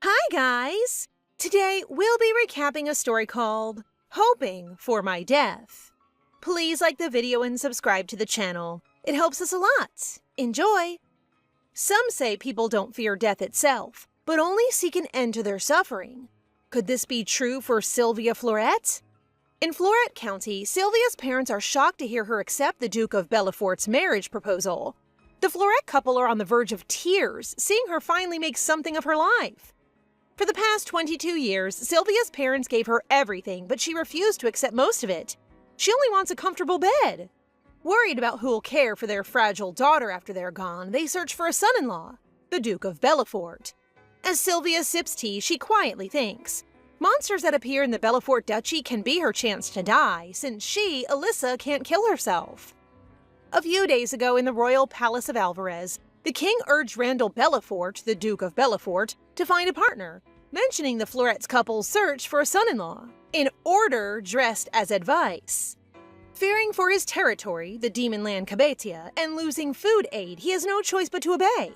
Hi guys! Today we'll be recapping a story called Hoping for My Death. Please like the video and subscribe to the channel. It helps us a lot. Enjoy! Some say people don't fear death itself, but only seek an end to their suffering. Could this be true for Sylvia Floret? In Floret County, Sylvia's parents are shocked to hear her accept the Duke of Bellefort's marriage proposal. The Floret couple are on the verge of tears, seeing her finally make something of her life. For the past 22 years, Sylvia's parents gave her everything, but she refused to accept most of it. She only wants a comfortable bed. Worried about who'll care for their fragile daughter after they're gone, they search for a son-in-law, the Duke of Bellefort. As Sylvia sips tea, she quietly thinks. Monsters that appear in the Bellefort Duchy can be her chance to die, since she, Alyssa, can't kill herself. A few days ago in the royal palace of Alvarez, the king urged Randall Bellefort, the Duke of Bellefort, to find a partner, mentioning the Floret's couple's search for a son-in-law, in order dressed as advice. Fearing for his territory, the demon land Cabetia, and losing food aid, he has no choice but to obey.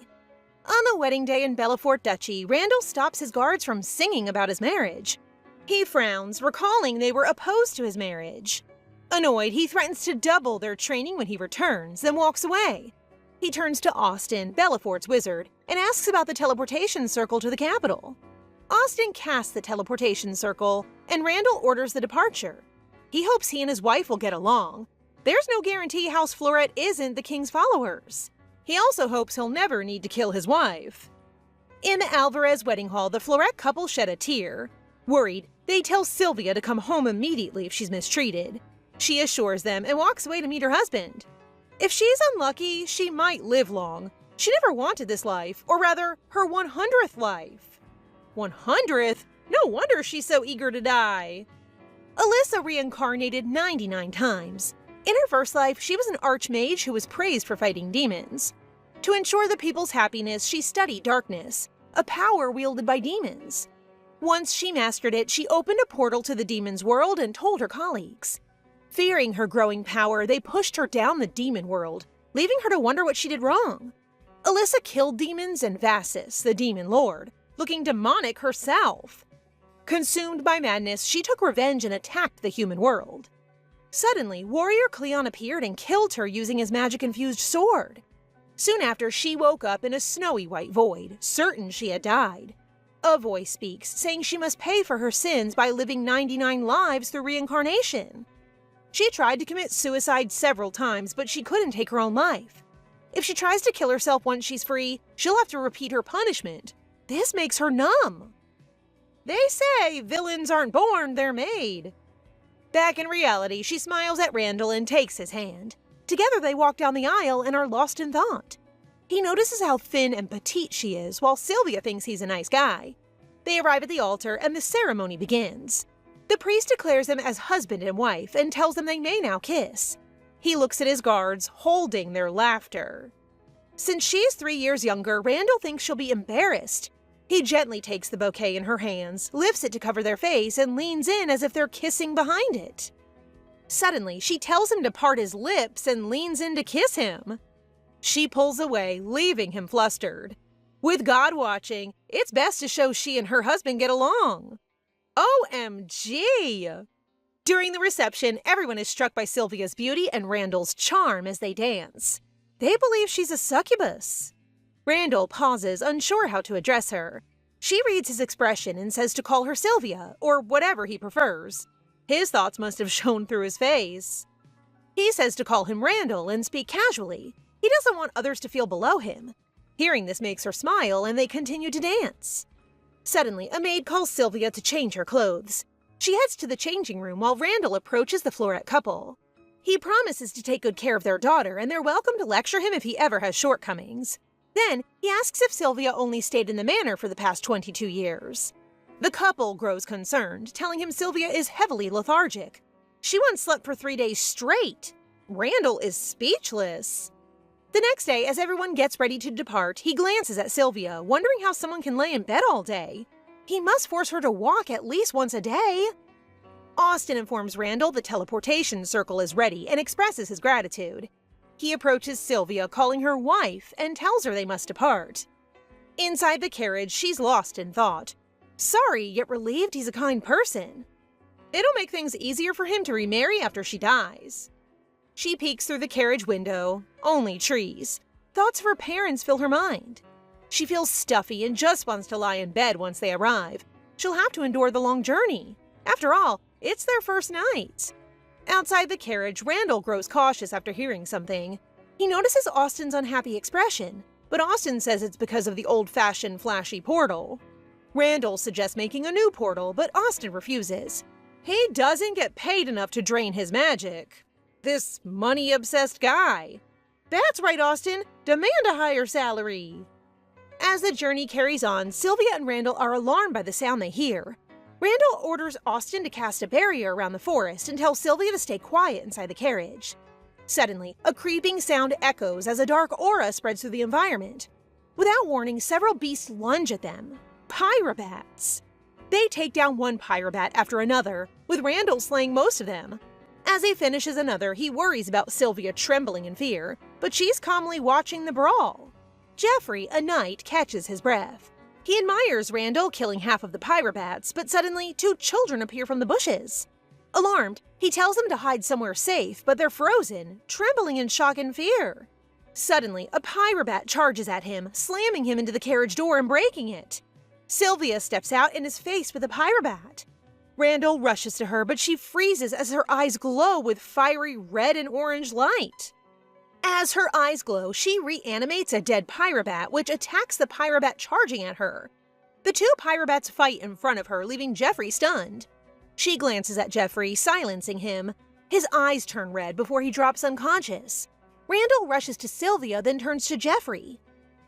On the wedding day in Bellefort Duchy, Randall stops his guards from singing about his marriage. He frowns, recalling they were opposed to his marriage. Annoyed, he threatens to double their training when he returns, then walks away. He turns to Austin, Bellefort's wizard, and asks about the teleportation circle to the capital. Austin casts the teleportation circle, and Randall orders the departure. He hopes he and his wife will get along. There's no guarantee House Floret isn't the king's followers. He also hopes he'll never need to kill his wife. In the Alvarez wedding hall, the Floret couple shed a tear. Worried, they tell Sylvia to come home immediately if she's mistreated. She assures them and walks away to meet her husband. If she's unlucky, she might live long. She never wanted this life, or rather, her 100th life. 100th? No wonder she's so eager to die. Alyssa reincarnated 99 times. In her first life, she was an archmage who was praised for fighting demons. To ensure the people's happiness, she studied darkness, a power wielded by demons. Once she mastered it, she opened a portal to the demons' world and told her colleagues. Fearing her growing power, they pushed her down the demon world, leaving her to wonder what she did wrong. Alyssa killed demons and Vassus, the demon lord, looking demonic herself. Consumed by madness, she took revenge and attacked the human world. Suddenly, warrior Cleon appeared and killed her using his magic-infused sword. Soon after, she woke up in a snowy white void, certain she had died. A voice speaks, saying she must pay for her sins by living 99 lives through reincarnation. She tried to commit suicide several times, but she couldn't take her own life. If she tries to kill herself once she's free, she'll have to repeat her punishment. This makes her numb. They say villains aren't born, they're made. Back in reality, she smiles at Randall and takes his hand. Together they walk down the aisle and are lost in thought. He notices how thin and petite she is, while Sylvia thinks he's a nice guy. They arrive at the altar and the ceremony begins. The priest declares them as husband and wife and tells them they may now kiss. He looks at his guards, holding their laughter. Since she's 3 years younger, Randall thinks she'll be embarrassed. He gently takes the bouquet in her hands, lifts it to cover their face, and leans in as if they're kissing behind it. Suddenly, she tells him to part his lips and leans in to kiss him. She pulls away, leaving him flustered. With God watching, it's best to show she and her husband get along. OMG! During the reception, everyone is struck by Sylvia's beauty and Randall's charm as they dance. They believe she's a succubus. Randall pauses, unsure how to address her. She reads his expression and says to call her Sylvia, or whatever he prefers. His thoughts must have shown through his face. He says to call him Randall and speak casually. He doesn't want others to feel below him. Hearing this makes her smile, and they continue to dance. Suddenly, a maid calls Sylvia to change her clothes. She heads to the changing room while Randall approaches the Floret couple. He promises to take good care of their daughter, and they're welcome to lecture him if he ever has shortcomings. Then, he asks if Sylvia only stayed in the manor for the past 22 years. The couple grows concerned, telling him Sylvia is heavily lethargic. She once slept for 3 days straight. Randall is speechless. The next day, as everyone gets ready to depart, he glances at Sylvia, wondering how someone can lay in bed all day. He must force her to walk at least once a day. Austin informs Randall the teleportation circle is ready and expresses his gratitude. He approaches Sylvia, calling her wife, and tells her they must depart. Inside the carriage, she's lost in thought. sorry yet relieved he's a kind person. It'll make things easier for him to remarry after she dies. She peeks through the carriage window. Only trees. Thoughts of her parents fill her mind. She feels stuffy and just wants to lie in bed once they arrive. She'll have to endure the long journey. After all, it's their first night. Outside the carriage, Randall grows cautious after hearing something. He notices Austin's unhappy expression, but Austin says it's because of the old-fashioned flashy portal. Randall suggests making a new portal, but Austin refuses. He doesn't get paid enough to drain his magic. This money-obsessed guy. That's right, Austin. Demand a higher salary. As the journey carries on, Sylvia and Randall are alarmed by the sound they hear. Randall orders Austin to cast a barrier around the forest and tells Sylvia to stay quiet inside the carriage. Suddenly, a creeping sound echoes as a dark aura spreads through the environment. Without warning, several beasts lunge at them. Pyrobats. They take down one pyrobat after another, with Randall slaying most of them. As he finishes another, he worries about Sylvia trembling in fear, but she's calmly watching the brawl. Jeffrey, a knight, catches his breath. He admires Randall killing half of the pyrobats, but suddenly 2 children appear from the bushes. Alarmed, he tells them to hide somewhere safe, but they're frozen, trembling in shock and fear. Suddenly, a pyrobat charges at him, slamming him into the carriage door and breaking it. Sylvia steps out and is faced with a pyrobat. Randall rushes to her, but she freezes as her eyes glow with fiery red and orange light. As her eyes glow, she reanimates a dead pyrobat, which attacks the pyrobat charging at her. The 2 pyrobats fight in front of her, leaving Jeffrey stunned. She glances at Jeffrey, silencing him. His eyes turn red before he drops unconscious. Randall rushes to Sylvia, then turns to Jeffrey.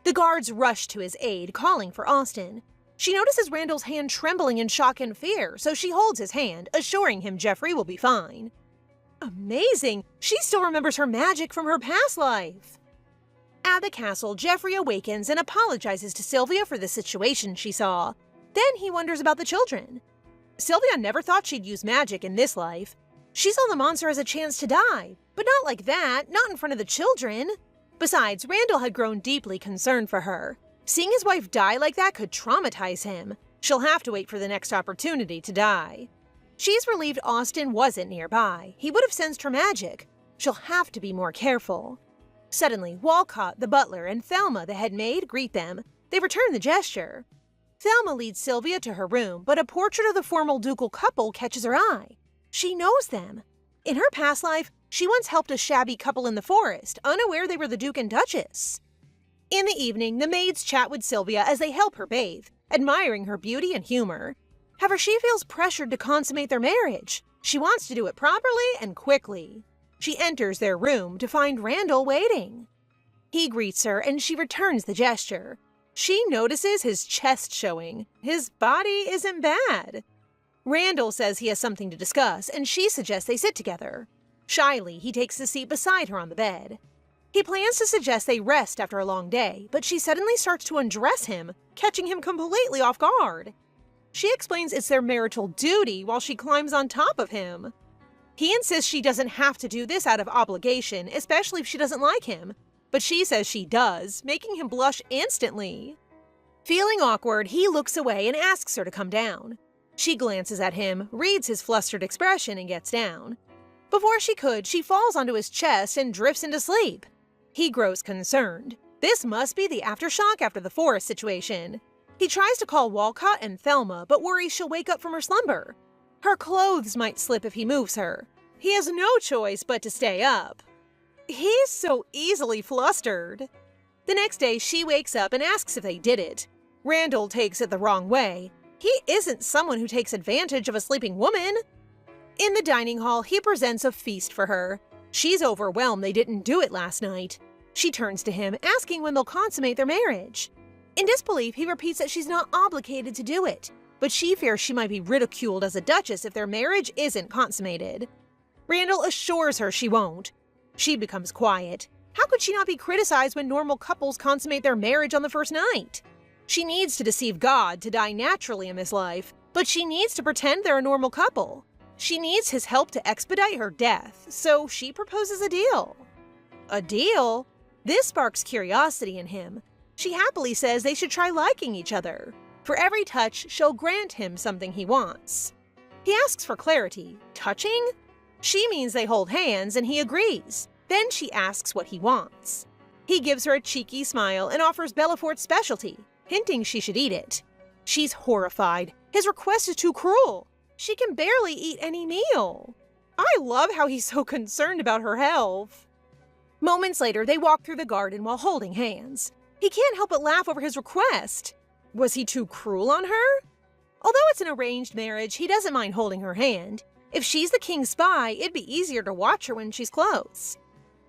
The guards rush to his aid, calling for Austin. She notices Randall's hand trembling in shock and fear, so she holds his hand, assuring him Jeffrey will be fine. Amazing! She still remembers her magic from her past life. At the castle, Jeffrey awakens and apologizes to Sylvia for the situation she saw. Then he wonders about the children. Sylvia never thought she'd use magic in this life. She saw the monster as a chance to die, but not like that, not in front of the children. Besides, Randall had grown deeply concerned for her. Seeing his wife die like that could traumatize him. She'll have to wait for the next opportunity to die. She's relieved Austin wasn't nearby. He would have sensed her magic. She'll have to be more careful. Suddenly, Walcott, the butler, and Thelma, the head maid, greet them. They return the gesture. Thelma leads Sylvia to her room, but a portrait of the formal ducal couple catches her eye. She knows them. In her past life, she once helped a shabby couple in the forest, unaware they were the Duke and Duchess. In the evening, the maids chat with Sylvia as they help her bathe, admiring her beauty and humor. However, she feels pressured to consummate their marriage. She wants to do it properly and quickly. She enters their room to find Randall waiting. He greets her and she returns the gesture. She notices his chest showing. His body isn't bad. Randall says he has something to discuss and she suggests they sit together. Shyly, he takes the seat beside her on the bed. He plans to suggest they rest after a long day, but she suddenly starts to undress him, catching him completely off guard. She explains it's their marital duty while she climbs on top of him. He insists she doesn't have to do this out of obligation, especially if she doesn't like him, but she says she does, making him blush instantly. Feeling awkward, he looks away and asks her to come down. She glances at him, reads his flustered expression, and gets down. Before she could, she falls onto his chest and drifts into sleep. He grows concerned. This must be the aftershock after the forest situation. He tries to call Walcott and Thelma, but worries she'll wake up from her slumber. Her clothes might slip if he moves her. He has no choice but to stay up. He's so easily flustered. The next day, she wakes up and asks if they did it. Randall takes it the wrong way. He isn't someone who takes advantage of a sleeping woman. In the dining hall, he presents a feast for her. She's overwhelmed they didn't do it last night. She turns to him, asking when they'll consummate their marriage. In disbelief, he repeats that she's not obligated to do it, but she fears she might be ridiculed as a duchess if their marriage isn't consummated. Randall assures her she won't. She becomes quiet. How could she not be criticized when normal couples consummate their marriage on the first night? She needs to deceive God to die naturally in this life, but she needs to pretend they're a normal couple. She needs his help to expedite her death, so she proposes a deal. A deal? This sparks curiosity in him. She happily says they should try liking each other. For every touch, she'll grant him something he wants. He asks for clarity. Touching? She means they hold hands, and he agrees. Then she asks what he wants. He gives her a cheeky smile and offers Bellafort's specialty, hinting she should eat it. She's horrified. His request is too cruel. She can barely eat any meal. I love how he's so concerned about her health. Moments later, they walk through the garden while holding hands. He can't help but laugh over his request. Was he too cruel on her? Although it's an arranged marriage, he doesn't mind holding her hand. If she's the king's spy, it'd be easier to watch her when she's close.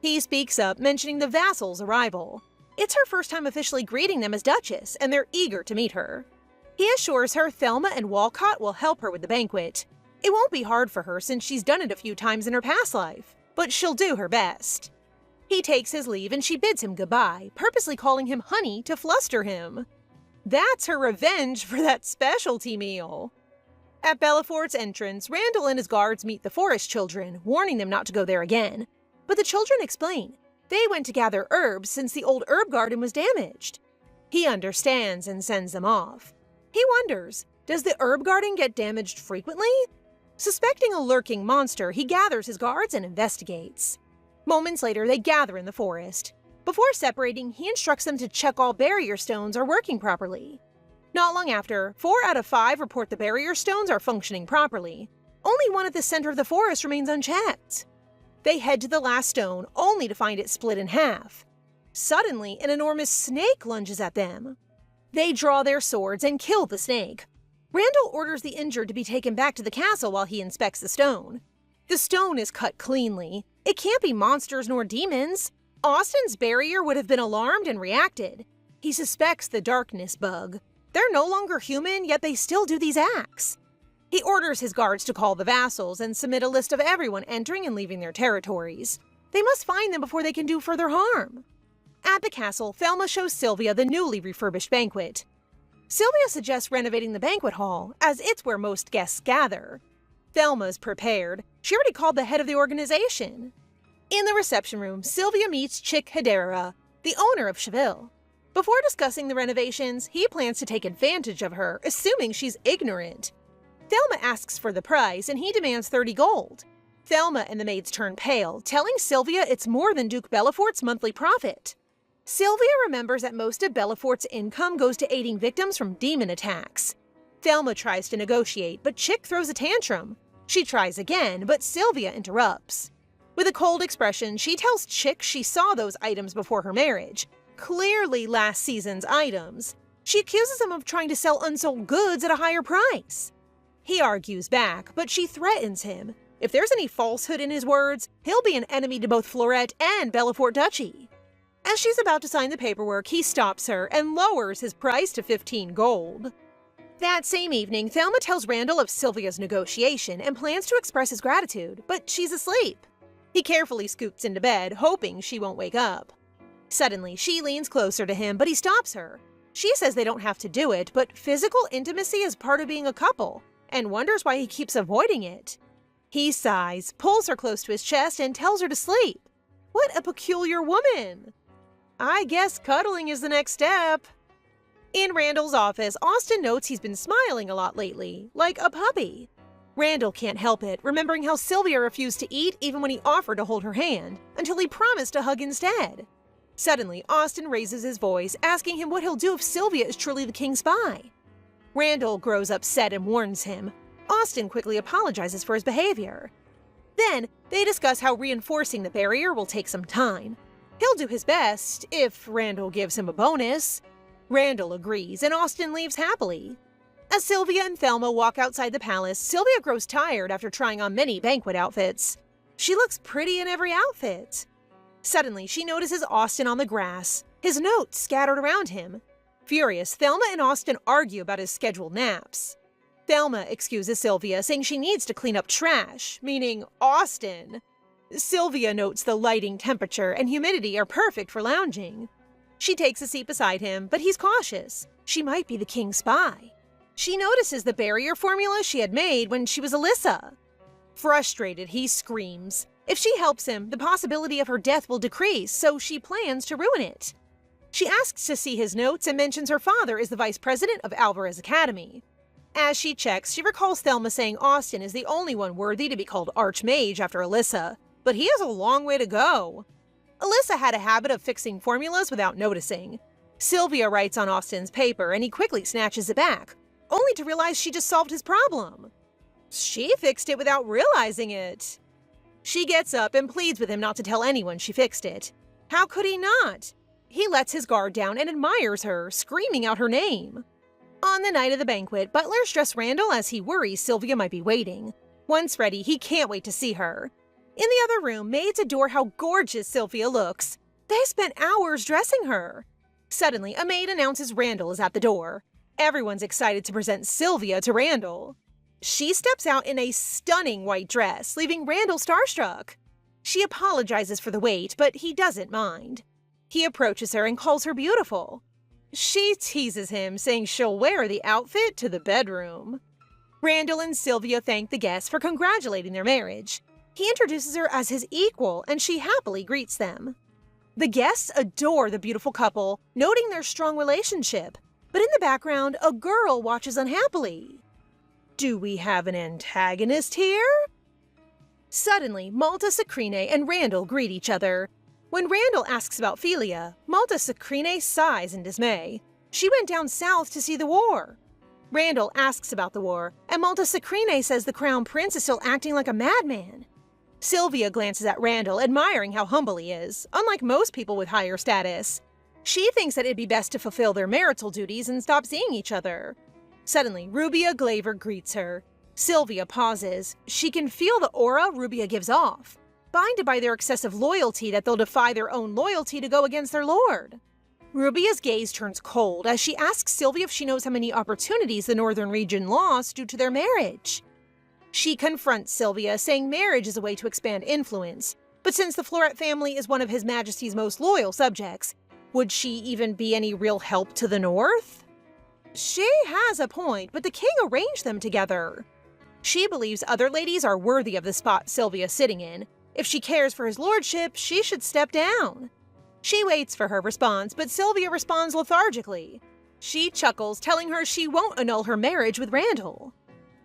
He speaks up, mentioning the vassal's arrival. It's her first time officially greeting them as Duchess, and they're eager to meet her. He assures her Thelma and Walcott will help her with the banquet. It won't be hard for her since she's done it a few times in her past life, but she'll do her best. He takes his leave and she bids him goodbye, purposely calling him honey to fluster him. That's her revenge for that specialty meal. At Bellafort's entrance, Randall and his guards meet the forest children, warning them not to go there again. But the children explain. They went to gather herbs since the old herb garden was damaged. He understands and sends them off. He wonders, does the herb garden get damaged frequently? Suspecting a lurking monster, he gathers his guards and investigates. Moments later, they gather in the forest. Before separating, he instructs them to check all barrier stones are working properly. Not long after, 4 out of 5 report the barrier stones are functioning properly. Only one at the center of the forest remains unchecked. They head to the last stone, only to find it split in half. Suddenly, an enormous snake lunges at them. They draw their swords and kill the snake. Randall orders the injured to be taken back to the castle while he inspects the stone. The stone is cut cleanly. It can't be monsters nor demons. Austin's barrier would have been alarmed and reacted. He suspects the darkness bug. They're no longer human, yet they still do these acts. He orders his guards to call the vassals and submit a list of everyone entering and leaving their territories. They must find them before they can do further harm. At the castle, Thelma shows Sylvia the newly refurbished banquet. Sylvia suggests renovating the banquet hall, as it's where most guests gather. Thelma's prepared. She already called the head of the organization. In the reception room, Sylvia meets Chick Hedera, the owner of Cheville. Before discussing the renovations, he plans to take advantage of her, assuming she's ignorant. Thelma asks for the price, and he demands 30 gold. Thelma and the maids turn pale, telling Sylvia it's more than Duke Bellafort's monthly profit. Sylvia remembers that most of Bellafort's income goes to aiding victims from demon attacks. Thelma tries to negotiate, but Chick throws a tantrum. She tries again, but Sylvia interrupts. With a cold expression, she tells Chick she saw those items before her marriage. Clearly last season's items. She accuses him of trying to sell unsold goods at a higher price. He argues back, but she threatens him. If there's any falsehood in his words, he'll be an enemy to both Florette and Bellafort Duchy. As she's about to sign the paperwork, he stops her and lowers his price to 15 gold. That same evening, Thelma tells Randall of Sylvia's negotiation and plans to express his gratitude, but she's asleep. He carefully scoops into bed, hoping she won't wake up. Suddenly, she leans closer to him, but he stops her. She says they don't have to do it, but physical intimacy is part of being a couple, and wonders why he keeps avoiding it. He sighs, pulls her close to his chest, and tells her to sleep. What a peculiar woman! I guess cuddling is the next step. In Randall's office, Austin notes he's been smiling a lot lately, like a puppy. Randall can't help it, remembering how Sylvia refused to eat even when he offered to hold her hand, until he promised to hug instead. Suddenly, Austin raises his voice, asking him what he'll do if Sylvia is truly the king's spy. Randall grows upset and warns him. Austin quickly apologizes for his behavior. Then, they discuss how reinforcing the barrier will take some time. He'll do his best, if Randall gives him a bonus. Randall agrees, and Austin leaves happily. As Sylvia and Thelma walk outside the palace, Sylvia grows tired after trying on many banquet outfits. She looks pretty in every outfit. Suddenly, she notices Austin on the grass, his notes scattered around him. Furious, Thelma and Austin argue about his scheduled naps. Thelma excuses Sylvia, saying she needs to clean up trash, meaning Austin. Sylvia notes the lighting, temperature, and humidity are perfect for lounging. She takes a seat beside him, but he's cautious. She might be the king's spy. She notices the barrier formula she had made when she was Alyssa. Frustrated, he screams. If she helps him, the possibility of her death will decrease, so she plans to ruin it. She asks to see his notes and mentions her father is the vice president of Alvarez Academy. As she checks, she recalls Thelma saying Austin is the only one worthy to be called Archmage after Alyssa, but he has a long way to go. Alyssa had a habit of fixing formulas without noticing. Sylvia writes on Austin's paper and he quickly snatches it back, only to realize she just solved his problem. She fixed it without realizing it. She gets up and pleads with him not to tell anyone she fixed it. How could he not? He lets his guard down and admires her, screaming out her name. On the night of the banquet, Butler dress Randall as he worries Sylvia might be waiting. Once ready, he can't wait to see her. In the other room, maids adore how gorgeous Sylvia looks. They spent hours dressing her. Suddenly, a maid announces Randall is at the door. Everyone's excited to present Sylvia to Randall. She steps out in a stunning white dress, leaving Randall starstruck. She apologizes for the wait, but he doesn't mind. He approaches her and calls her beautiful. She teases him, saying she'll wear the outfit to the bedroom. Randall and Sylvia thank the guests for congratulating their marriage. He introduces her as his equal, and she happily greets them. The guests adore the beautiful couple, noting their strong relationship. But in the background, a girl watches unhappily. Do we have an antagonist here? Suddenly, Malta Sacrine and Randall greet each other. When Randall asks about Philia, Malta Sacrine sighs in dismay. She went down south to see the war. Randall asks about the war, and Malta Sacrine says the crown prince is still acting like a madman. Sylvia glances at Randall, admiring how humble he is, unlike most people with higher status. She thinks that it'd be best to fulfill their marital duties and stop seeing each other. Suddenly, Rubia Glaver greets her. Sylvia pauses. She can feel the aura Rubia gives off, binded by their excessive loyalty that they'll defy their own loyalty to go against their lord. Rubia's gaze turns cold as she asks Sylvia if she knows how many opportunities the northern region lost due to their marriage. She confronts Sylvia, saying marriage is a way to expand influence, but since the Floret family is one of His Majesty's most loyal subjects, would she even be any real help to the north? She has a point, but the king arranged them together. She believes other ladies are worthy of the spot Sylvia's sitting in. If she cares for his lordship, she should step down. She waits for her response, but Sylvia responds lethargically. She chuckles, telling her she won't annul her marriage with Randall.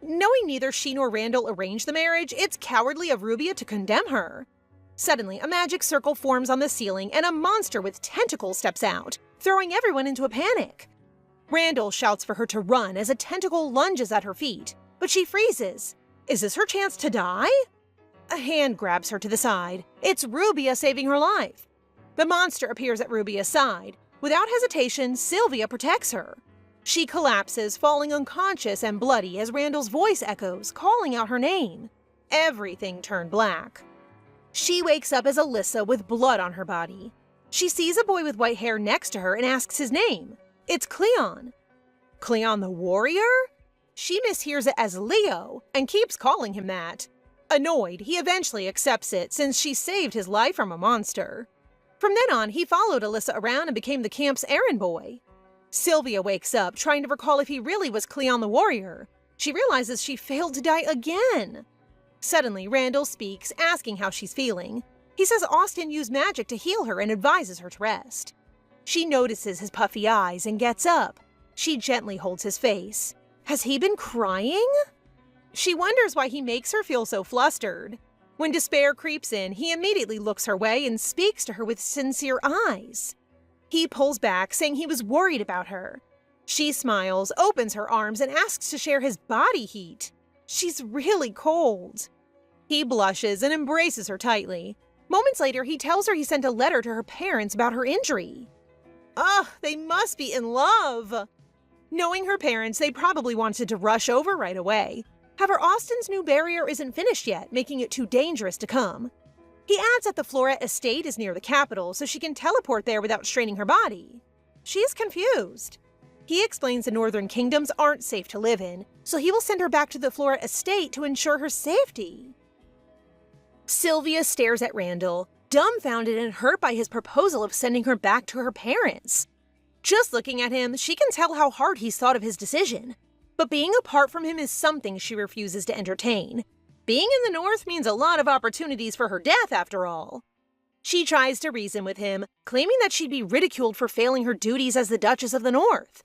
Knowing neither she nor Randall arranged the marriage, it's cowardly of Rubia to condemn her. Suddenly, a magic circle forms on the ceiling and a monster with tentacles steps out, throwing everyone into a panic. Randall shouts for her to run as a tentacle lunges at her feet, but she freezes. Is this her chance to die? A hand grabs her to the side. It's Rubia saving her life. The monster appears at Rubia's side. Without hesitation, Sylvia protects her. She collapses, falling unconscious and bloody as Randall's voice echoes, calling out her name. Everything turned black. She wakes up as Alyssa with blood on her body. She sees a boy with white hair next to her and asks his name. It's Cleon. Cleon the warrior? She mishears it as Leo and keeps calling him that. Annoyed, he eventually accepts it since she saved his life from a monster. From then on, he followed Alyssa around and became the camp's errand boy. Sylvia wakes up, trying to recall if he really was Cleon the warrior. She realizes she failed to die again. Suddenly, Randall speaks, asking how she's feeling. He says Austin used magic to heal her and advises her to rest. She notices his puffy eyes and gets up. She gently holds his face. Has he been crying? She wonders why he makes her feel so flustered. When despair creeps in, he immediately looks her way and speaks to her with sincere eyes. He pulls back, saying he was worried about her. She smiles, opens her arms, and asks to share his body heat. She's really cold. He blushes and embraces her tightly. Moments later, he tells her he sent a letter to her parents about her injury. Ugh, they must be in love. Knowing her parents, they probably wanted to rush over right away. However, Austin's new barrier isn't finished yet, making it too dangerous to come. He adds that the Floret estate is near the capital, so she can teleport there without straining her body. She's confused. He explains the northern kingdoms aren't safe to live in, so he will send her back to the Floret estate to ensure her safety. Sylvia stares at Randall, dumbfounded and hurt by his proposal of sending her back to her parents. Just looking at him, she can tell how hard he's thought of his decision. But being apart from him is something she refuses to entertain. Being in the north means a lot of opportunities for her death, after all. She tries to reason with him, claiming that she'd be ridiculed for failing her duties as the Duchess of the North.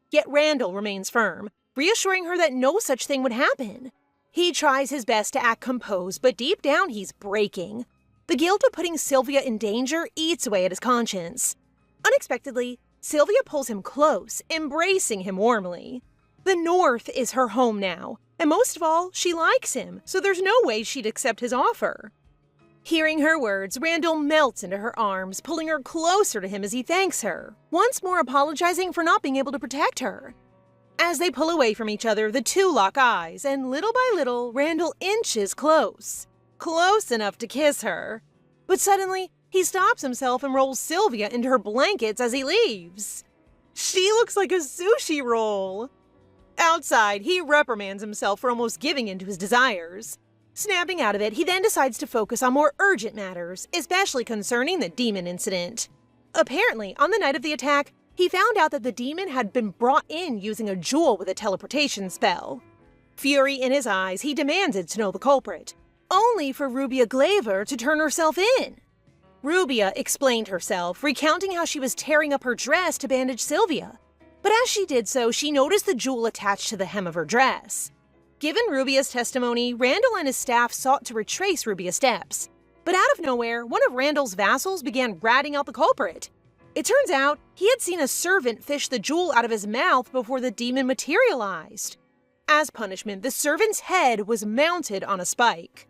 Yet Randall remains firm, reassuring her that no such thing would happen. He tries his best to act composed, but deep down he's breaking. The guilt of putting Sylvia in danger eats away at his conscience. Unexpectedly, Sylvia pulls him close, embracing him warmly. The North is her home now, and most of all, she likes him, so there's no way she'd accept his offer. Hearing her words, Randall melts into her arms, pulling her closer to him as he thanks her, once more apologizing for not being able to protect her. As they pull away from each other, the two lock eyes, and little by little, Randall inches close enough to kiss her. But suddenly, he stops himself and rolls Sylvia into her blankets as he leaves. She looks like a sushi roll. Outside, he reprimands himself for almost giving in to his desires. Snapping out of it, he then decides to focus on more urgent matters, especially concerning the demon incident. Apparently, on the night of the attack, he found out that the demon had been brought in using a jewel with a teleportation spell. Fury in his eyes, he demanded to know the culprit, only for Rubia Glaver to turn herself in. Rubia explained herself, recounting how she was tearing up her dress to bandage Sylvia. But as she did so, she noticed the jewel attached to the hem of her dress. Given Rubia's testimony, Randall and his staff sought to retrace Rubia's steps. But out of nowhere, one of Randall's vassals began ratting out the culprit. It turns out he had seen a servant fish the jewel out of his mouth before the demon materialized. As punishment, the servant's head was mounted on a spike.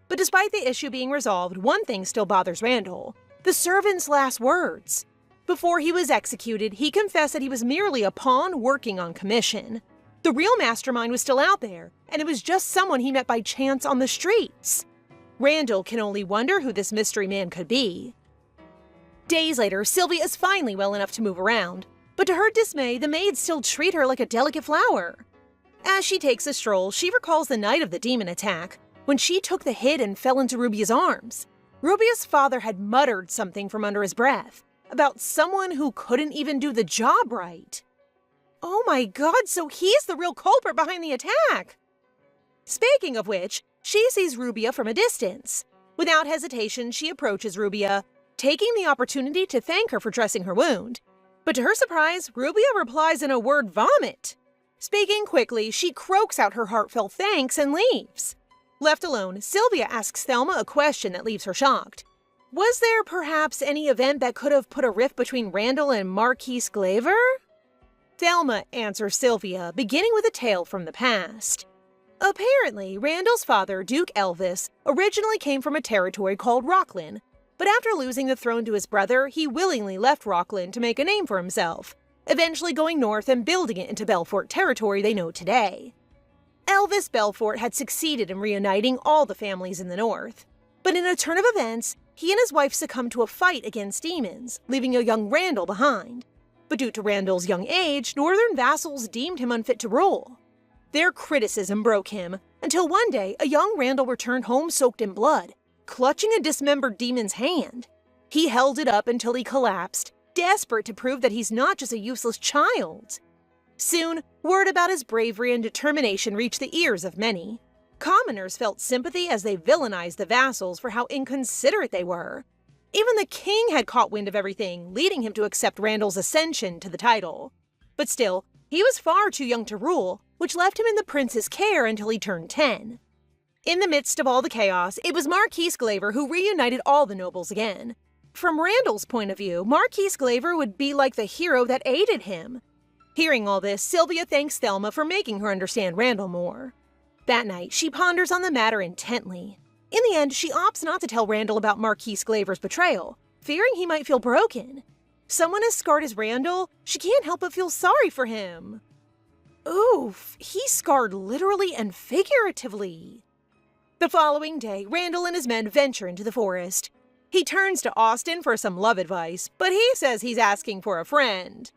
But despite the issue being resolved, one thing still bothers Randall: the servant's last words. Before he was executed, he confessed that he was merely a pawn working on commission. The real mastermind was still out there, and it was just someone he met by chance on the streets. Randall can only wonder who this mystery man could be. Days later, Sylvia is finally well enough to move around, but to her dismay, the maids still treat her like a delicate flower. As she takes a stroll, she recalls the night of the demon attack, when she took the hit and fell into Rubia's arms. Rubia's father had muttered something from under his breath about someone who couldn't even do the job right. Oh my god, so he's the real culprit behind the attack! Speaking of which, she sees Rubia from a distance. Without hesitation, she approaches Rubia, taking the opportunity to thank her for dressing her wound. But to her surprise, Rubia replies in a word vomit. Speaking quickly, she croaks out her heartfelt thanks and leaves. Left alone, Sylvia asks Thelma a question that leaves her shocked. Was there perhaps any event that could have put a rift between Randall and Marquise Glaver? Thelma answers Sylvia, beginning with a tale from the past. Apparently, Randall's father, Duke Elvis, originally came from a territory called Rockland, but after losing the throne to his brother, he willingly left Rockland to make a name for himself, eventually going north and building it into Belfort territory they know today. Elvis Belfort had succeeded in reuniting all the families in the north, but in a turn of events, he and his wife succumbed to a fight against demons, leaving a young Randall behind. But due to Randall's young age, northern vassals deemed him unfit to rule. Their criticism broke him, until one day a young Randall returned home soaked in blood, clutching a dismembered demon's hand. He held it up until he collapsed, desperate to prove that he's not just a useless child. Soon, word about his bravery and determination reached the ears of many. Commoners felt sympathy as they villainized the vassals for how inconsiderate they were. Even the king had caught wind of everything, leading him to accept Randall's ascension to the title. But still, he was far too young to rule, which left him in the prince's care until he turned 10. In the midst of all the chaos, it was Marquise Glaver who reunited all the nobles again. From Randall's point of view, Marquise Glaver would be like the hero that aided him. Hearing all this, Sylvia thanks Thelma for making her understand Randall more. That night, she ponders on the matter intently. In the end, she opts not to tell Randall about Marquise Glaver's betrayal, fearing he might feel broken. Someone as scarred as Randall, she can't help but feel sorry for him. Oof, he's scarred literally and figuratively. The following day, Randall and his men venture into the forest. He turns to Austin for some love advice, but he says he's asking for a friend.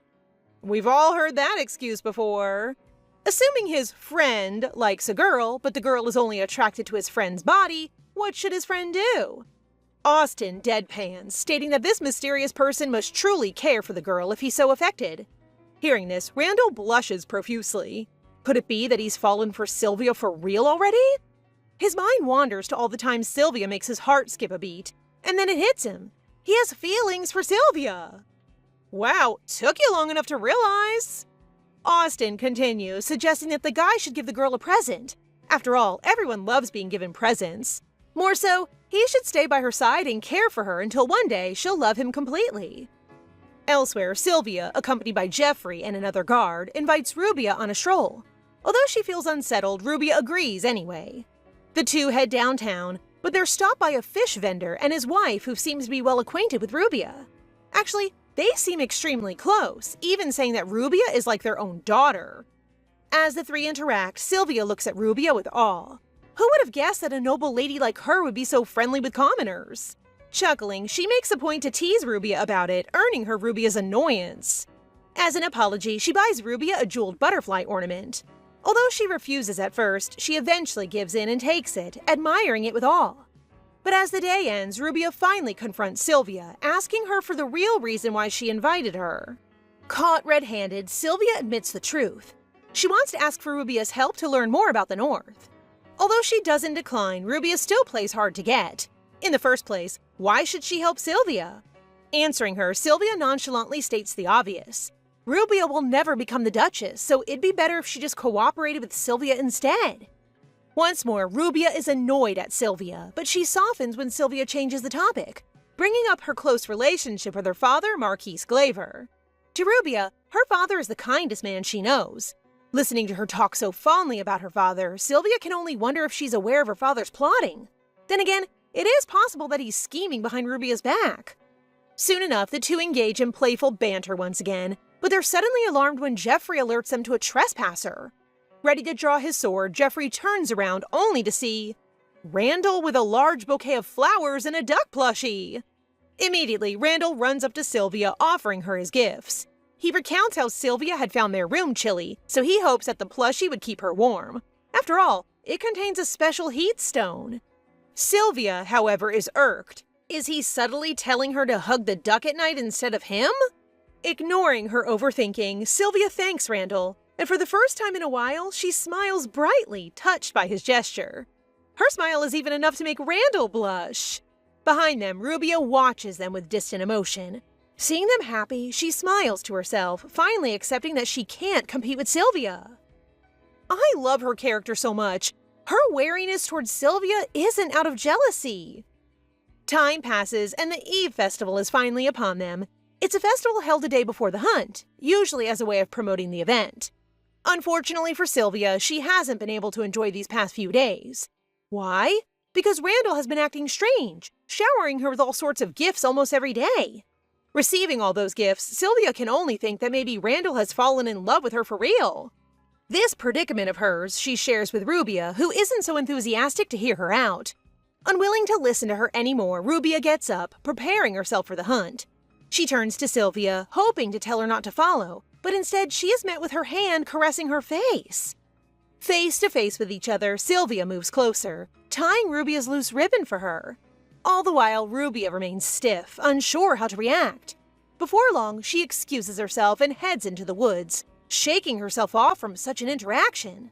We've all heard that excuse before. Assuming his friend likes a girl, but the girl is only attracted to his friend's body, what should his friend do? Austin deadpans, stating that this mysterious person must truly care for the girl if he's so affected. Hearing this, Randall blushes profusely. Could it be that he's fallen for Sylvia for real already? His mind wanders to all the times Sylvia makes his heart skip a beat. And then it hits him. He has feelings for Sylvia. Wow, took you long enough to realize. Austin continues, suggesting that the guy should give the girl a present. After all, everyone loves being given presents. More so, he should stay by her side and care for her until one day she'll love him completely. Elsewhere, Sylvia, accompanied by Jeffrey and another guard, invites Rubia on a stroll. Although she feels unsettled, Rubia agrees anyway. The two head downtown, but they're stopped by a fish vendor and his wife, who seems to be well acquainted with Rubia. Actually, they seem extremely close, even saying that Rubia is like their own daughter. As the three interact, Sylvia looks at Rubia with awe. Who would have guessed that a noble lady like her would be so friendly with commoners? Chuckling, she makes a point to tease Rubia about it, earning her Rubia's annoyance. As an apology, she buys Rubia a jeweled butterfly ornament. Although she refuses at first, she eventually gives in and takes it, admiring it with awe. But as the day ends, Rubia finally confronts Sylvia, asking her for the real reason why she invited her. Caught red-handed, Sylvia admits the truth. She wants to ask for Rubia's help to learn more about the North. Although she doesn't decline, Rubia still plays hard to get. In the first place, why should she help Sylvia? Answering her, Sylvia nonchalantly states the obvious. Rubia will never become the Duchess, so it'd be better if she just cooperated with Sylvia instead. Once more, Rubia is annoyed at Sylvia, but she softens when Sylvia changes the topic, bringing up her close relationship with her father, Marquis Glaver. To Rubia, her father is the kindest man she knows. Listening to her talk so fondly about her father, Sylvia can only wonder if she's aware of her father's plotting. Then again, it is possible that he's scheming behind Rubia's back. Soon enough, the two engage in playful banter once again, but they're suddenly alarmed when Jeffrey alerts them to a trespasser. Ready to draw his sword, Jeffrey turns around only to see Randall with a large bouquet of flowers and a duck plushie. Immediately, Randall runs up to Sylvia, offering her his gifts. He recounts how Sylvia had found their room chilly, so he hopes that the plushie would keep her warm. After all, it contains a special heat stone. Sylvia, however, is irked. Is he subtly telling her to hug the duck at night instead of him? Ignoring her overthinking, Sylvia thanks Randall, and for the first time in a while, she smiles brightly, touched by his gesture. Her smile is even enough to make Randall blush. Behind them, Rubia watches them with distant emotion. Seeing them happy, she smiles to herself, finally accepting that she can't compete with Sylvia. I love her character so much. Her wariness towards Sylvia isn't out of jealousy. Time passes, and the Eve Festival is finally upon them. It's a festival held a day before the hunt, usually as a way of promoting the event. Unfortunately for Sylvia, she hasn't been able to enjoy these past few days. Why? Because Randall has been acting strange, showering her with all sorts of gifts almost every day. Receiving all those gifts, Sylvia can only think that maybe Randall has fallen in love with her for real. This predicament of hers she shares with Rubia, who isn't so enthusiastic to hear her out. Unwilling to listen to her anymore, Rubia gets up, preparing herself for the hunt. She turns to Sylvia, hoping to tell her not to follow, but instead she is met with her hand caressing her face. Face to face with each other, Sylvia moves closer, tying Rubia's loose ribbon for her. All the while, Rubia remains stiff, unsure how to react. Before long, she excuses herself and heads into the woods, shaking herself off from such an interaction.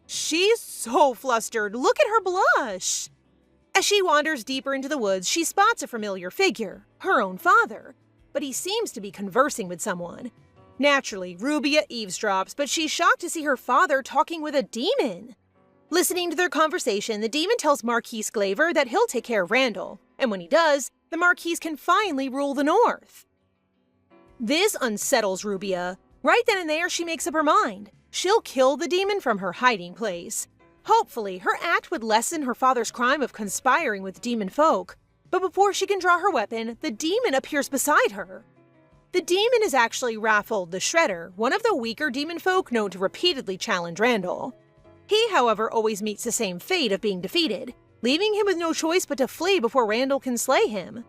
She's so flustered, look at her blush! As she wanders deeper into the woods, she spots a familiar figure, her own father, but he seems to be conversing with someone. Naturally, Rubia eavesdrops, but she's shocked to see her father talking with a demon. Listening to their conversation, the demon tells Marquis Glaver that he'll take care of Randall, and when he does, the Marquis can finally rule the North. This unsettles Rubia. Right then and there, she makes up her mind. She'll kill the demon from her hiding place. Hopefully, her act would lessen her father's crime of conspiring with demon folk. But before she can draw her weapon, the demon appears beside her. The demon is actually Raffled the Shredder, one of the weaker demon folk known to repeatedly challenge Randall. He, however, always meets the same fate of being defeated, leaving him with no choice but to flee before Randall can slay him.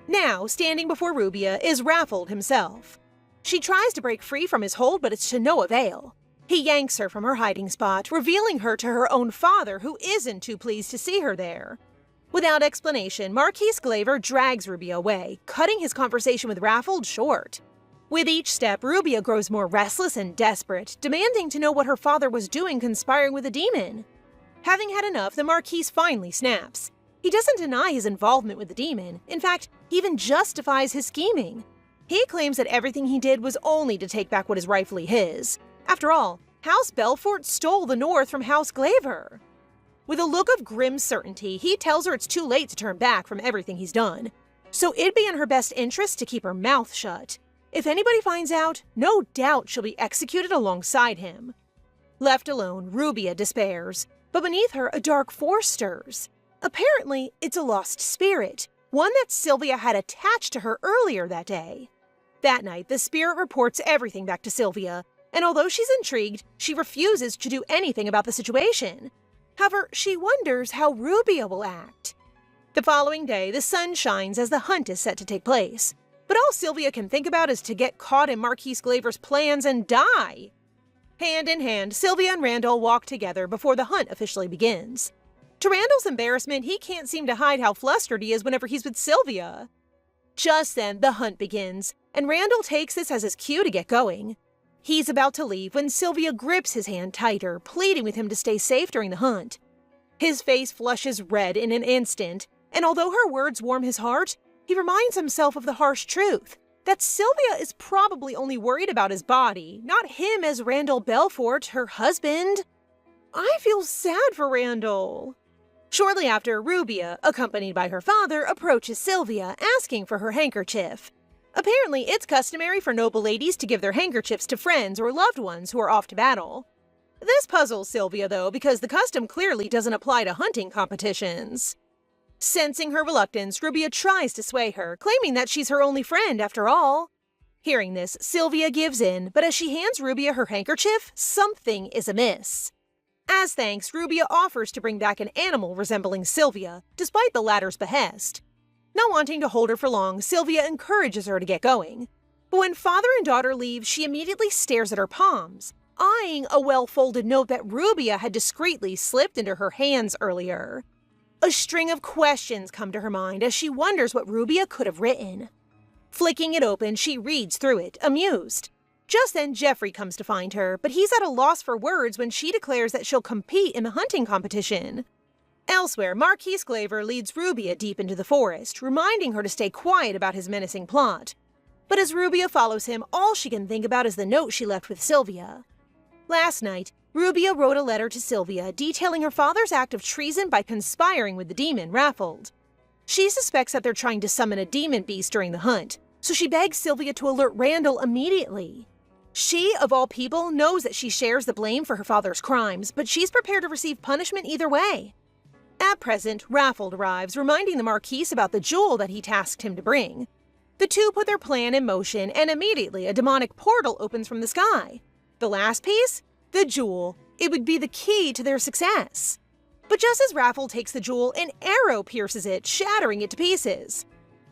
Now, standing before Rubia is Raffled himself. She tries to break free from his hold, but it's to no avail. He yanks her from her hiding spot, revealing her to her own father, who isn't too pleased to see her there. Without explanation, Marquis Glaver drags Rubia away, cutting his conversation with Raffled short. With each step, Rubia grows more restless and desperate, demanding to know what her father was doing conspiring with a demon. Having had enough, the Marquis finally snaps. He doesn't deny his involvement with the demon. In fact, he even justifies his scheming. He claims that everything he did was only to take back what is rightfully his. After all, House Belfort stole the North from House Glaver. With a look of grim certainty, he tells her it's too late to turn back from everything he's done. So it'd be in her best interest to keep her mouth shut. If anybody finds out, no doubt she'll be executed alongside him. Left alone, Rubia despairs, but beneath her a dark force stirs. Apparently, it's a lost spirit, one that Sylvia had attached to her earlier that day. That night, the spirit reports everything back to Sylvia, and although she's intrigued, she refuses to do anything about the situation. However, she wonders how Rubia will act. The following day, the sun shines as the hunt is set to take place, but all Sylvia can think about is to get caught in Marquise Glaver's plans and die. Hand in hand, Sylvia and Randall walk together before the hunt officially begins. To Randall's embarrassment, he can't seem to hide how flustered he is whenever he's with Sylvia. Just then, the hunt begins, and Randall takes this as his cue to get going. He's about to leave when Sylvia grips his hand tighter, pleading with him to stay safe during the hunt. His face flushes red in an instant, and although her words warm his heart, he reminds himself of the harsh truth, that Sylvia is probably only worried about his body, not him as Randall Belfort, her husband. I feel sad for Randall. Shortly after, Rubia, accompanied by her father, approaches Sylvia, asking for her handkerchief. Apparently, it's customary for noble ladies to give their handkerchiefs to friends or loved ones who are off to battle. This puzzles Sylvia, though, because the custom clearly doesn't apply to hunting competitions. Sensing her reluctance, Rubia tries to sway her, claiming that she's her only friend after all. Hearing this, Sylvia gives in, but as she hands Rubia her handkerchief, something is amiss. As thanks, Rubia offers to bring back an animal resembling Sylvia, despite the latter's behest. Not wanting to hold her for long, Sylvia encourages her to get going. But when father and daughter leave, she immediately stares at her palms, eyeing a well-folded note that Rubia had discreetly slipped into her hands earlier. A string of questions come to her mind as she wonders what Rubia could have written. Flicking it open, she reads through it, amused. Just then, Jeffrey comes to find her, but he's at a loss for words when she declares that she'll compete in the hunting competition. Elsewhere, Marquise Glaver leads Rubia deep into the forest, reminding her to stay quiet about his menacing plot. But as Rubia follows him, all she can think about is the note she left with Sylvia. Last night, Rubia wrote a letter to Sylvia detailing her father's act of treason by conspiring with the demon, Raffled. She suspects that they're trying to summon a demon beast during the hunt, so she begs Sylvia to alert Randall immediately. She, of all people, knows that she shares the blame for her father's crimes, but she's prepared to receive punishment either way. At present, Raffled arrives, reminding the Marquise about the jewel that he tasked him to bring. The two put their plan in motion, and immediately a demonic portal opens from the sky. The last piece? The jewel. It would be the key to their success. But just as Raffled takes the jewel, an arrow pierces it, shattering it to pieces.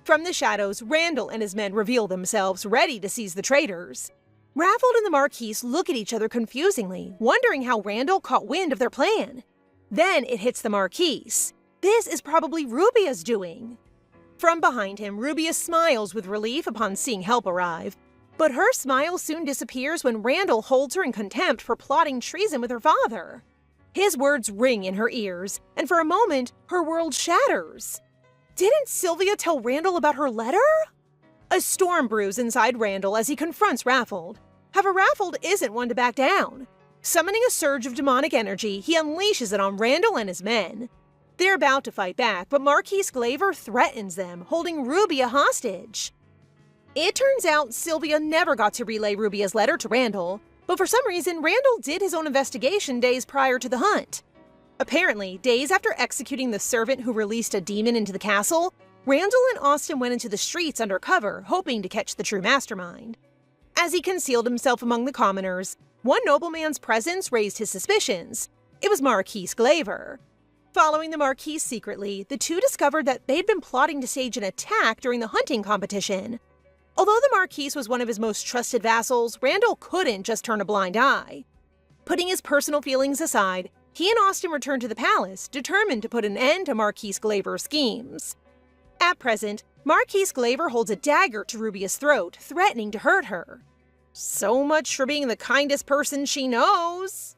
From the shadows, Randall and his men reveal themselves, ready to seize the traitors. Raffled and the Marquise look at each other confusingly, wondering how Randall caught wind of their plan. Then it hits the Marquise. This is probably Rubia's doing. From behind him, Rubia smiles with relief upon seeing help arrive. But her smile soon disappears when Randall holds her in contempt for plotting treason with her father. His words ring in her ears, and for a moment, her world shatters. Didn't Sylvia tell Randall about her letter? A storm brews inside Randall as he confronts Raffled. However, Raffled isn't one to back down. Summoning a surge of demonic energy, he unleashes it on Randall and his men. They're about to fight back, but Marquise Glaver threatens them, holding Rubia hostage. It turns out Sylvia never got to relay Rubia's letter to Randall, but for some reason, Randall did his own investigation days prior to the hunt. Apparently, days after executing the servant who released a demon into the castle, Randall and Austin went into the streets undercover, hoping to catch the true mastermind. As he concealed himself among the commoners, one nobleman's presence raised his suspicions. It was Marquise Glaver. Following the Marquise secretly, the two discovered that they'd been plotting to stage an attack during the hunting competition. Although the Marquise was one of his most trusted vassals, Randall couldn't just turn a blind eye. Putting his personal feelings aside, he and Austin returned to the palace, determined to put an end to Marquise Glaver's schemes. At present, Marquise Glaver holds a dagger to Rubia's throat, threatening to hurt her. So much for being the kindest person she knows.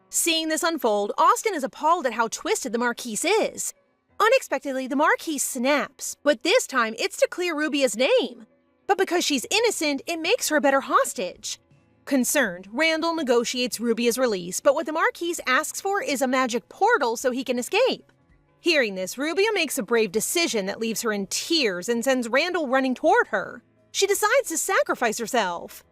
Seeing this unfold, Austin is appalled at how twisted the Marquise is. Unexpectedly, the marquise snaps, but this time it's to clear Rubia's name. But because she's innocent, it makes her a better hostage. Concerned, Randall negotiates Rubia's release, but what the marquise asks for is a magic portal so he can escape. Hearing this, Rubia makes a brave decision that leaves her in tears and sends Randall running toward her. She decides to sacrifice herself.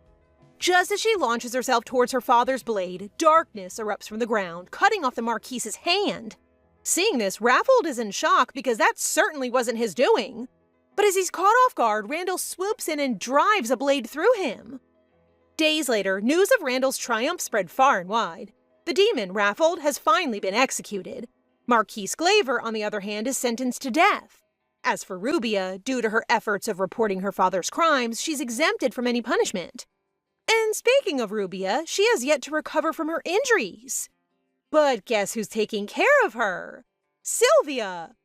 Just as she launches herself towards her father's blade, darkness erupts from the ground, cutting off the marquise's hand. Seeing this, Raffled is in shock because that certainly wasn't his doing. But as he's caught off guard, Randall swoops in and drives a blade through him. Days later, news of Randall's triumph spread far and wide. The demon, Raffled, has finally been executed. Marquise Glaver, on the other hand, is sentenced to death. As for Rubia, due to her efforts of reporting her father's crimes, she's exempted from any punishment. And speaking of Rubia, she has yet to recover from her injuries. But guess who's taking care of her? Sylvia!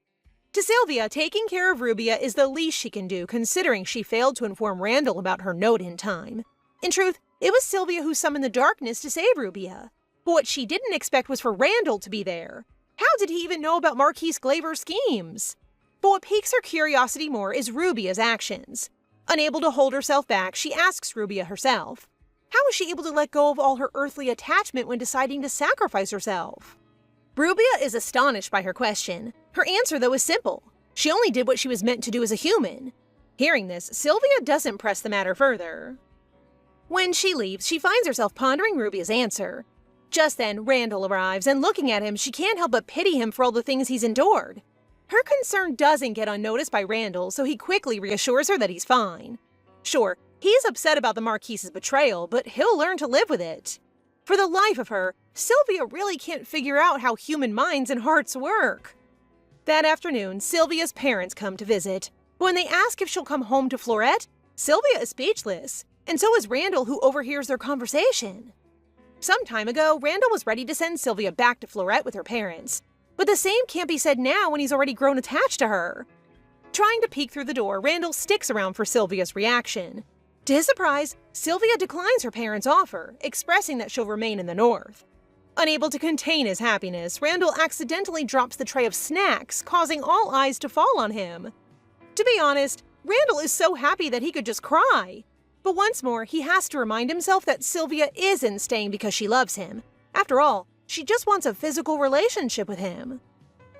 To Sylvia, taking care of Rubia is the least she can do, considering she failed to inform Randall about her note in time. In truth, it was Sylvia who summoned the darkness to save Rubia. But what she didn't expect was for Randall to be there. How did he even know about Marquise Glaver's schemes? But what piques her curiosity more is Rubia's actions. Unable to hold herself back, she asks Rubia herself. How was she able to let go of all her earthly attachment when deciding to sacrifice herself? Rubia is astonished by her question. Her answer, though, is simple. She only did what she was meant to do as a human. Hearing this, Sylvia doesn't press the matter further. When she leaves, she finds herself pondering Rubia's answer. Just then, Randall arrives, and looking at him, she can't help but pity him for all the things he's endured. Her concern doesn't get unnoticed by Randall, so he quickly reassures her that he's fine. Sure, he's upset about the Marquise's betrayal, but he'll learn to live with it. For the life of her, Sylvia really can't figure out how human minds and hearts work. That afternoon, Sylvia's parents come to visit. When they ask if she'll come home to Florette, Sylvia is speechless, and so is Randall, who overhears their conversation. Some time ago, Randall was ready to send Sylvia back to Florette with her parents. But the same can't be said now when he's already grown attached to her. Trying to peek through the door, Randall sticks around for Sylvia's reaction. To his surprise, Sylvia declines her parents' offer, expressing that she'll remain in the north. Unable to contain his happiness, Randall accidentally drops the tray of snacks, causing all eyes to fall on him. To be honest, Randall is so happy that he could just cry. But once more, he has to remind himself that Sylvia isn't staying because she loves him. After all, she just wants a physical relationship with him.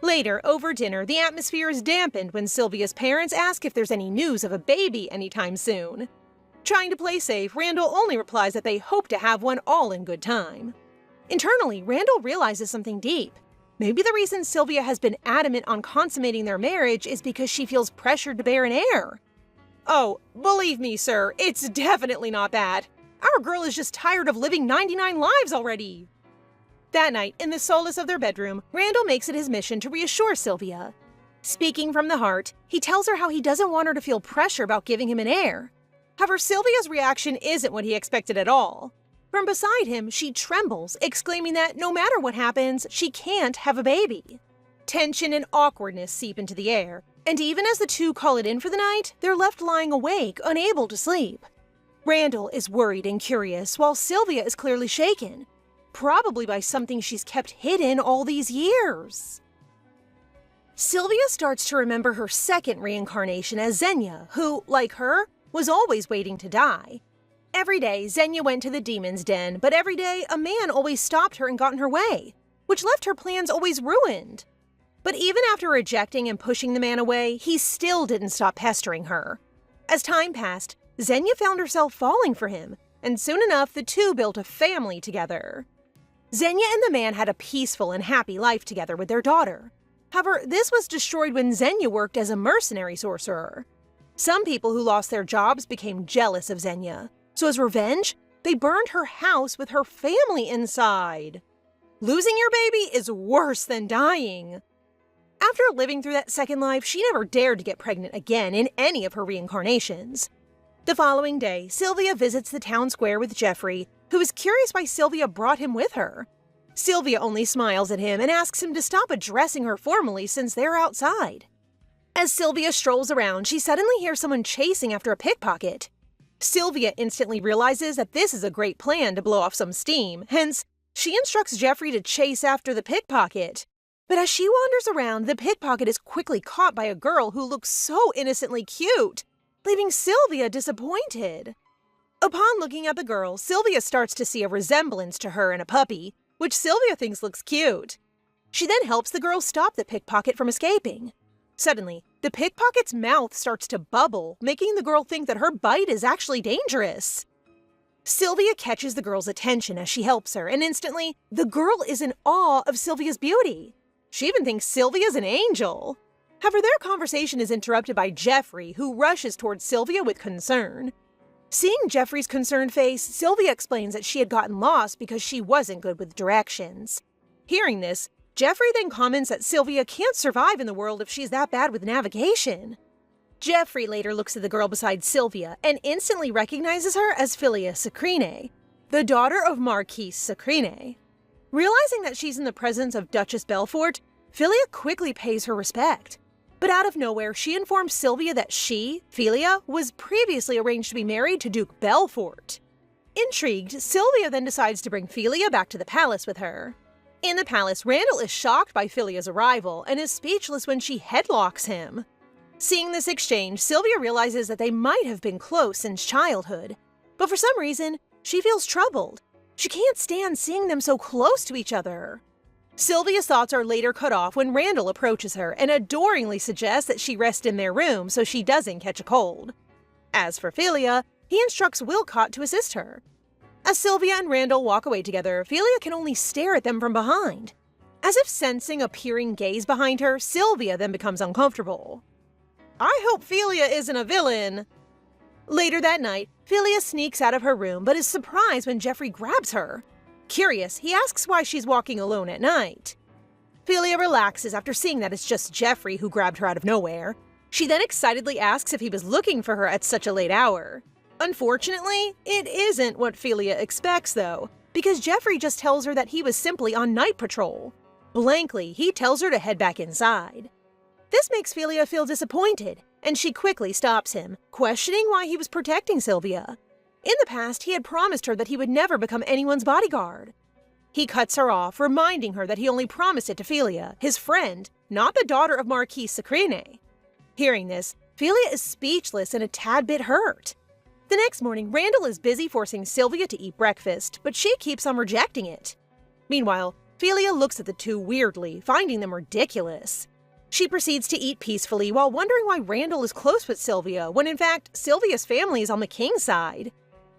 Later, over dinner, the atmosphere is dampened when Sylvia's parents ask if there's any news of a baby anytime soon. Trying to play safe, Randall only replies that they hope to have one all in good time. Internally, Randall realizes something deep. Maybe the reason Sylvia has been adamant on consummating their marriage is because she feels pressured to bear an heir. Oh, believe me, sir, it's definitely not that. Our girl is just tired of living 99 lives already. That night, in the solace of their bedroom, Randall makes it his mission to reassure Sylvia. Speaking from the heart, he tells her how he doesn't want her to feel pressure about giving him an heir. However, Sylvia's reaction isn't what he expected at all. From beside him, she trembles, exclaiming that no matter what happens, she can't have a baby. Tension and awkwardness seep into the air, and even as the two call it in for the night, they're left lying awake, unable to sleep. Randall is worried and curious, while Sylvia is clearly shaken, probably by something she's kept hidden all these years. Sylvia starts to remember her second reincarnation as Xenia, who, like her, was always waiting to die. Every day, Xenia went to the demon's den, but every day, a man always stopped her and got in her way, which left her plans always ruined. But even after rejecting and pushing the man away, he still didn't stop pestering her. As time passed, Xenia found herself falling for him, and soon enough, the two built a family together. Xenia and the man had a peaceful and happy life together with their daughter. However, this was destroyed when Xenia worked as a mercenary sorcerer. Some people who lost their jobs became jealous of Xenia, so as revenge, they burned her house with her family inside. Losing your baby is worse than dying. After living through that second life, she never dared to get pregnant again in any of her reincarnations. The following day, Sylvia visits the town square with Jeffrey, who is curious why Sylvia brought him with her. Sylvia only smiles at him and asks him to stop addressing her formally since they're outside. As Sylvia strolls around, she suddenly hears someone chasing after a pickpocket. Sylvia instantly realizes that this is a great plan to blow off some steam, hence, she instructs Jeffrey to chase after the pickpocket. But as she wanders around, the pickpocket is quickly caught by a girl who looks so innocently cute, leaving Sylvia disappointed. Upon looking at the girl, Sylvia starts to see a resemblance to her and a puppy, which Sylvia thinks looks cute. She then helps the girl stop the pickpocket from escaping. Suddenly, the pickpocket's mouth starts to bubble, making the girl think that her bite is actually dangerous. Sylvia catches the girl's attention as she helps her, and instantly, the girl is in awe of Sylvia's beauty. She even thinks Sylvia's an angel. However, their conversation is interrupted by Jeffrey, who rushes towards Sylvia with concern. Seeing Jeffrey's concerned face, Sylvia explains that she had gotten lost because she wasn't good with directions. Hearing this, Jeffrey then comments that Sylvia can't survive in the world if she's that bad with navigation. Jeffrey later looks at the girl beside Sylvia and instantly recognizes her as Philia Sacrine, the daughter of Marquis Sacrine. Realizing that she's in the presence of Duchess Belfort, Philia quickly pays her respect. But out of nowhere, she informs Sylvia that she, Philia, was previously arranged to be married to Duke Belfort. Intrigued, Sylvia then decides to bring Philia back to the palace with her. In the palace, Randall is shocked by Philia's arrival and is speechless when she headlocks him. Seeing this exchange, Sylvia realizes that they might have been close since childhood, but for some reason, she feels troubled. She can't stand seeing them so close to each other. Sylvia's thoughts are later cut off when Randall approaches her and adoringly suggests that she rest in their room so she doesn't catch a cold. As for Philia, he instructs Wilcott to assist her. As Sylvia and Randall walk away together, Philia can only stare at them from behind. As if sensing a peering gaze behind her, Sylvia then becomes uncomfortable. I hope Philia isn't a villain. Later that night, Philia sneaks out of her room but is surprised when Jeffrey grabs her. Curious, he asks why she's walking alone at night. Philia relaxes after seeing that it's just Jeffrey who grabbed her out of nowhere. She then excitedly asks if he was looking for her at such a late hour. Unfortunately, it isn't what Philia expects though, because Jeffrey just tells her that he was simply on night patrol. Blankly, he tells her to head back inside. This makes Philia feel disappointed, and she quickly stops him, questioning why he was protecting Sylvia. In the past, he had promised her that he would never become anyone's bodyguard. He cuts her off, reminding her that he only promised it to Philia, his friend, not the daughter of Marquis Sacrine. Hearing this, Philia is speechless and a tad bit hurt. The next morning, Randall is busy forcing Sylvia to eat breakfast, but she keeps on rejecting it. Meanwhile, Philia looks at the two weirdly, finding them ridiculous. She proceeds to eat peacefully while wondering why Randall is close with Sylvia, when in fact, Sylvia's family is on the king's side.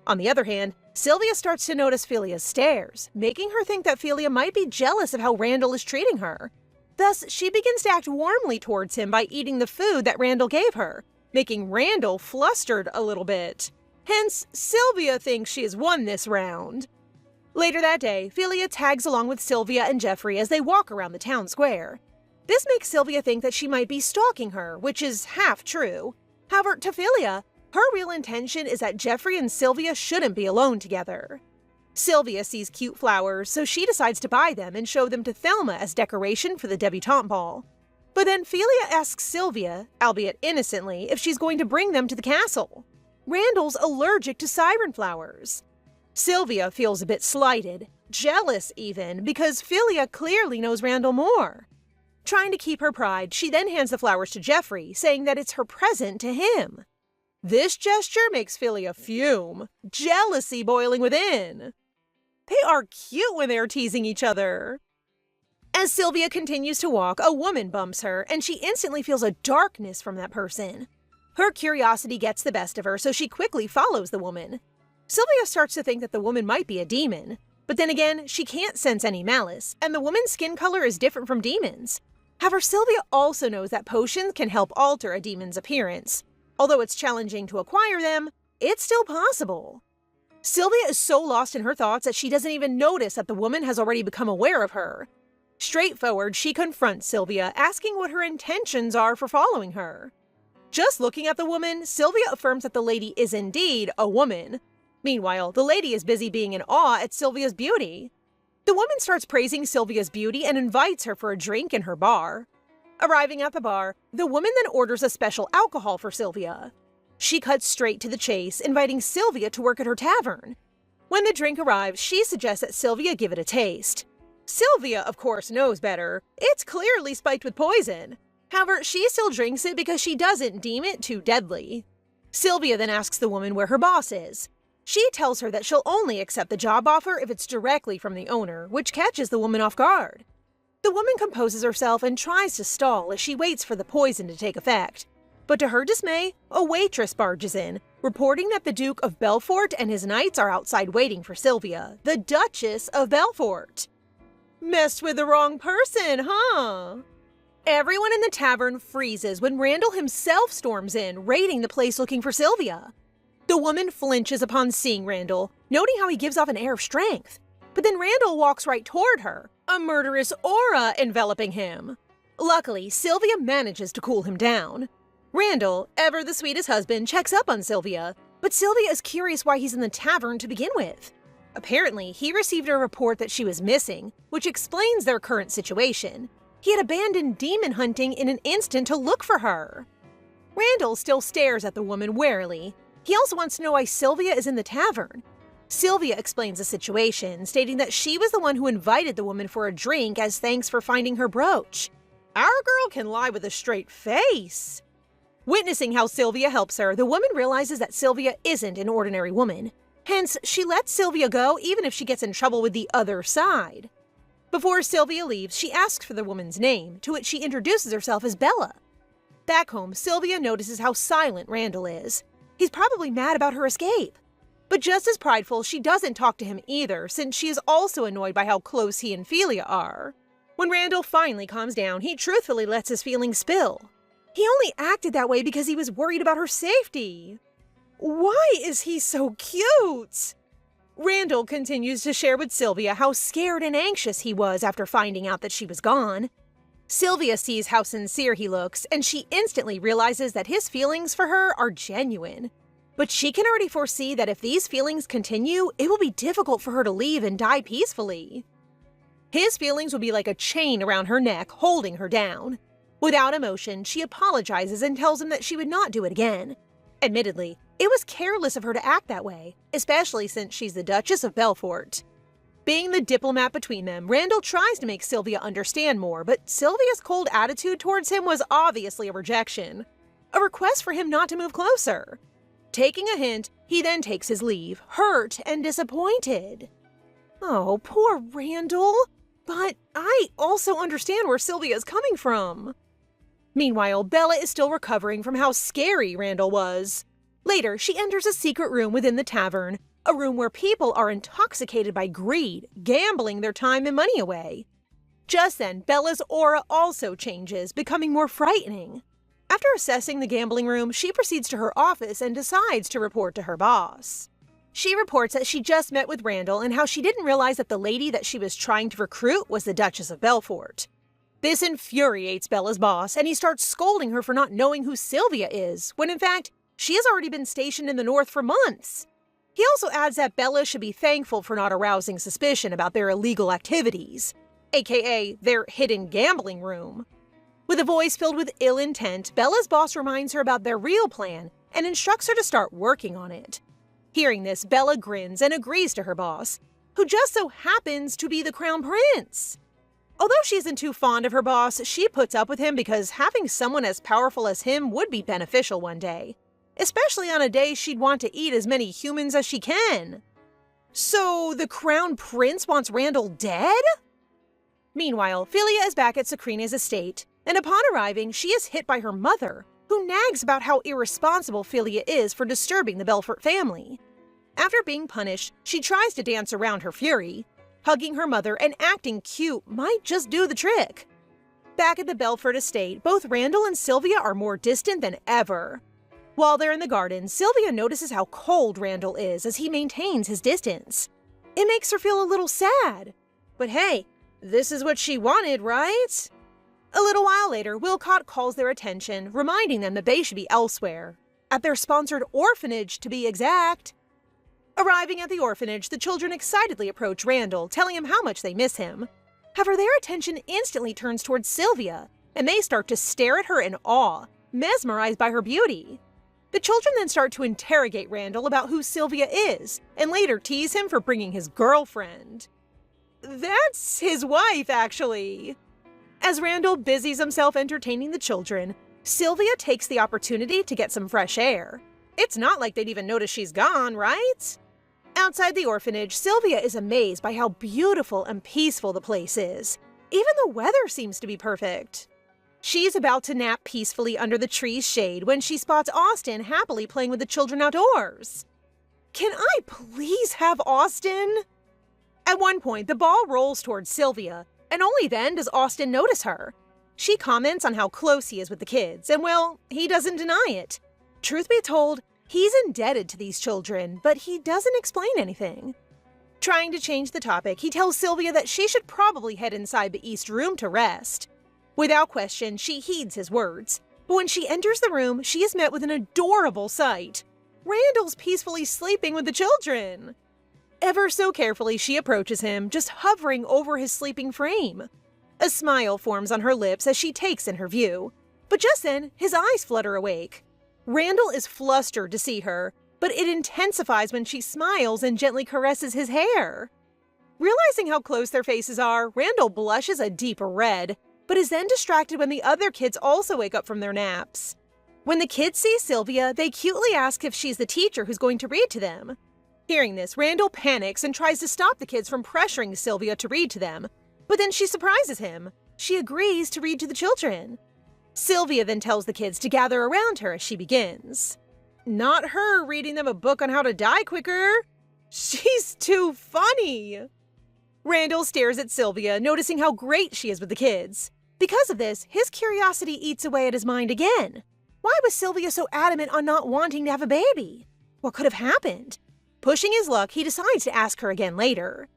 On the other hand, Sylvia starts to notice Philia's stares, making her think that Philia might be jealous of how Randall is treating her. Thus, she begins to act warmly towards him by eating the food that Randall gave her, making Randall flustered a little bit. Hence, Sylvia thinks she has won this round. Later that day, Philia tags along with Sylvia and Jeffrey as they walk around the town square. This makes Sylvia think that she might be stalking her, which is half true. However, to Philia, her real intention is that Jeffrey and Sylvia shouldn't be alone together. Sylvia sees cute flowers, so she decides to buy them and show them to Thelma as decoration for the debutante ball. But then Philia asks Sylvia, albeit innocently, if she's going to bring them to the castle. Randall's allergic to siren flowers. Sylvia feels a bit slighted, jealous even, because Philia clearly knows Randall more. Trying to keep her pride, she then hands the flowers to Jeffrey, saying that it's her present to him. This gesture makes Philia fume, jealousy boiling within. They are cute when they are teasing each other. As Sylvia continues to walk, a woman bumps her, and she instantly feels a darkness from that person. Her curiosity gets the best of her, so she quickly follows the woman. Sylvia starts to think that the woman might be a demon, but then again, she can't sense any malice, and the woman's skin color is different from demons. However, Sylvia also knows that potions can help alter a demon's appearance. Although it's challenging to acquire them, it's still possible. Sylvia is so lost in her thoughts that she doesn't even notice that the woman has already become aware of her. Straightforward, she confronts Sylvia, asking what her intentions are for following her. Just looking at the woman, Sylvia affirms that the lady is indeed a woman. Meanwhile, the lady is busy being in awe at Sylvia's beauty. The woman starts praising Sylvia's beauty and invites her for a drink in her bar. Arriving at the bar, the woman then orders a special alcohol for Sylvia. She cuts straight to the chase, inviting Sylvia to work at her tavern. When the drink arrives, she suggests that Sylvia give it a taste. Sylvia, of course, knows better. It's clearly spiked with poison. However, she still drinks it because she doesn't deem it too deadly. Sylvia then asks the woman where her boss is. She tells her that she'll only accept the job offer if it's directly from the owner, which catches the woman off guard. The woman composes herself and tries to stall as she waits for the poison to take effect. But to her dismay, a waitress barges in, reporting that the Duke of Belfort and his knights are outside waiting for Sylvia, the Duchess of Belfort. Messed with the wrong person, huh? Everyone in the tavern freezes when Randall himself storms in, raiding the place looking for Sylvia. The woman flinches upon seeing Randall, noting how he gives off an air of strength. But then Randall walks right toward her, a murderous aura enveloping him. Luckily, Sylvia manages to cool him down. Randall, ever the sweetest husband, checks up on Sylvia, but Sylvia is curious why he's in the tavern to begin with. Apparently, he received a report that she was missing, which explains their current situation. He had abandoned demon hunting in an instant to look for her. Randall still stares at the woman warily. He also wants to know why Sylvia is in the tavern. Sylvia explains the situation, stating that she was the one who invited the woman for a drink as thanks for finding her brooch. Our girl can lie with a straight face. Witnessing how Sylvia helps her, the woman realizes that Sylvia isn't an ordinary woman. Hence, she lets Sylvia go even if she gets in trouble with the other side. Before Sylvia leaves, she asks for the woman's name, to which she introduces herself as Bella. Back home, Sylvia notices how silent Randall is. He's probably mad about her escape. But just as prideful, she doesn't talk to him either, since she is also annoyed by how close he and Felia are. When Randall finally calms down, he truthfully lets his feelings spill. He only acted that way because he was worried about her safety. Why is he so cute? Randall continues to share with Sylvia how scared and anxious he was after finding out that she was gone. Sylvia sees how sincere he looks, and she instantly realizes that his feelings for her are genuine. But she can already foresee that if these feelings continue, it will be difficult for her to leave and die peacefully. His feelings will be like a chain around her neck, holding her down. Without emotion, she apologizes and tells him that she would not do it again. Admittedly, it was careless of her to act that way, especially since she's the Duchess of Belfort. Being the diplomat between them, Randall tries to make Sylvia understand more, but Sylvia's cold attitude towards him was obviously a rejection. A request for him not to move closer. Taking a hint, he then takes his leave, hurt and disappointed. Oh, poor Randall. But I also understand where Sylvia is coming from. Meanwhile, Bella is still recovering from how scary Randall was. Later, she enters a secret room within the tavern, a room where people are intoxicated by greed, gambling their time and money away. Just then, Bella's aura also changes, becoming more frightening. After assessing the gambling room, she proceeds to her office and decides to report to her boss. She reports that she just met with Randall and how she didn't realize that the lady that she was trying to recruit was the Duchess of Belfort. This infuriates Bella's boss, and he starts scolding her for not knowing who Sylvia is, when in fact, she has already been stationed in the north for months. He also adds that Bella should be thankful for not arousing suspicion about their illegal activities, aka their hidden gambling room. With a voice filled with ill intent, Bella's boss reminds her about their real plan and instructs her to start working on it. Hearing this, Bella grins and agrees to her boss, who just so happens to be the Crown Prince. Although she isn't too fond of her boss, she puts up with him because having someone as powerful as him would be beneficial one day. Especially on a day she'd want to eat as many humans as she can. So, the Crown Prince wants Randall dead? Meanwhile, Philia is back at Sakrina's estate, and upon arriving, she is hit by her mother, who nags about how irresponsible Philia is for disturbing the Belfort family. After being punished, she tries to dance around her fury. Hugging her mother and acting cute might just do the trick. Back at the Belfort estate, both Randall and Sylvia are more distant than ever. While they're in the garden, Sylvia notices how cold Randall is as he maintains his distance. It makes her feel a little sad. But hey, this is what she wanted, right? A little while later, Wilcott calls their attention, reminding them that they should be elsewhere. At their sponsored orphanage, to be exact. Arriving at the orphanage, the children excitedly approach Randall, telling him how much they miss him. However, their attention instantly turns towards Sylvia, and they start to stare at her in awe, mesmerized by her beauty. The children then start to interrogate Randall about who Sylvia is, and later tease him for bringing his girlfriend. That's his wife, actually. As Randall busies himself entertaining the children, Sylvia takes the opportunity to get some fresh air. It's not like they'd even notice she's gone, right? Outside the orphanage, Sylvia is amazed by how beautiful and peaceful the place is. Even the weather seems to be perfect. She's about to nap peacefully under the tree's shade when she spots Austin happily playing with the children outdoors. Can I please have Austin? At one point, the ball rolls towards Sylvia, and only then does Austin notice her. She comments on how close he is with the kids, and well, he doesn't deny it. Truth be told, he's indebted to these children, but he doesn't explain anything. Trying to change the topic, he tells Sylvia that she should probably head inside the East Room to rest. Without question, she heeds his words, but when she enters the room, she is met with an adorable sight. Randall's peacefully sleeping with the children. Ever so carefully, she approaches him, just hovering over his sleeping frame. A smile forms on her lips as she takes in her view, but just then, his eyes flutter awake. Randall is flustered to see her, but it intensifies when she smiles and gently caresses his hair. Realizing how close their faces are, Randall blushes a deep red, but is then distracted when the other kids also wake up from their naps. When the kids see Sylvia, they cutely ask if she's the teacher who's going to read to them. Hearing this, Randall panics and tries to stop the kids from pressuring Sylvia to read to them, but then she surprises him. She agrees to read to the children. Sylvia then tells the kids to gather around her as she begins. Not her reading them a book on how to die quicker. She's too funny. Randall stares at Sylvia, noticing how great she is with the kids. Because of this, his curiosity eats away at his mind again. Why was Sylvia so adamant on not wanting to have a baby? What could have happened? Pushing his luck, he decides to ask her again later.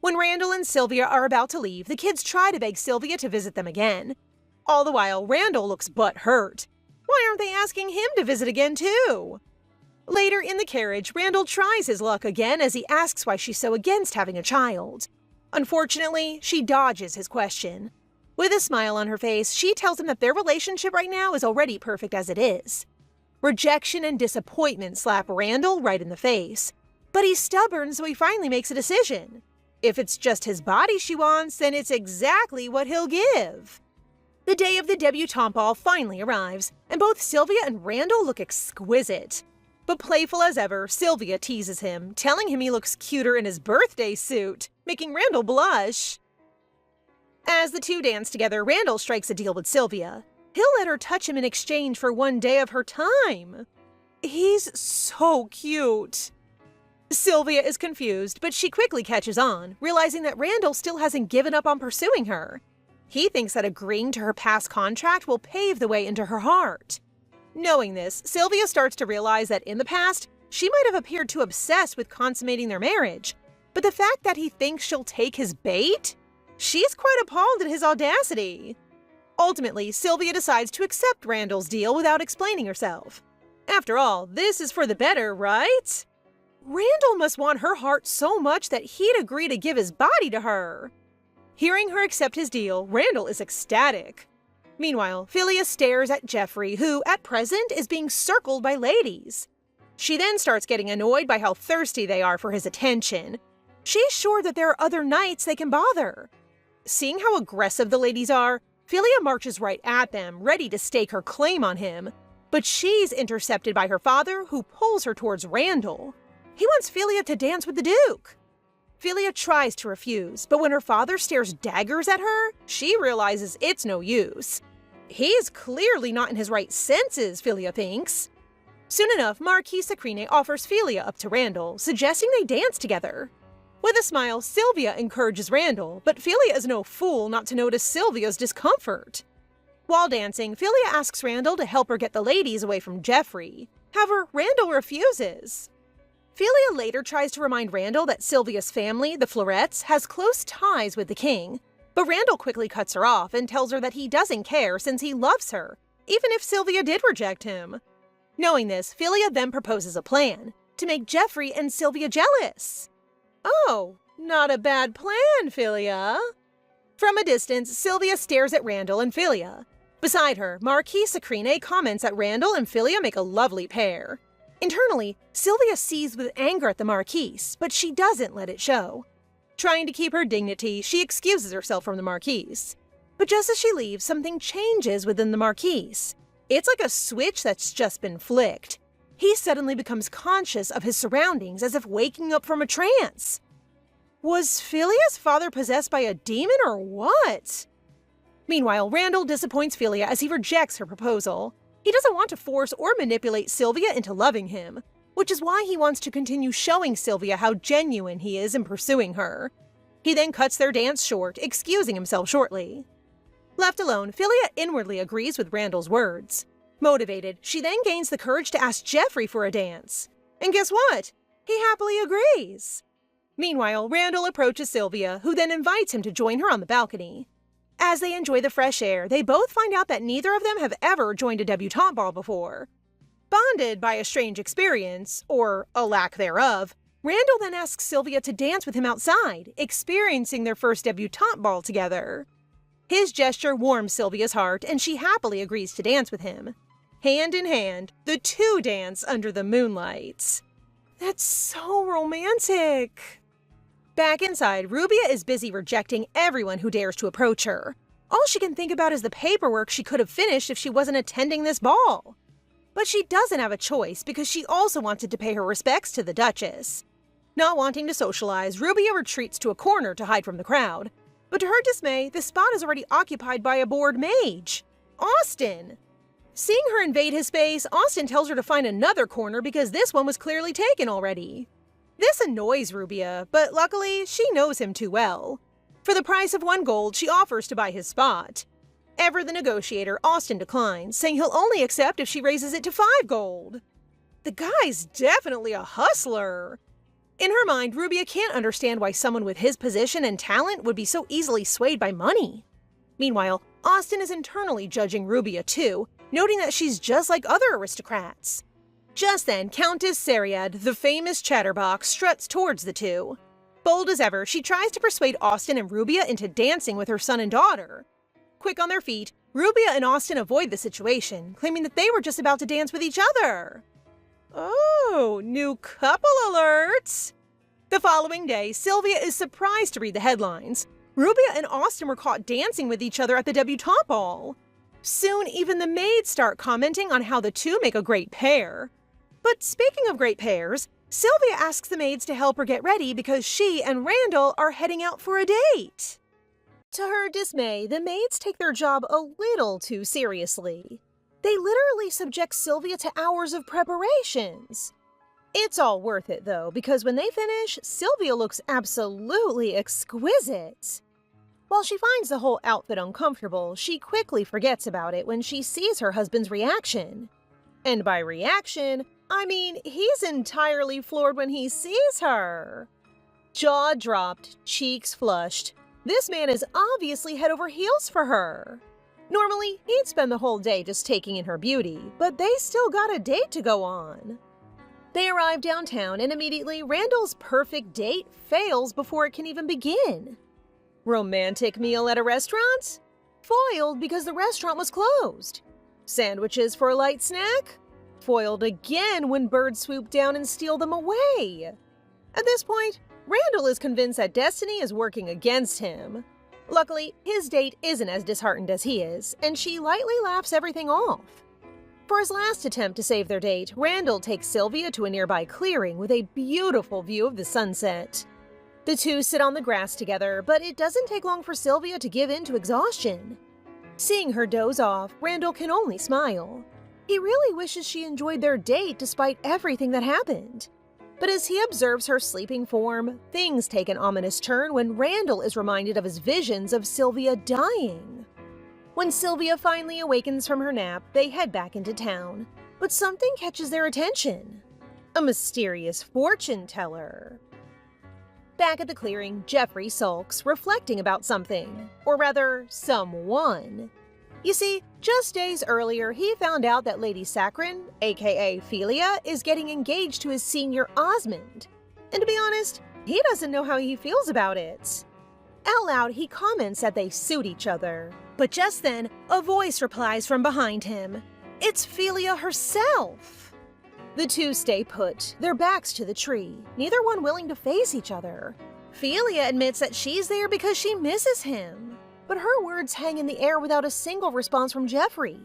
When Randall and Sylvia are about to leave, the kids try to beg Sylvia to visit them again. All the while, Randall looks butthurt. Why aren't they asking him to visit again too? Later in the carriage, Randall tries his luck again as he asks why she's so against having a child. Unfortunately, she dodges his question. With a smile on her face, she tells him that their relationship right now is already perfect as it is. Rejection and disappointment slap Randall right in the face. But he's stubborn, so he finally makes a decision. If it's just his body she wants, then it's exactly what he'll give. The day of the debutante ball finally arrives, and both Sylvia and Randall look exquisite. But playful as ever, Sylvia teases him, telling him he looks cuter in his birthday suit, making Randall blush. As the two dance together, Randall strikes a deal with Sylvia. He'll let her touch him in exchange for one day of her time. He's so cute. Sylvia is confused, but she quickly catches on, realizing that Randall still hasn't given up on pursuing her. He thinks that agreeing to her past contract will pave the way into her heart. Knowing this, Sylvia starts to realize that in the past, she might have appeared too obsessed with consummating their marriage. But the fact that he thinks she'll take his bait? She's quite appalled at his audacity. Ultimately, Sylvia decides to accept Randall's deal without explaining herself. After all, this is for the better, right? Randall must want her heart so much that he'd agree to give his body to her. Hearing her accept his deal, Randall is ecstatic. Meanwhile, Philia stares at Jeffrey, who, at present, is being circled by ladies. She then starts getting annoyed by how thirsty they are for his attention. She's sure that there are other knights they can bother. Seeing how aggressive the ladies are, Philia marches right at them, ready to stake her claim on him. But she's intercepted by her father, who pulls her towards Randall. He wants Philia to dance with the Duke. Philia tries to refuse, but when her father stares daggers at her, she realizes it's no use. He's clearly not in his right senses, Philia thinks. Soon enough, Marquis Sacrine offers Philia up to Randall, suggesting they dance together. With a smile, Sylvia encourages Randall, but Philia is no fool not to notice Sylvia's discomfort. While dancing, Philia asks Randall to help her get the ladies away from Jeffrey. However, Randall refuses. Philia later tries to remind Randall that Sylvia's family, the Florets, has close ties with the king, but Randall quickly cuts her off and tells her that he doesn't care since he loves her, even if Sylvia did reject him. Knowing this, Philia then proposes a plan to make Jeffrey and Sylvia jealous. Oh, not a bad plan, Philia. From a distance, Sylvia stares at Randall and Philia. Beside her, Marquis Sacrine comments that Randall and Philia make a lovely pair. Internally, Sylvia seethes with anger at the Marquise, but she doesn't let it show. Trying to keep her dignity, she excuses herself from the Marquise. But just as she leaves, something changes within the Marquise. It's like a switch that's just been flicked. He suddenly becomes conscious of his surroundings as if waking up from a trance. Was Philia's father possessed by a demon or what? Meanwhile, Randall disappoints Philia as he rejects her proposal. He doesn't want to force or manipulate Sylvia into loving him, which is why he wants to continue showing Sylvia how genuine he is in pursuing her. He then cuts their dance short, excusing himself shortly. Left alone, Philia inwardly agrees with Randall's words. Motivated, she then gains the courage to ask Jeffrey for a dance. And guess what? He happily agrees. Meanwhile, Randall approaches Sylvia, who then invites him to join her on the balcony. As they enjoy the fresh air, they both find out that neither of them have ever joined a debutante ball before. Bonded by a strange experience, or a lack thereof, Randall then asks Sylvia to dance with him outside, experiencing their first debutante ball together. His gesture warms Sylvia's heart, and she happily agrees to dance with him. Hand in hand, the two dance under the moonlight. That's so romantic. Back inside, Rubia is busy rejecting everyone who dares to approach her. All she can think about is the paperwork she could have finished if she wasn't attending this ball. But she doesn't have a choice because she also wanted to pay her respects to the Duchess. Not wanting to socialize, Rubia retreats to a corner to hide from the crowd. But to her dismay, the spot is already occupied by a bored mage, Austin. Seeing her invade his space, Austin tells her to find another corner because this one was clearly taken already. This annoys Rubia, but luckily, she knows him too well. For the price of 1 gold, she offers to buy his spot. Ever the negotiator, Austin declines, saying he'll only accept if she raises it to 5 gold. The guy's definitely a hustler. In her mind, Rubia can't understand why someone with his position and talent would be so easily swayed by money. Meanwhile, Austin is internally judging Rubia too, noting that she's just like other aristocrats. Just then, Countess Seriad, the famous chatterbox, struts towards the two. Bold as ever, she tries to persuade Austin and Rubia into dancing with her son and daughter. Quick on their feet, Rubia and Austin avoid the situation, claiming that they were just about to dance with each other. Oh, new couple alerts! The following day, Sylvia is surprised to read the headlines. Rubia and Austin were caught dancing with each other at the debutante ball. Soon, even the maids start commenting on how the two make a great pair. But speaking of great pairs, Sylvia asks the maids to help her get ready because she and Randall are heading out for a date. To her dismay, the maids take their job a little too seriously. They literally subject Sylvia to hours of preparations. It's all worth it, though, because when they finish, Sylvia looks absolutely exquisite. While she finds the whole outfit uncomfortable, she quickly forgets about it when she sees her husband's reaction. And by reaction, I mean he's entirely floored when he sees her. Jaw dropped, cheeks flushed. This man is obviously head over heels for her. Normally, he'd spend the whole day just taking in her beauty, but they still got a date to go on. They arrive downtown and immediately Randall's perfect date fails before it can even begin. Romantic meal at a restaurant? Foiled because the restaurant was closed. Sandwiches for a light snack? Foiled again when birds swoop down and steal them away. At this point, Randall is convinced that destiny is working against him. Luckily, his date isn't as disheartened as he is, and she lightly laughs everything off. For his last attempt to save their date, Randall takes Sylvia to a nearby clearing with a beautiful view of the sunset. The two sit on the grass together, but it doesn't take long for Sylvia to give in to exhaustion. Seeing her doze off, Randall can only smile. He really wishes she enjoyed their date despite everything that happened. But as he observes her sleeping form, things take an ominous turn when Randall is reminded of his visions of Sylvia dying. When Sylvia finally awakens from her nap, they head back into town. But something catches their attention. A mysterious fortune teller. Back at the clearing, Jeffrey sulks, reflecting about something. Or rather, someone. You see, just days earlier, he found out that Lady Sakrin, aka Philia, is getting engaged to his senior Osmond. And to be honest, he doesn't know how he feels about it. Out loud, he comments that they suit each other. But just then, a voice replies from behind him. It's Philia herself! The two stay put, their backs to the tree, neither one willing to face each other. Philia admits that she's there because she misses him, but her words hang in the air without a single response from Jeffrey.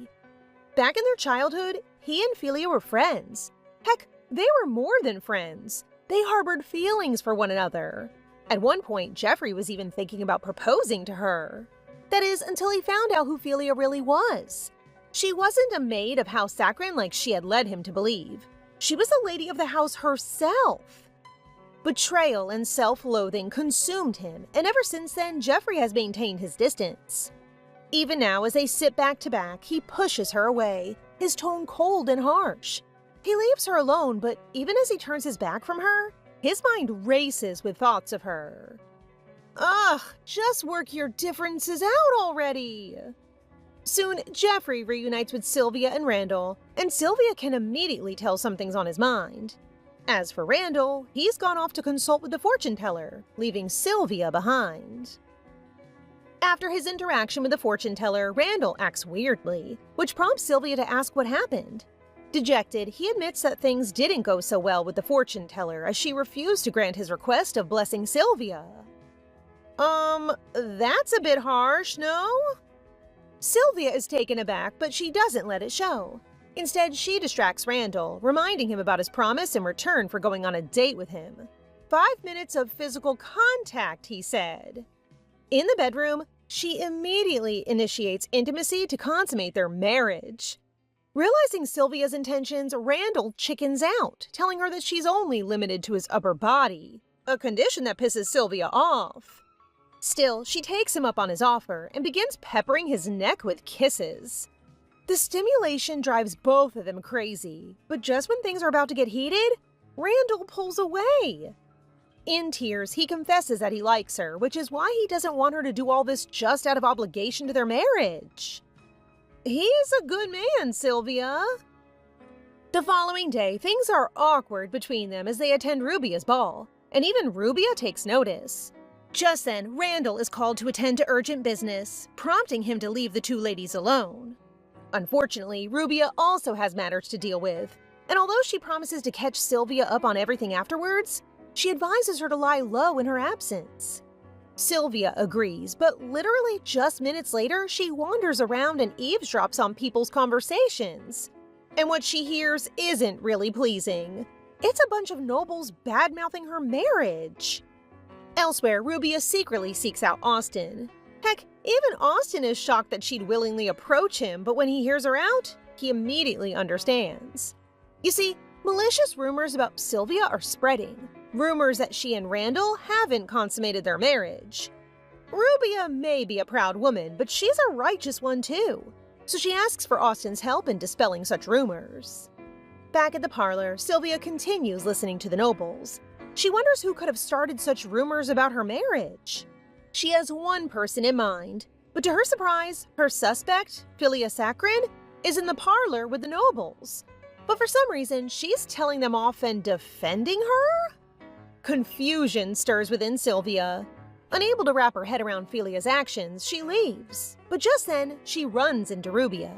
Back in their childhood, he and Philia were friends. Heck, they were more than friends. They harbored feelings for one another. At one point, Jeffrey was even thinking about proposing to her. That is, until he found out who Philia really was. She wasn't a maid of House Sakrin like she had led him to believe. She was the lady of the house herself. Betrayal and self-loathing consumed him, and ever since then, Jeffrey has maintained his distance. Even now, as they sit back to back, he pushes her away, his tone cold and harsh. He leaves her alone, but even as he turns his back from her, his mind races with thoughts of her. Ugh, just work your differences out already! Soon, Jeffrey reunites with Sylvia and Randall, and Sylvia can immediately tell something's on his mind. As for Randall, he's gone off to consult with the fortune teller, leaving Sylvia behind. After his interaction with the fortune teller, Randall acts weirdly, which prompts Sylvia to ask what happened. Dejected, he admits that things didn't go so well with the fortune teller as she refused to grant his request of blessing Sylvia. That's a bit harsh, no? Sylvia is taken aback, but she doesn't let it show. Instead, she distracts Randall, reminding him about his promise in return for going on a date with him. 5 minutes of physical contact, he said. In the bedroom, she immediately initiates intimacy to consummate their marriage. Realizing Sylvia's intentions, Randall chickens out, telling her that she's only limited to his upper body, a condition that pisses Sylvia off. Still, she takes him up on his offer and begins peppering his neck with kisses. The stimulation drives both of them crazy, but just when things are about to get heated, Randall pulls away. In tears, he confesses that he likes her, which is why he doesn't want her to do all this just out of obligation to their marriage. He's a good man, Sylvia. The following day, things are awkward between them as they attend Rubia's ball, and even Rubia takes notice. Just then, Randall is called to attend to urgent business, prompting him to leave the two ladies alone. Unfortunately, Rubia also has matters to deal with, and although she promises to catch Sylvia up on everything afterwards, she advises her to lie low in her absence. Sylvia agrees, but literally just minutes later, she wanders around and eavesdrops on people's conversations. And what she hears isn't really pleasing. It's a bunch of nobles bad-mouthing her marriage. Elsewhere, Rubia secretly seeks out Austin. Heck, even Austin is shocked that she'd willingly approach him, but when he hears her out, he immediately understands. You see, malicious rumors about Sylvia are spreading. Rumors that she and Randall haven't consummated their marriage. Rubia may be a proud woman, but she's a righteous one too, so she asks for Austin's help in dispelling such rumors. Back at the parlor, Sylvia continues listening to the nobles. She wonders who could have started such rumors about her marriage. She has one person in mind, but to her surprise, her suspect, Philia Sakrin, is in the parlor with the nobles. But for some reason, she's telling them off and defending her? Confusion stirs within Sylvia. Unable to wrap her head around Philia's actions, she leaves. But just then, she runs into Rubia.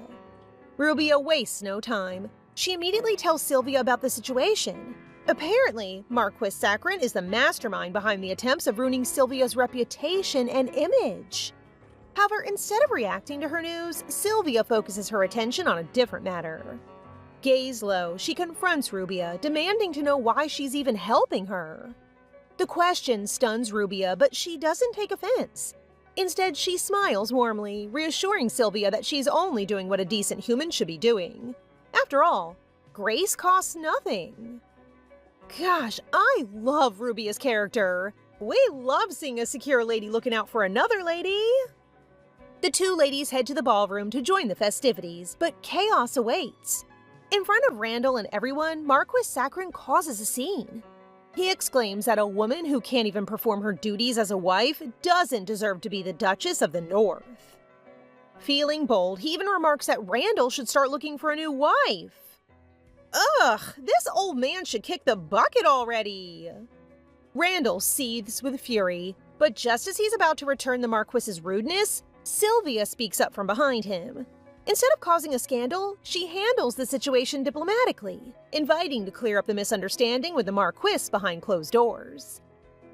Rubia wastes no time. She immediately tells Sylvia about the situation. Apparently, Marquis Sakrin is the mastermind behind the attempts of ruining Sylvia's reputation and image. However, instead of reacting to her news, Sylvia focuses her attention on a different matter. Gaze low, she confronts Rubia, demanding to know why she's even helping her. The question stuns Rubia, but she doesn't take offense. Instead, she smiles warmly, reassuring Sylvia that she's only doing what a decent human should be doing. After all, grace costs nothing. Gosh, I love Rubia's character. We love seeing a secure lady looking out for another lady. The two ladies head to the ballroom to join the festivities, but chaos awaits. In front of Randall and everyone, Marquis Sakrin causes a scene. He exclaims that a woman who can't even perform her duties as a wife doesn't deserve to be the Duchess of the North. Feeling bold, he even remarks that Randall should start looking for a new wife. Ugh, this old man should kick the bucket already. Randall seethes with fury, but just as he's about to return the Marquis's rudeness, Sylvia speaks up from behind him. Instead of causing a scandal, she handles the situation diplomatically, inviting to clear up the misunderstanding with the Marquis behind closed doors.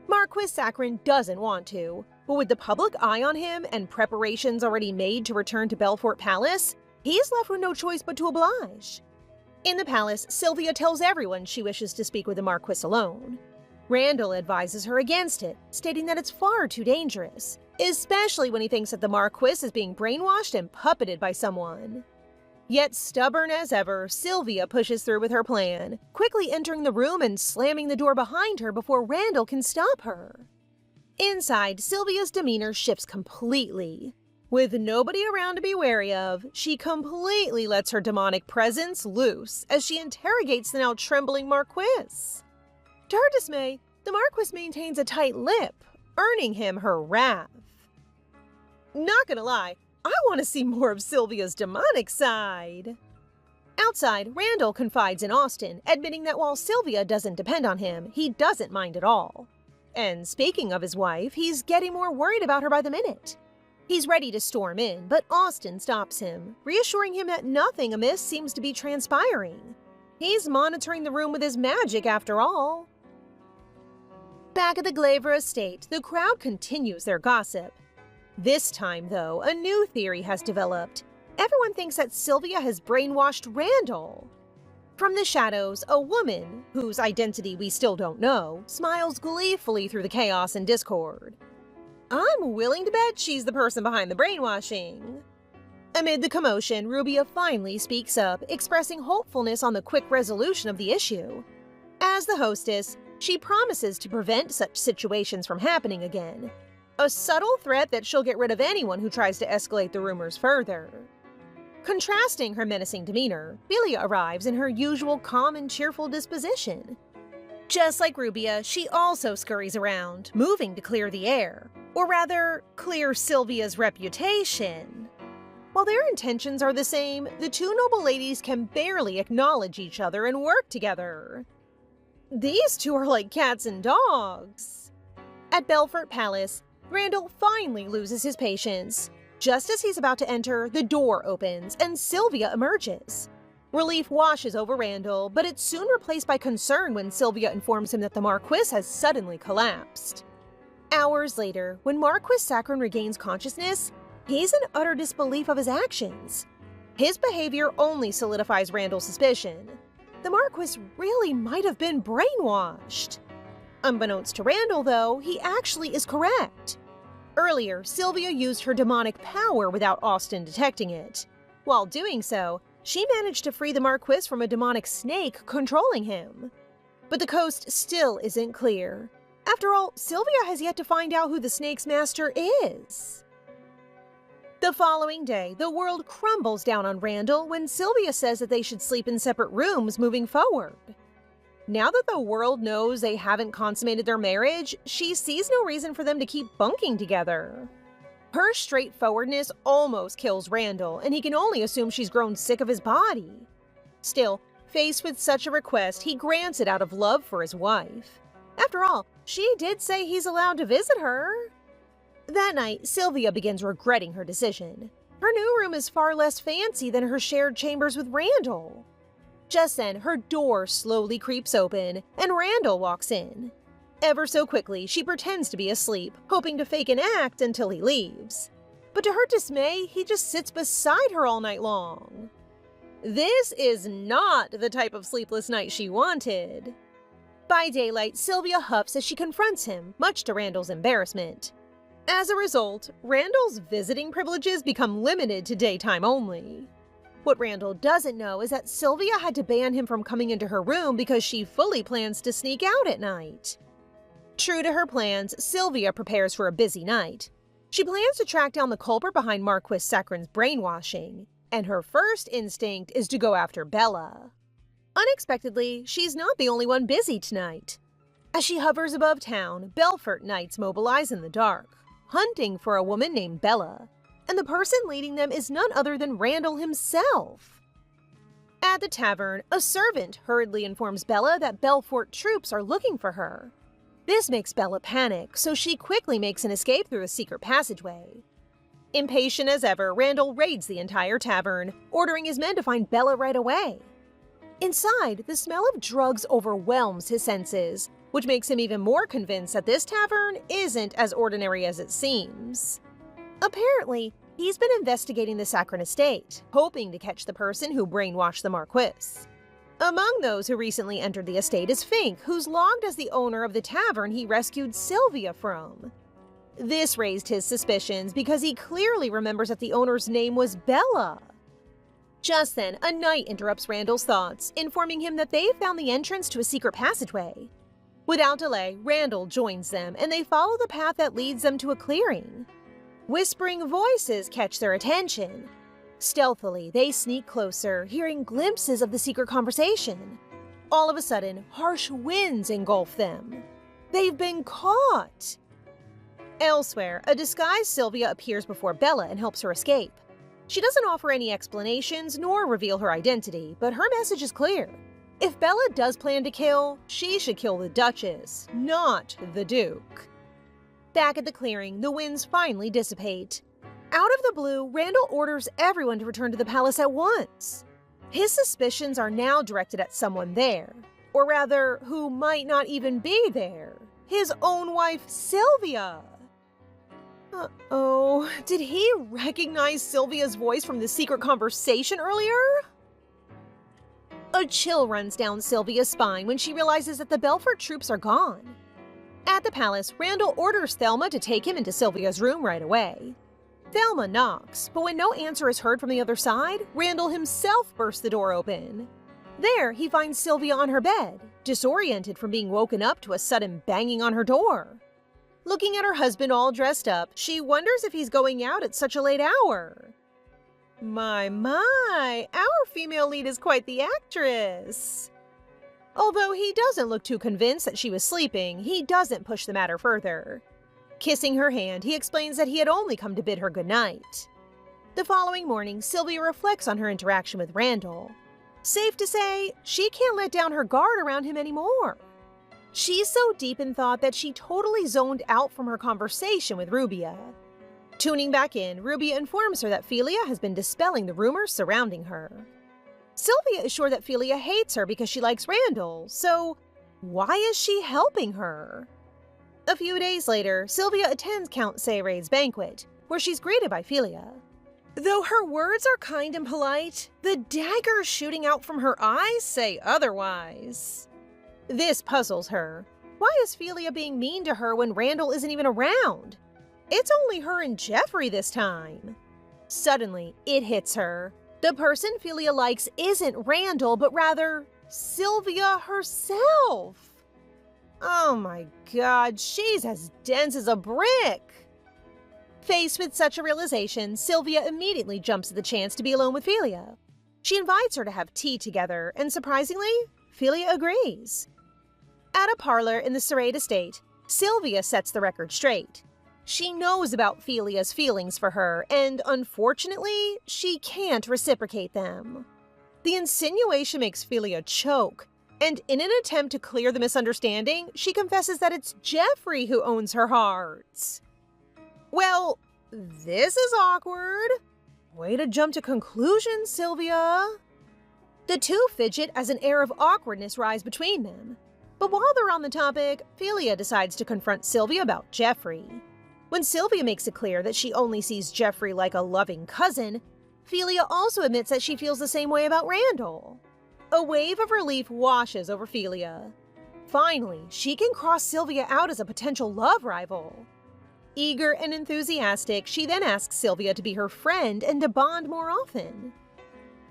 Marquis Saccharin doesn't want to, but with the public eye on him and preparations already made to return to Belfort Palace, he's left with no choice but to oblige. In the palace, Sylvia tells everyone she wishes to speak with the Marquis alone. Randall advises her against it, stating that it's far too dangerous, especially when he thinks that the Marquis is being brainwashed and puppeted by someone. Yet stubborn as ever, Sylvia pushes through with her plan, quickly entering the room and slamming the door behind her before Randall can stop her. Inside, Sylvia's demeanor shifts completely. With nobody around to be wary of, she completely lets her demonic presence loose as she interrogates the now trembling Marquis. To her dismay, the Marquis maintains a tight lip, earning him her wrath. Not gonna lie, I want to see more of Sylvia's demonic side. Outside, Randall confides in Austin, admitting that while Sylvia doesn't depend on him, he doesn't mind at all. And speaking of his wife, he's getting more worried about her by the minute. He's ready to storm in, but Austin stops him, reassuring him that nothing amiss seems to be transpiring. He's monitoring the room with his magic after all. Back at the Glaver estate, the crowd continues their gossip. This time, though, a new theory has developed. Everyone thinks that Sylvia has brainwashed Randall. From the shadows, a woman, whose identity we still don't know, smiles gleefully through the chaos and discord. I'm willing to bet she's the person behind the brainwashing. Amid the commotion, Rubia finally speaks up, expressing hopefulness on the quick resolution of the issue. As the hostess, she promises to prevent such situations from happening again. A subtle threat that she'll get rid of anyone who tries to escalate the rumors further. Contrasting her menacing demeanor, Belia arrives in her usual calm and cheerful disposition. Just like Rubia, she also scurries around, moving to clear the air. Or rather, clear Sylvia's reputation. While their intentions are the same, the two noble ladies can barely acknowledge each other and work together. These two are like cats and dogs. At Belfort Palace, Randall finally loses his patience. Just as he's about to enter, the door opens and Sylvia emerges. Relief washes over Randall, but it's soon replaced by concern when Sylvia informs him that the Marquis has suddenly collapsed. Hours later, when Marquis Saccharin regains consciousness, he's in utter disbelief of his actions. His behavior only solidifies Randall's suspicion. The Marquis really might have been brainwashed. Unbeknownst to Randall, though, he actually is correct. Earlier, Sylvia used her demonic power without Austin detecting it. While doing so, she managed to free the Marquis from a demonic snake controlling him. But the coast still isn't clear. After all, Sylvia has yet to find out who the snake's master is. The following day, the world crumbles down on Randall when Sylvia says that they should sleep in separate rooms moving forward. Now that the world knows they haven't consummated their marriage, she sees no reason for them to keep bunking together. Her straightforwardness almost kills Randall, and he can only assume she's grown sick of his body. Still, faced with such a request, he grants it out of love for his wife. After all, she did say he's allowed to visit her. That night, Sylvia begins regretting her decision. Her new room is far less fancy than her shared chambers with Randall. Just then, her door slowly creeps open, and Randall walks in. Ever so quickly, she pretends to be asleep, hoping to fake an act until he leaves. But to her dismay, he just sits beside her all night long. This is not the type of sleepless night she wanted. By daylight, Sylvia huffs as she confronts him, much to Randall's embarrassment. As a result, Randall's visiting privileges become limited to daytime only. What Randall doesn't know is that Sylvia had to ban him from coming into her room because she fully plans to sneak out at night. True to her plans, Sylvia prepares for a busy night. She plans to track down the culprit behind Marquis Saccharin's brainwashing, and her first instinct is to go after Bella. Unexpectedly, she's not the only one busy tonight. As she hovers above town, Belfort Knights mobilize in the dark, hunting for a woman named Bella, and the person leading them is none other than Randall himself. At the tavern, a servant hurriedly informs Bella that Belfort troops are looking for her. This makes Bella panic, so she quickly makes an escape through a secret passageway. Impatient as ever, Randall raids the entire tavern, ordering his men to find Bella right away. Inside, the smell of drugs overwhelms his senses, which makes him even more convinced that this tavern isn't as ordinary as it seems. Apparently, he's been investigating the Saccharin estate, hoping to catch the person who brainwashed the Marquis. Among those who recently entered the estate is Fink, who's logged as the owner of the tavern he rescued Sylvia from. This raised his suspicions because he clearly remembers that the owner's name was Bella. Just then, a knight interrupts Randall's thoughts, informing him that they've found the entrance to a secret passageway. Without delay, Randall joins them, and they follow the path that leads them to a clearing. Whispering voices catch their attention. Stealthily, they sneak closer, hearing glimpses of the secret conversation. All of a sudden, harsh winds engulf them. They've been caught! Elsewhere, a disguised Sylvia appears before Bella and helps her escape. She doesn't offer any explanations nor reveal her identity, but her message is clear. If Bella does plan to kill, she should kill the Duchess, not the Duke. Back at the clearing, the winds finally dissipate. Out of the blue, Randall orders everyone to return to the palace at once. His suspicions are now directed at someone there, or rather, who might not even be there. His own wife, Sylvia. Uh-oh, did he recognize Sylvia's voice from the secret conversation earlier? A chill runs down Sylvia's spine when she realizes that the Belfort troops are gone. At the palace, Randall orders Thelma to take him into Sylvia's room right away. Thelma knocks, but when no answer is heard from the other side, Randall himself bursts the door open. There, he finds Sylvia on her bed, disoriented from being woken up to a sudden banging on her door. Looking at her husband all dressed up, she wonders if he's going out at such a late hour. My, our female lead is quite the actress. Although he doesn't look too convinced that she was sleeping, he doesn't push the matter further. Kissing her hand, he explains that he had only come to bid her goodnight. The following morning, Sylvia reflects on her interaction with Randall. Safe to say, she can't let down her guard around him anymore. She's so deep in thought that she totally zoned out from her conversation with Rubia. Tuning back in, Rubia informs her that Philia has been dispelling the rumors surrounding her. Sylvia is sure that Philia hates her because she likes Randall, so why is she helping her? A few days later, Sylvia attends Count Sayraid's banquet, where she's greeted by Philia. Though her words are kind and polite, the daggers shooting out from her eyes say otherwise. This puzzles her. Why is Philia being mean to her when Randall isn't even around? It's only her and Jeffrey this time. Suddenly, it hits her. The person Philia likes isn't Randall, but rather Sylvia herself. Oh my god, she's as dense as a brick! Faced with such a realization, Sylvia immediately jumps at the chance to be alone with Philia. She invites her to have tea together, and surprisingly, Philia agrees. At a parlor in the Sayraid estate, Sylvia sets the record straight. She knows about Philia's feelings for her, and unfortunately, she can't reciprocate them. The insinuation makes Philia choke, and in an attempt to clear the misunderstanding, she confesses that it's Jeffrey who owns her heart. Well, this is awkward. Way to jump to conclusions, Sylvia. The two fidget as an air of awkwardness rise between them. But while they're on the topic, Philia decides to confront Sylvia about Jeffrey. When Sylvia makes it clear that she only sees Jeffrey like a loving cousin, Philia also admits that she feels the same way about Randall. A wave of relief washes over Philia. Finally, she can cross Sylvia out as a potential love rival. Eager and enthusiastic, she then asks Sylvia to be her friend and to bond more often.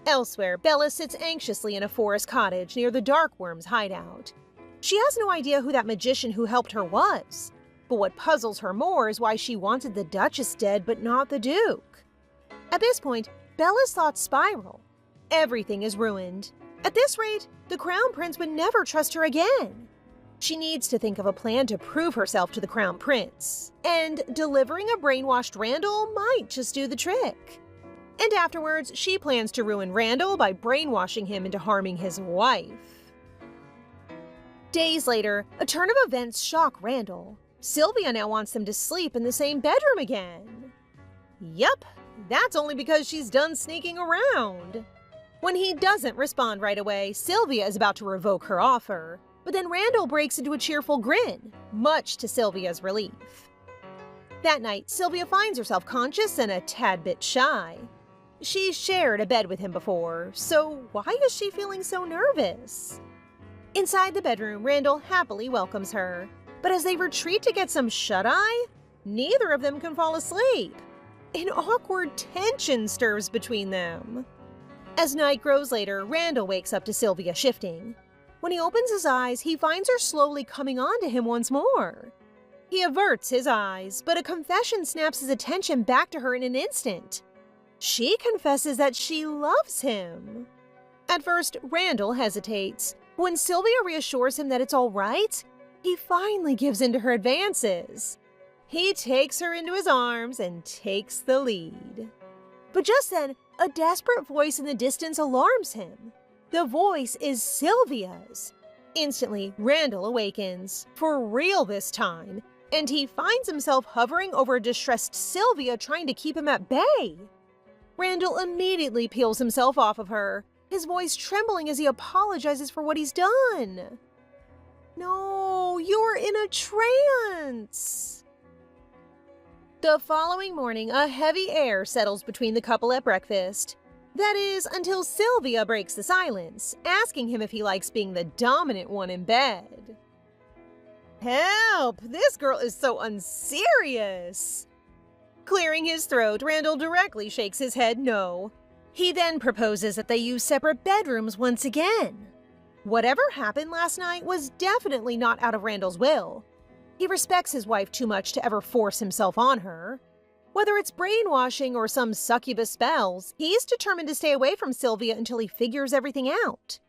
Elsewhere, Bella sits anxiously in a forest cottage near the Darkworm's hideout. She has no idea who that magician who helped her was, but what puzzles her more is why she wanted the Duchess dead but not the Duke. At this point, Bella's thoughts spiral. Everything is ruined. At this rate, the Crown Prince would never trust her again. She needs to think of a plan to prove herself to the Crown Prince, and delivering a brainwashed Randall might just do the trick. And afterwards, she plans to ruin Randall by brainwashing him into harming his wife. Days later, a turn of events shock Randall. Sylvia now wants them to sleep in the same bedroom again. Yup, that's only because she's done sneaking around. When he doesn't respond right away, Sylvia is about to revoke her offer, but then Randall breaks into a cheerful grin, much to Sylvia's relief. That night, Sylvia finds herself conscious and a tad bit shy. She's shared a bed with him before, so why is she feeling so nervous? Inside the bedroom, Randall happily welcomes her, but as they retreat to get some shut-eye, neither of them can fall asleep. An awkward tension stirs between them. As night grows later, Randall wakes up to Sylvia shifting. When he opens his eyes, he finds her slowly coming on to him once more. He averts his eyes, but a confession snaps his attention back to her in an instant. She confesses that she loves him. At first, Randall hesitates. When Sylvia reassures him that it's all right, he finally gives in to her advances. He takes her into his arms and takes the lead. But just then, a desperate voice in the distance alarms him. The voice is Sylvia's. Instantly, Randall awakens, for real this time, and he finds himself hovering over a distressed Sylvia trying to keep him at bay. Randall immediately peels himself off of her, his voice trembling as he apologizes for what he's done. No, you're in a trance. The following morning, a heavy air settles between the couple at breakfast. That is, until Sylvia breaks the silence, asking him if he likes being the dominant one in bed. Help! This girl is so unserious! Clearing his throat, Randall directly shakes his head no. He then proposes that they use separate bedrooms once again. Whatever happened last night was definitely not out of Randall's will. He respects his wife too much to ever force himself on her. Whether it's brainwashing or some succubus spells, he's determined to stay away from Sylvia until he figures everything out.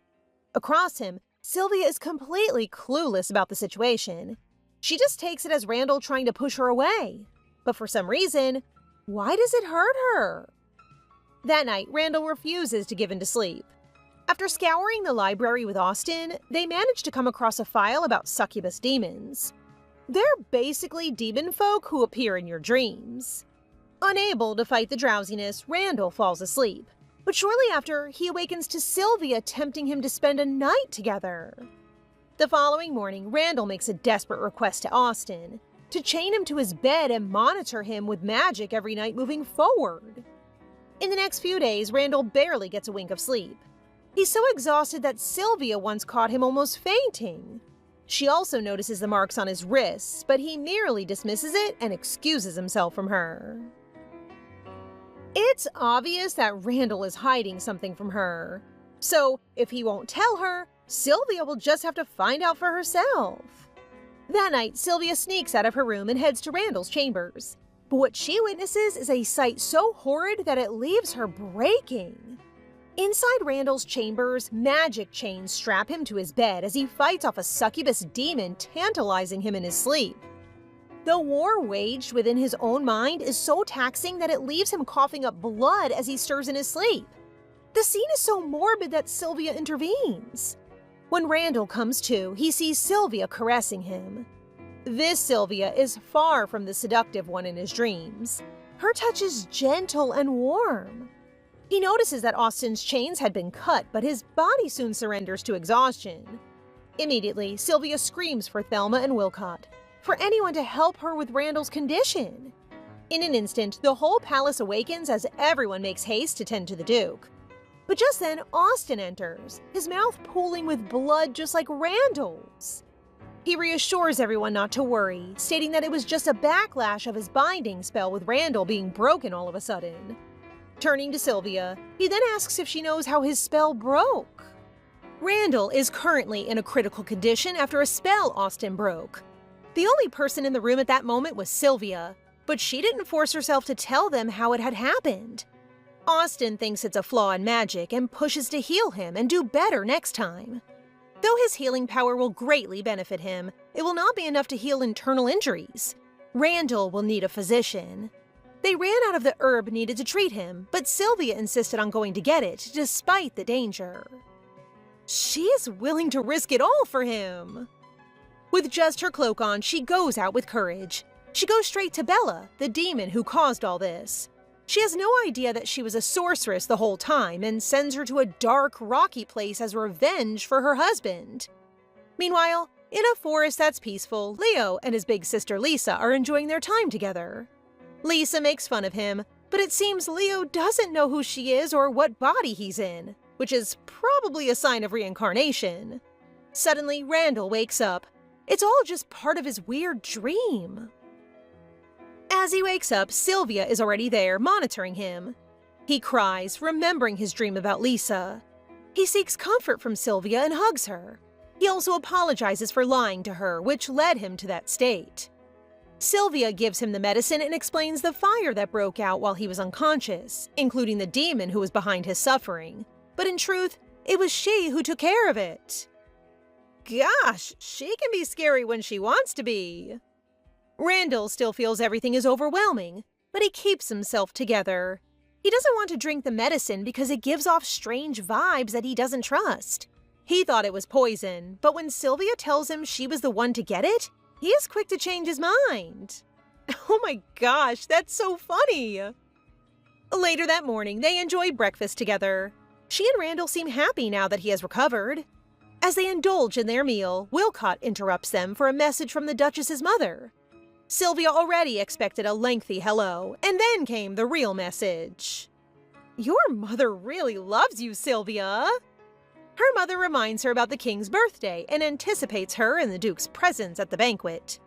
Across him, Sylvia is completely clueless about the situation. She just takes it as Randall trying to push her away. But for some reason, why does it hurt her? That night, Randall refuses to give in to sleep. After scouring the library with Austin, they manage to come across a file about succubus demons. They're basically demon folk who appear in your dreams. Unable to fight the drowsiness, Randall falls asleep. But shortly after, he awakens to Sylvia tempting him to spend a night together. The following morning, Randall makes a desperate request to Austin to chain him to his bed and monitor him with magic every night moving forward. In the next few days, Randall barely gets a wink of sleep. He's so exhausted that Sylvia once caught him almost fainting. She also notices the marks on his wrists, but he merely dismisses it and excuses himself from her. It's obvious that Randall is hiding something from her. So, if he won't tell her, Sylvia will just have to find out for herself. That night, Sylvia sneaks out of her room and heads to Randall's chambers. But what she witnesses is a sight so horrid that it leaves her breaking. Inside Randall's chambers, magic chains strap him to his bed as he fights off a succubus demon tantalizing him in his sleep. The war waged within his own mind is so taxing that it leaves him coughing up blood as he stirs in his sleep. The scene is so morbid that Sylvia intervenes. When Randall comes to, he sees Sylvia caressing him. This Sylvia is far from the seductive one in his dreams. Her touch is gentle and warm. He notices that Austin's chains had been cut, but his body soon surrenders to exhaustion. Immediately, Sylvia screams for Thelma and Wilcott, for anyone to help her with Randall's condition. In an instant, the whole palace awakens as everyone makes haste to tend to the Duke. But just then, Austin enters, his mouth pooling with blood just like Randall's. He reassures everyone not to worry, stating that it was just a backlash of his binding spell with Randall being broken all of a sudden. Turning to Sylvia, he then asks if she knows how his spell broke. Randall is currently in a critical condition after a spell Austin broke. The only person in the room at that moment was Sylvia, but she didn't force herself to tell them how it had happened. Austin thinks it's a flaw in magic and pushes to heal him and do better next time. Though his healing power will greatly benefit him, it will not be enough to heal internal injuries. Randall will need a physician. They ran out of the herb needed to treat him, but Sylvia insisted on going to get it, despite the danger. She is willing to risk it all for him. With just her cloak on, she goes out with courage. She goes straight to Bella, the demon who caused all this. She has no idea that she was a sorceress the whole time and sends her to a dark, rocky place as revenge for her husband. Meanwhile, in a forest that's peaceful, Leo and his big sister Lisa are enjoying their time together. Lisa makes fun of him, but it seems Leo doesn't know who she is or what body he's in, which is probably a sign of reincarnation. Suddenly, Randall wakes up. It's all just part of his weird dream. As he wakes up, Sylvia is already there, monitoring him. He cries, remembering his dream about Lisa. He seeks comfort from Sylvia and hugs her. He also apologizes for lying to her, which led him to that state. Sylvia gives him the medicine and explains the fire that broke out while he was unconscious, including the demon who was behind his suffering. But in truth, it was she who took care of it. Gosh, she can be scary when she wants to be. Randall still feels everything is overwhelming, but he keeps himself together. He doesn't want to drink the medicine because it gives off strange vibes that he doesn't trust. He thought it was poison, but when Sylvia tells him she was the one to get it, he is quick to change his mind. Oh my gosh, that's so funny! Later that morning, they enjoy breakfast together. She and Randall seem happy now that he has recovered. As they indulge in their meal, Wilcott interrupts them for a message from the Duchess's mother. Sylvia already expected a lengthy hello, and then came the real message. Your mother really loves you, Sylvia! Her mother reminds her about the king's birthday and anticipates her and the duke's presence at the banquet.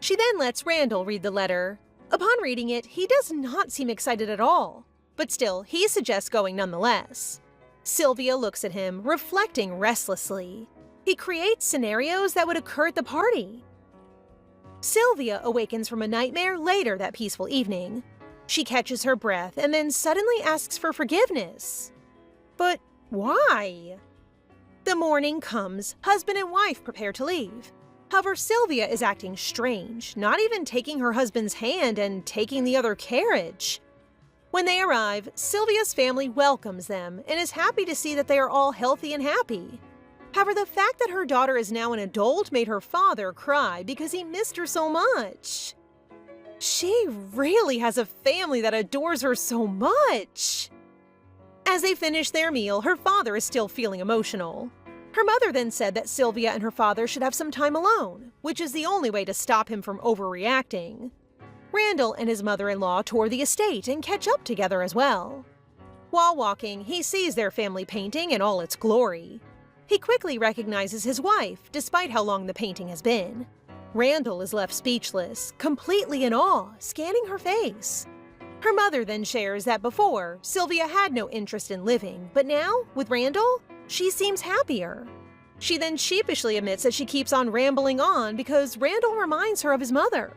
She then lets Randall read the letter. Upon reading it, he does not seem excited at all, but still, he suggests going nonetheless. Sylvia looks at him, reflecting restlessly. He creates scenarios that would occur at the party. Sylvia awakens from a nightmare later that peaceful evening. She catches her breath and then suddenly asks for forgiveness. But why? The morning comes, husband and wife prepare to leave. However, Sylvia is acting strange, not even taking her husband's hand and taking the other carriage. When they arrive, Sylvia's family welcomes them and is happy to see that they are all healthy and happy. However, the fact that her daughter is now an adult made her father cry because he missed her so much. She really has a family that adores her so much. As they finish their meal, her father is still feeling emotional. Her mother then said that Sylvia and her father should have some time alone, which is the only way to stop him from overreacting. Randall and his mother-in-law tour the estate and catch up together as well. While walking, he sees their family painting in all its glory. He quickly recognizes his wife, despite how long the painting has been. Randall is left speechless, completely in awe, scanning her face. Her mother then shares that before, Sylvia had no interest in living, but now, with Randall, she seems happier. She then sheepishly admits that she keeps on rambling on because Randall reminds her of his mother.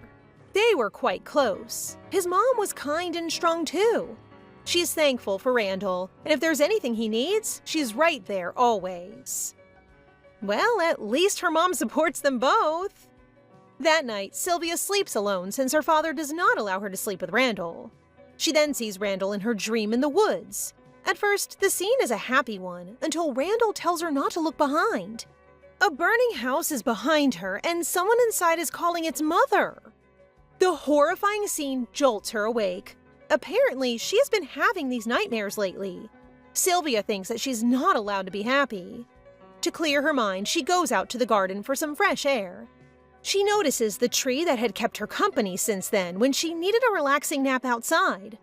They were quite close. His mom was kind and strong too. She's thankful for Randall, and if there's anything he needs, she's right there always. Well, at least her mom supports them both. That night, Sylvia sleeps alone since her father does not allow her to sleep with Randall. She then sees Randall in her dream in the woods. At first, the scene is a happy one, until Randall tells her not to look behind. A burning house is behind her, and someone inside is calling its mother. The horrifying scene jolts her awake. Apparently, she has been having these nightmares lately. Sylvia thinks that she's not allowed to be happy. To clear her mind, she goes out to the garden for some fresh air. She notices the tree that had kept her company since then when she needed a relaxing nap outside.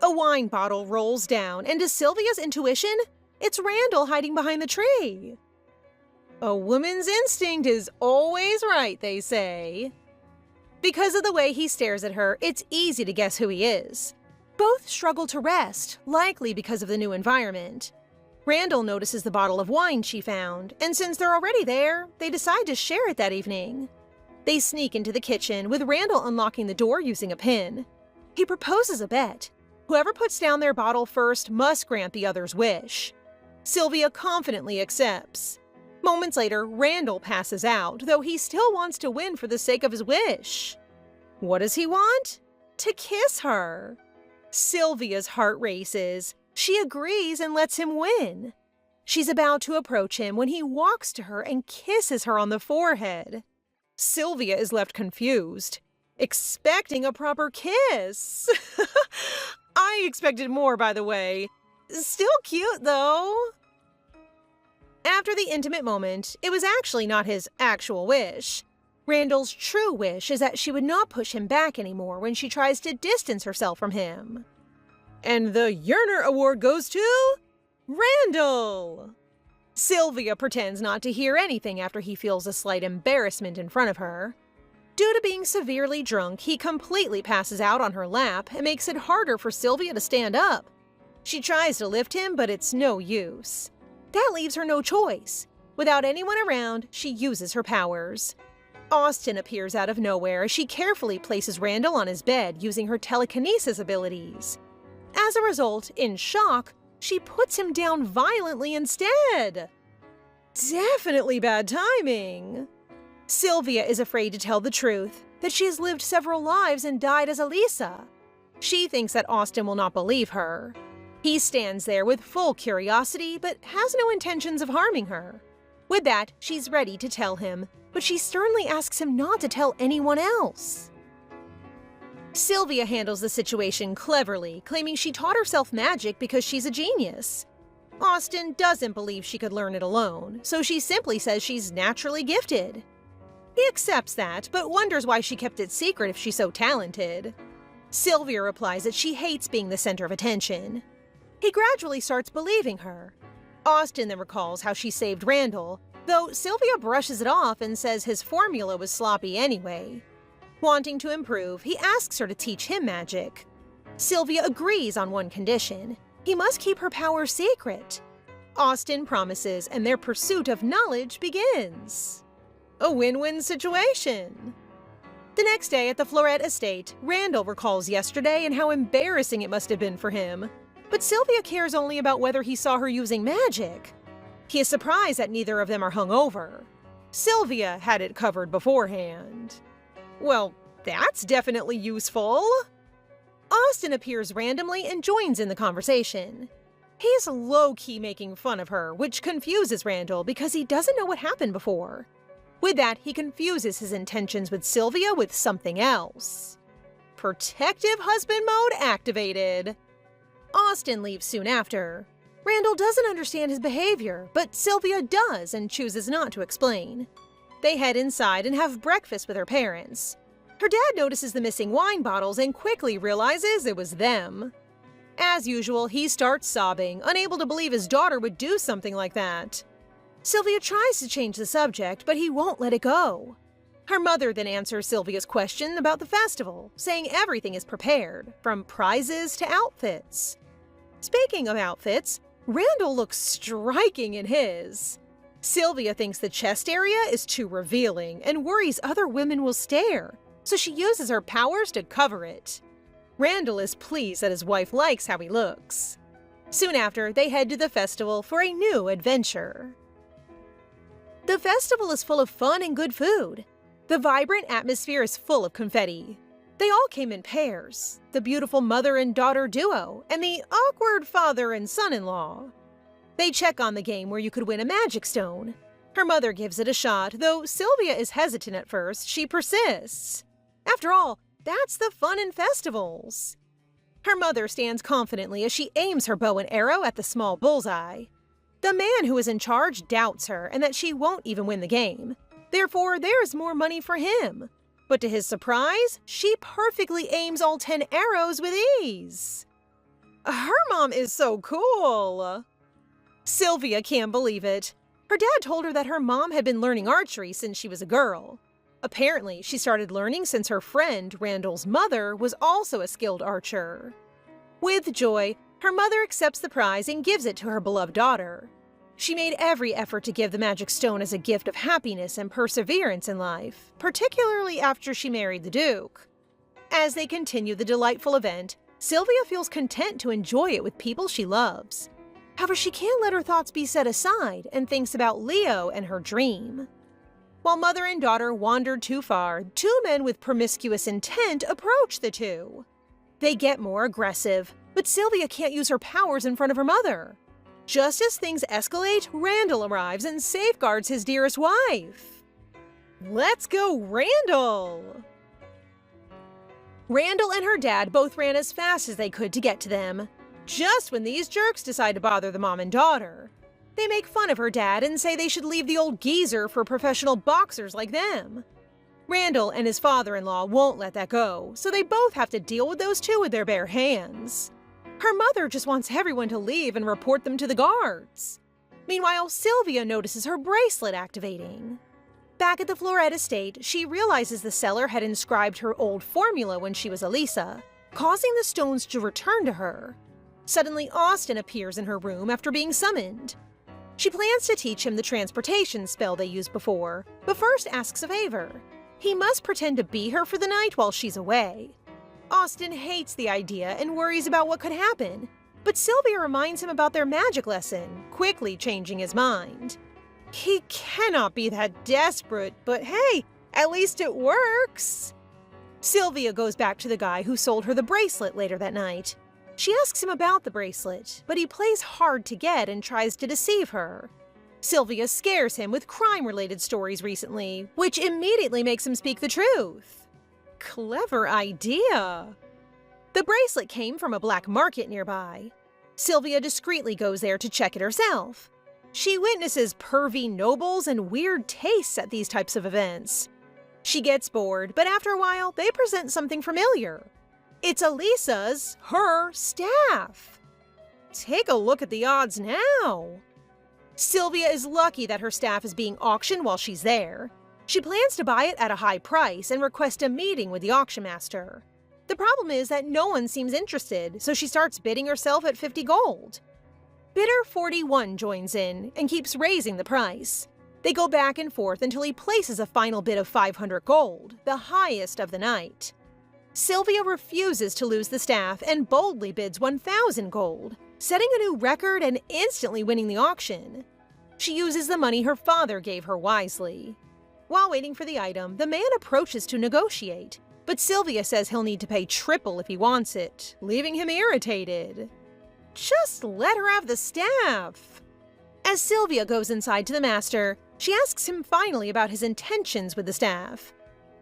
A wine bottle rolls down, and to Sylvia's intuition, it's Randall hiding behind the tree. A woman's instinct is always right, they say. Because of the way he stares at her, it's easy to guess who he is. Both struggle to rest, likely because of the new environment. Randall notices the bottle of wine she found, and since they're already there, they decide to share it that evening. They sneak into the kitchen, with Randall unlocking the door using a pin. He proposes a bet. Whoever puts down their bottle first must grant the other's wish. Sylvia confidently accepts. Moments later, Randall passes out, though he still wants to win for the sake of his wish. What does he want? To kiss her. Sylvia's heart races. She agrees and lets him win. She's about to approach him when he walks to her and kisses her on the forehead. Sylvia is left confused, expecting a proper kiss. I expected more, by the way. Still cute, though. After the intimate moment, it was actually not his actual wish. Randall's true wish is that she would not push him back anymore when she tries to distance herself from him. And the Yearner Award goes to Randall! Sylvia pretends not to hear anything after he feels a slight embarrassment in front of her. Due to being severely drunk, he completely passes out on her lap and makes it harder for Sylvia to stand up. She tries to lift him, but it's no use. That leaves her no choice. Without anyone around, she uses her powers. Austin appears out of nowhere as she carefully places Randall on his bed using her telekinesis abilities. As a result, in shock, she puts him down violently instead. Definitely bad timing. Sylvia is afraid to tell the truth, that she has lived several lives and died as Elisa. She thinks that Austin will not believe her. He stands there with full curiosity, but has no intentions of harming her. With that, she's ready to tell him, but she sternly asks him not to tell anyone else. Sylvia handles the situation cleverly, claiming she taught herself magic because she's a genius. Austin doesn't believe she could learn it alone, so she simply says she's naturally gifted. He accepts that, but wonders why she kept it secret if she's so talented. Sylvia replies that she hates being the center of attention. He gradually starts believing her. Austin then recalls how she saved Randall, though Sylvia brushes it off and says his formula was sloppy anyway. Wanting to improve, he asks her to teach him magic. Sylvia agrees on one condition: he must keep her power secret. Austin promises, and their pursuit of knowledge begins. A win-win situation. The next day at the Floret estate, Randall recalls yesterday and how embarrassing it must have been for him. But Sylvia cares only about whether he saw her using magic. He is surprised that neither of them are hungover. Sylvia had it covered beforehand. Well, that's definitely useful. Austin appears randomly and joins in the conversation. He's low-key making fun of her, which confuses Randall because he doesn't know what happened before. With that, he confuses his intentions with Sylvia with something else. Protective husband mode activated. Austin leaves soon after. Randall doesn't understand his behavior, but Sylvia does and chooses not to explain. They head inside and have breakfast with her parents. Her dad notices the missing wine bottles and quickly realizes it was them. As usual, he starts sobbing, unable to believe his daughter would do something like that. Sylvia tries to change the subject, but he won't let it go. Her mother then answers Sylvia's question about the festival, saying everything is prepared, from prizes to outfits. Speaking of outfits, Randall looks striking in his. Sylvia thinks the chest area is too revealing and worries other women will stare, so she uses her powers to cover it. Randall is pleased that his wife likes how he looks. Soon after, they head to the festival for a new adventure. The festival is full of fun and good food. The vibrant atmosphere is full of confetti. They all came in pairs, the beautiful mother and daughter duo, and the awkward father and son-in-law. They check on the game where you could win a magic stone. Her mother gives it a shot, though Sylvia is hesitant at first, she persists. After all, that's the fun in festivals. Her mother stands confidently as she aims her bow and arrow at the small bullseye. The man who is in charge doubts her and that she won't even win the game. Therefore, there's more money for him. But to his surprise, she perfectly aims all 10 arrows with ease. Her mom is so cool. Sylvia can't believe it. Her dad told her that her mom had been learning archery since she was a girl. Apparently, she started learning since her friend, Randall's mother, was also a skilled archer. With joy, her mother accepts the prize and gives it to her beloved daughter. She made every effort to give the magic stone as a gift of happiness and perseverance in life, particularly after she married the Duke. As they continue the delightful event, Sylvia feels content to enjoy it with people she loves. However, she can't let her thoughts be set aside and thinks about Leo and her dream. While mother and daughter wandered too far, two men with promiscuous intent approach the two. They get more aggressive, but Sylvia can't use her powers in front of her mother. Just as things escalate, Randall arrives and safeguards his dearest wife. Let's go, Randall! Randall and her dad both ran as fast as they could to get to them, just when these jerks decide to bother the mom and daughter. They make fun of her dad and say they should leave the old geezer for professional boxers like them. Randall and his father-in-law won't let that go, so they both have to deal with those two with their bare hands. Her mother just wants everyone to leave and report them to the guards. Meanwhile, Sylvia notices her bracelet activating. Back at the Floret estate, she realizes the seller had inscribed her old formula when she was Elisa, causing the stones to return to her. Suddenly, Austin appears in her room after being summoned. She plans to teach him the transportation spell they used before, but first asks a favor. He must pretend to be her for the night while she's away. Austin hates the idea and worries about what could happen, but Sylvia reminds him about their magic lesson, quickly changing his mind. He cannot be that desperate, but hey, at least it works. Sylvia goes back to the guy who sold her the bracelet later that night. She asks him about the bracelet, but he plays hard to get and tries to deceive her. Sylvia scares him with crime-related stories recently, which immediately makes him speak the truth. Clever idea. The bracelet came from a black market nearby. Sylvia discreetly goes there to check it herself. She witnesses pervy nobles and weird tastes at these types of events. She gets bored, but after a while, they present something familiar. It's Elisa's, her staff. Take a look at the odds now. Sylvia is lucky that her staff is being auctioned while she's there. She plans to buy it at a high price and request a meeting with the auction master. The problem is that no one seems interested, so she starts bidding herself at 50 gold. Bidder 41 joins in and keeps raising the price. They go back and forth until he places a final bid of 500 gold, the highest of the night. Sylvia refuses to lose the staff and boldly bids 1,000 gold, setting a new record and instantly winning the auction. She uses the money her father gave her wisely. While waiting for the item, the man approaches to negotiate, but Sylvia says he'll need to pay triple if he wants it, leaving him irritated. Just let her have the staff. As Sylvia goes inside to the master, she asks him finally about his intentions with the staff.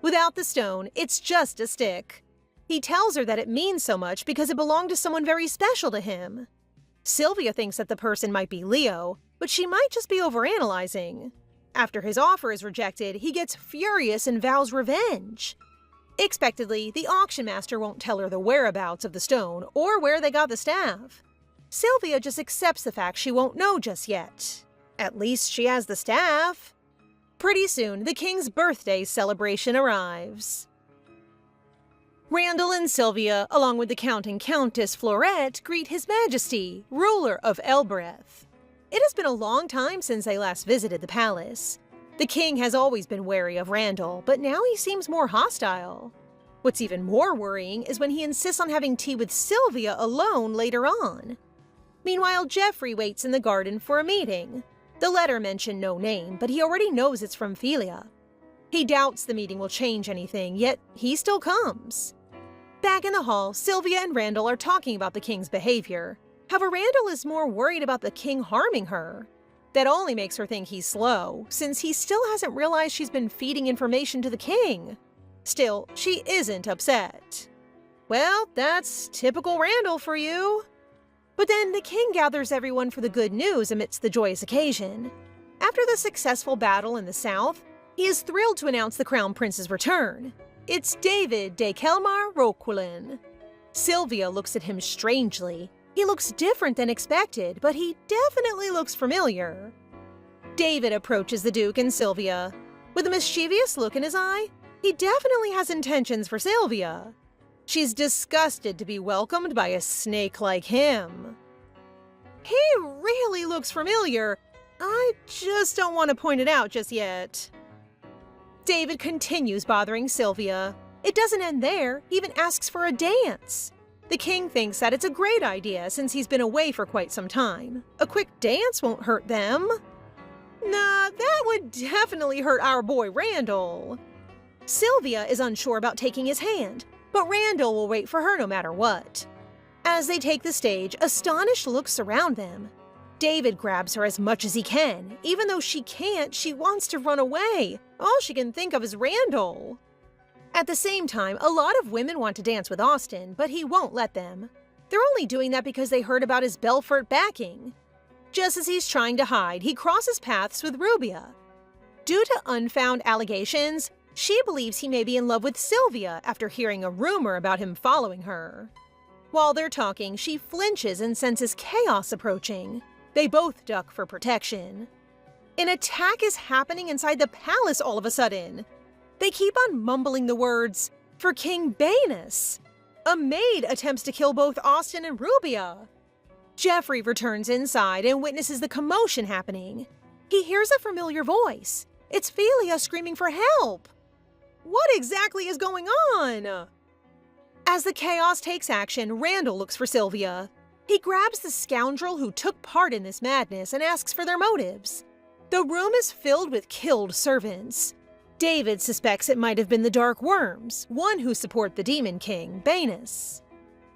Without the stone, it's just a stick. He tells her that it means so much because it belonged to someone very special to him. Sylvia thinks that the person might be Leo, but she might just be overanalyzing. After his offer is rejected, he gets furious and vows revenge. Expectedly, the auction master won't tell her the whereabouts of the stone or where they got the staff. Sylvia just accepts the fact she won't know just yet. At least she has the staff. Pretty soon, the king's birthday celebration arrives. Randall and Sylvia, along with the Count and Countess Floret, greet His Majesty, ruler of Elbereth. It has been a long time since they last visited the palace. The king has always been wary of Randall, but now he seems more hostile. What's even more worrying is when he insists on having tea with Sylvia alone later on. Meanwhile, Geoffrey waits in the garden for a meeting. The letter mentioned no name, but he already knows it's from Philia. He doubts the meeting will change anything, yet he still comes. Back in the hall, Sylvia and Randall are talking about the king's behavior. However, Randall is more worried about the king harming her. That only makes her think he's slow, since he still hasn't realized she's been feeding information to the king. Still, she isn't upset. Well, that's typical Randall for you. But then the king gathers everyone for the good news amidst the joyous occasion. After the successful battle in the south, he is thrilled to announce the crown prince's return. It's David de Kelmar Roquelin. Sylvia looks at him strangely. He looks different than expected, but he definitely looks familiar. David approaches the Duke and Sylvia. With a mischievous look in his eye, he definitely has intentions for Sylvia. She's disgusted to be welcomed by a snake like him. He really looks familiar. I just don't want to point it out just yet. David continues bothering Sylvia. It doesn't end there. He even asks for a dance. The king thinks that it's a great idea since he's been away for quite some time. A quick dance won't hurt them. Nah, that would definitely hurt our boy Randall. Sylvia is unsure about taking his hand, but Randall will wait for her no matter what. As they take the stage, astonished looks surround them. David grabs her as much as he can. Even though she can't, she wants to run away. All she can think of is Randall. At the same time, a lot of women want to dance with Austin, but he won't let them. They're only doing that because they heard about his Belfort backing. Just as he's trying to hide, he crosses paths with Rubia. Due to unfound allegations, she believes he may be in love with Sylvia after hearing a rumor about him following her. While they're talking, she flinches and senses chaos approaching. They both duck for protection. An attack is happening inside the palace all of a sudden. They keep on mumbling the words, "For King Banus." A maid attempts to kill both Austin and Rubia. Jeffrey returns inside and witnesses the commotion happening. He hears a familiar voice. It's Philia screaming for help. What exactly is going on? As the chaos takes action, Randall looks for Sylvia. He grabs the scoundrel who took part in this madness and asks for their motives. The room is filled with killed servants. David suspects it might have been the Dark Worms, one who support the Demon King, Banus.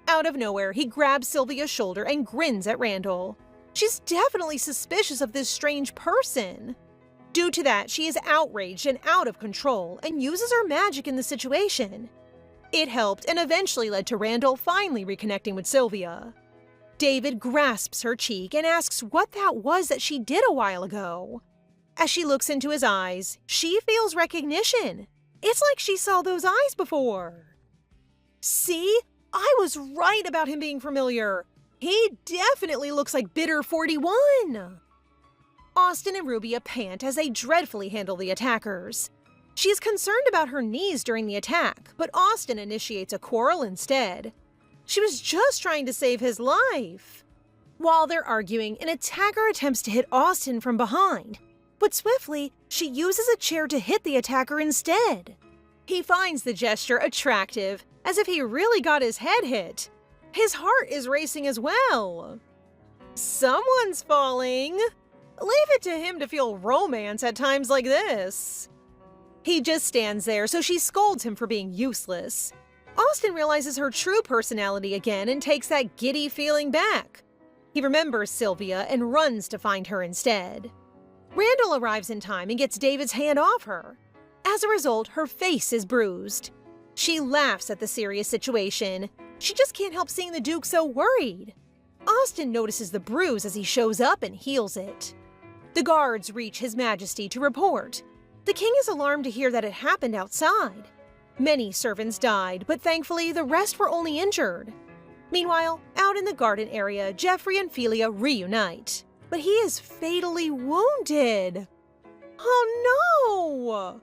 Out of nowhere, he grabs Sylvia's shoulder and grins at Randall. She's definitely suspicious of this strange person. Due to that, she is outraged and out of control and uses her magic in the situation. It helped and eventually led to Randall finally reconnecting with Sylvia. David grasps her cheek and asks what that was that she did a while ago. As she looks into his eyes, she feels recognition. It's like she saw those eyes before. See? I was right about him being familiar. He definitely looks like Bitter 41. Austin and Rubia pant as they dreadfully handle the attackers. She is concerned about her knees during the attack, but Austin initiates a quarrel instead. She was just trying to save his life. While they're arguing, an attacker attempts to hit Austin from behind, but swiftly, she uses a chair to hit the attacker instead. He finds the gesture attractive, as if he really got his head hit. His heart is racing as well. Someone's falling. Leave it to him to feel romance at times like this. He just stands there, so she scolds him for being useless. Austin realizes her true personality again and takes that giddy feeling back. He remembers Sylvia and runs to find her instead. Randall arrives in time and gets David's hand off her. As a result, her face is bruised. She laughs at the serious situation. She just can't help seeing the Duke so worried. Austin notices the bruise as he shows up and heals it. The guards reach His Majesty to report. The king is alarmed to hear that it happened outside. Many servants died, but thankfully the rest were only injured. Meanwhile, out in the garden area, Jeffrey and Philia reunite. But he is fatally wounded. Oh no!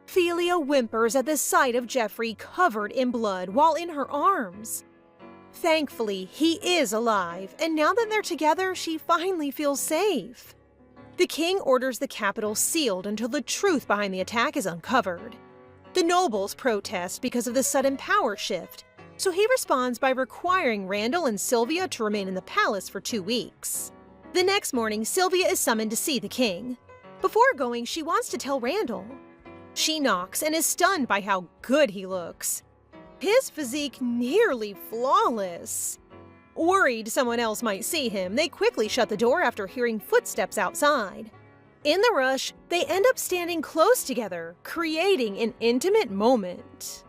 Philia whimpers at the sight of Jeffrey covered in blood while in her arms. Thankfully, he is alive, and now that they're together, she finally feels safe. The king orders the capital sealed until the truth behind the attack is uncovered. The nobles protest because of the sudden power shift, so he responds by requiring Randall and Sylvia to remain in the palace for 2 weeks. The next morning, Sylvia is summoned to see the king. Before going, she wants to tell Randall. She knocks and is stunned by how good he looks. His physique nearly flawless. Worried someone else might see him, they quickly shut the door after hearing footsteps outside. In the rush, they end up standing close together, creating an intimate moment.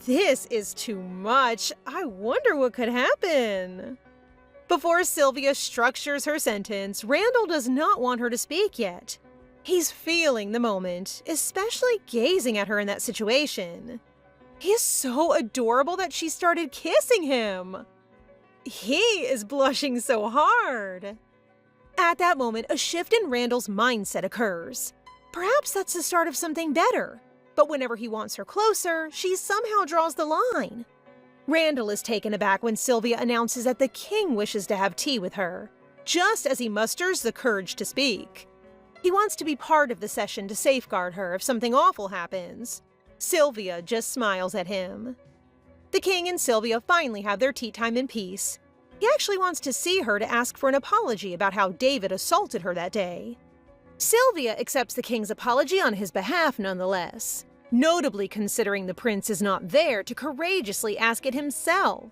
This is too much. I wonder what could happen. Before Sylvia structures her sentence, Randall does not want her to speak yet. He's feeling the moment, especially gazing at her in that situation. He is so adorable that she started kissing him. He is blushing so hard. At that moment, a shift in Randall's mindset occurs. Perhaps that's the start of something better. But whenever he wants her closer, she somehow draws the line. Randall is taken aback when Sylvia announces that the king wishes to have tea with her, just as he musters the courage to speak. He wants to be part of the session to safeguard her if something awful happens. Sylvia just smiles at him. The king and Sylvia finally have their tea time in peace. He actually wants to see her to ask for an apology about how David assaulted her that day. Sylvia accepts the king's apology on his behalf nonetheless, notably considering the prince is not there to courageously ask it himself.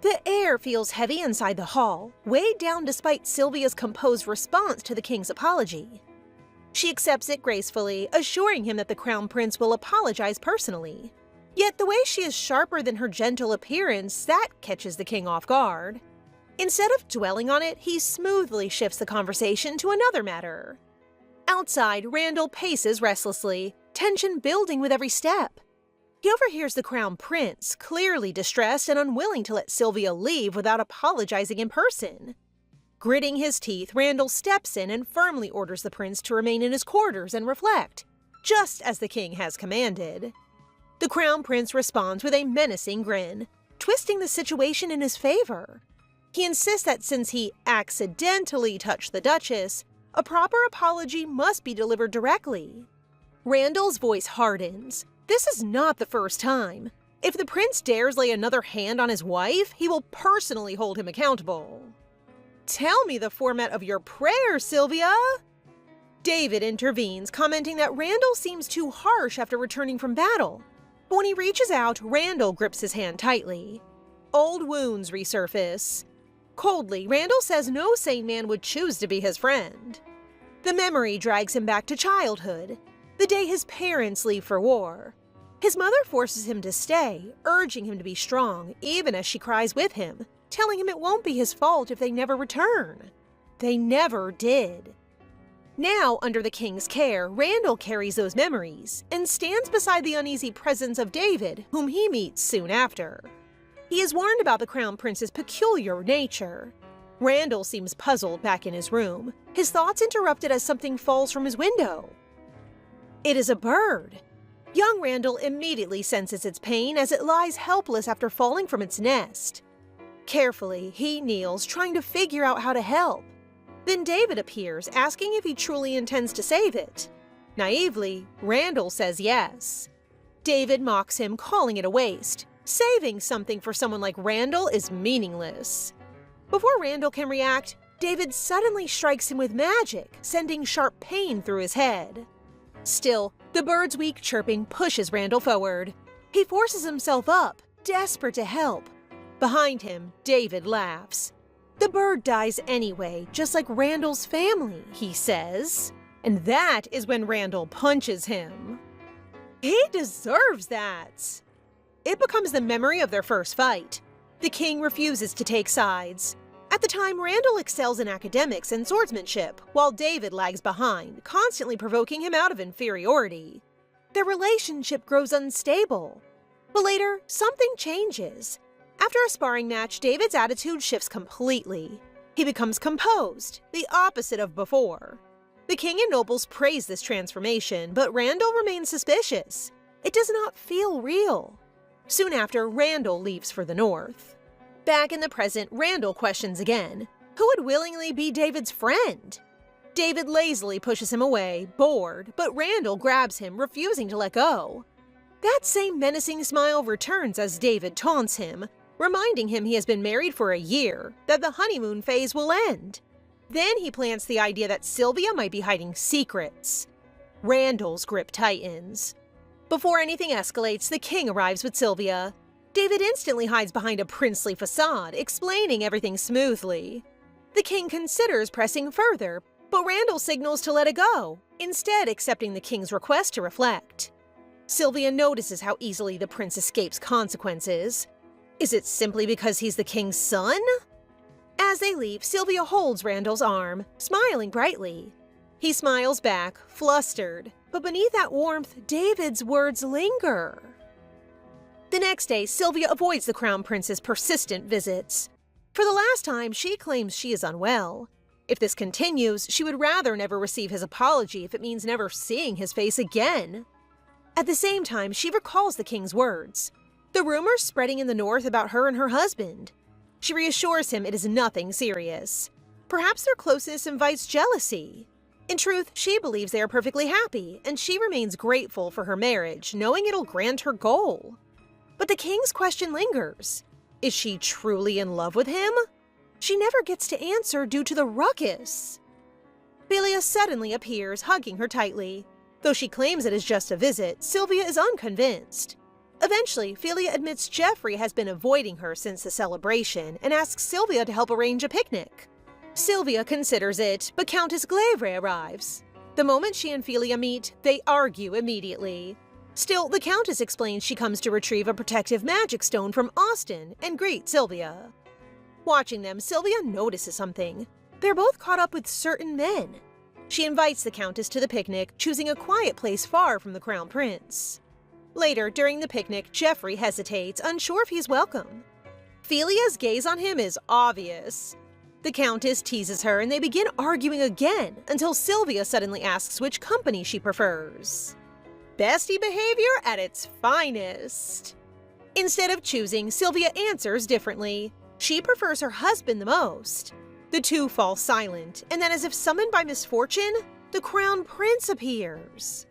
The air feels heavy inside the hall, weighed down despite Sylvia's composed response to the king's apology. She accepts it gracefully, assuring him that the crown prince will apologize personally. Yet the way she is sharper than her gentle appearance, that catches the king off guard. Instead of dwelling on it, he smoothly shifts the conversation to another matter. Outside, Randall paces restlessly, tension building with every step. He overhears the crown prince, clearly distressed and unwilling to let Sylvia leave without apologizing in person. Gritting his teeth, Randall steps in and firmly orders the prince to remain in his quarters and reflect, just as the king has commanded. The crown prince responds with a menacing grin, twisting the situation in his favor. He insists that since he accidentally touched the Duchess, a proper apology must be delivered directly. Randall's voice hardens. This is not the first time. If the prince dares lay another hand on his wife, he will personally hold him accountable. Tell me the format of your prayer, Sylvia! David intervenes, commenting that Randall seems too harsh after returning from battle. But when he reaches out, Randall grips his hand tightly. Old wounds resurface. Coldly, Randall says no sane man would choose to be his friend. The memory drags him back to childhood, the day his parents leave for war. His mother forces him to stay, urging him to be strong, even as she cries with him, telling him it won't be his fault if they never return. They never did. Now, under the king's care, Randall carries those memories and stands beside the uneasy presence of David, whom he meets soon after. He is warned about the crown prince's peculiar nature. Randall seems puzzled back in his room, his thoughts interrupted as something falls from his window. It is a bird. Young Randall immediately senses its pain as it lies helpless after falling from its nest. Carefully, he kneels, trying to figure out how to help. Then David appears, asking if he truly intends to save it. Naively, Randall says yes. David mocks him, calling it a waste. Saving something for someone like Randall is meaningless. Before Randall can react, David suddenly strikes him with magic, sending sharp pain through his head. Still, the bird's weak chirping pushes Randall forward. He forces himself up, desperate to help. Behind him, David laughs. The bird dies anyway, just like Randall's family, he says. And that is when Randall punches him. He deserves that. It becomes the memory of their first fight. The king refuses to take sides. At the time, Randall excels in academics and swordsmanship, while David lags behind, constantly provoking him out of inferiority. Their relationship grows unstable. But later, something changes. After a sparring match, David's attitude shifts completely. He becomes composed, the opposite of before. The king and nobles praise this transformation, but Randall remains suspicious. It does not feel real. Soon after, Randall leaves for the north. Back in the present, Randall questions again. Who would willingly be David's friend? David lazily pushes him away, bored, but Randall grabs him, refusing to let go. That same menacing smile returns as David taunts him, reminding him he has been married for a year, that the honeymoon phase will end. Then he plants the idea that Sylvia might be hiding secrets. Randall's grip tightens. Before anything escalates, the king arrives with Sylvia. David instantly hides behind a princely facade, explaining everything smoothly. The king considers pressing further, but Randall signals to let it go, instead accepting the king's request to reflect. Sylvia notices how easily the prince escapes consequences. Is it simply because he's the king's son? As they leave, Sylvia holds Randall's arm, smiling brightly. He smiles back, flustered, but beneath that warmth, David's words linger. The next day, Sylvia avoids the crown prince's persistent visits. For the last time, she claims she is unwell. If this continues, she would rather never receive his apology if it means never seeing his face again. At the same time, she recalls the king's words. The rumors spreading in the north about her and her husband. She reassures him it is nothing serious. Perhaps their closeness invites jealousy. In truth, she believes they are perfectly happy, and she remains grateful for her marriage, knowing it'll grant her goal. But the king's question lingers. Is she truly in love with him? She never gets to answer due to the ruckus. Philia suddenly appears, hugging her tightly. Though she claims it is just a visit, Sylvia is unconvinced. Eventually, Philia admits Geoffrey has been avoiding her since the celebration and asks Sylvia to help arrange a picnic. Sylvia considers it, but Countess Glevre arrives. The moment she and Philia meet, they argue immediately. Still, the Countess explains she comes to retrieve a protective magic stone from Austin and greet Sylvia. Watching them, Sylvia notices something. They're both caught up with certain men. She invites the Countess to the picnic, choosing a quiet place far from the Crown Prince. Later, during the picnic, Geoffrey hesitates, unsure if he's welcome. Philia's gaze on him is obvious. The Countess teases her and they begin arguing again until Sylvia suddenly asks which company she prefers. Bestie behavior at its finest. Instead of choosing, Sylvia answers differently. She prefers her husband the most. The two fall silent, and then as if summoned by misfortune, the Crown Prince appears.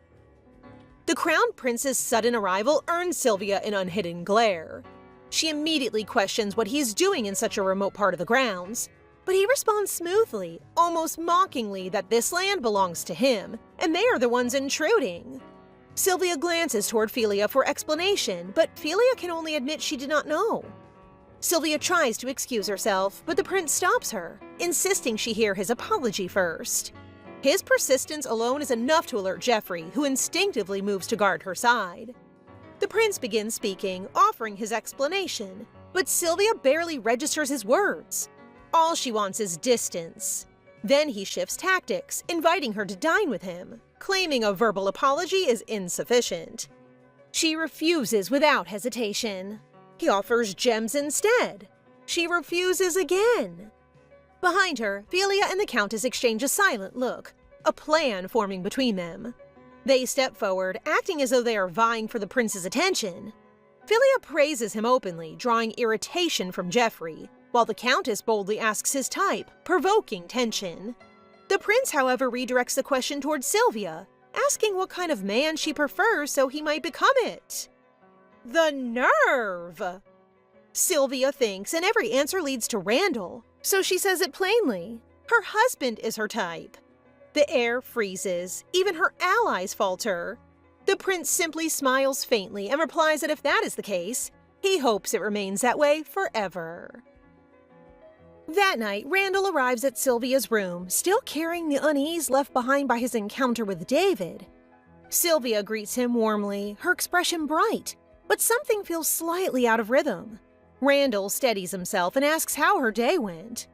The Crown Prince's sudden arrival earns Sylvia an unhidden glare. She immediately questions what he's doing in such a remote part of the grounds, but he responds smoothly, almost mockingly, that this land belongs to him, and they are the ones intruding. Sylvia glances toward Philia for explanation, but Philia can only admit she did not know. Sylvia tries to excuse herself, but the prince stops her, insisting she hear his apology first. His persistence alone is enough to alert Geoffrey, who instinctively moves to guard her side. The prince begins speaking, offering his explanation, but Sylvia barely registers his words. All she wants is distance. Then he shifts tactics, inviting her to dine with him, claiming a verbal apology is insufficient. She refuses without hesitation. He offers gems instead. She refuses again. Behind her, Philia and the Countess exchange a silent look, a plan forming between them. They step forward, acting as though they are vying for the prince's attention. Philia praises him openly, drawing irritation from Geoffrey, while the Countess boldly asks his type, provoking tension. The prince, however, redirects the question towards Sylvia, asking what kind of man she prefers so he might become it. The nerve! Sylvia thinks, and every answer leads to Randall, so she says it plainly. Her husband is her type. The air freezes, even her allies falter. The prince simply smiles faintly and replies that if that is the case, he hopes it remains that way forever. That night, Randall arrives at Sylvia's room, still carrying the unease left behind by his encounter with David. Sylvia greets him warmly, her expression bright, but something feels slightly out of rhythm. Randall steadies himself and asks how her day went.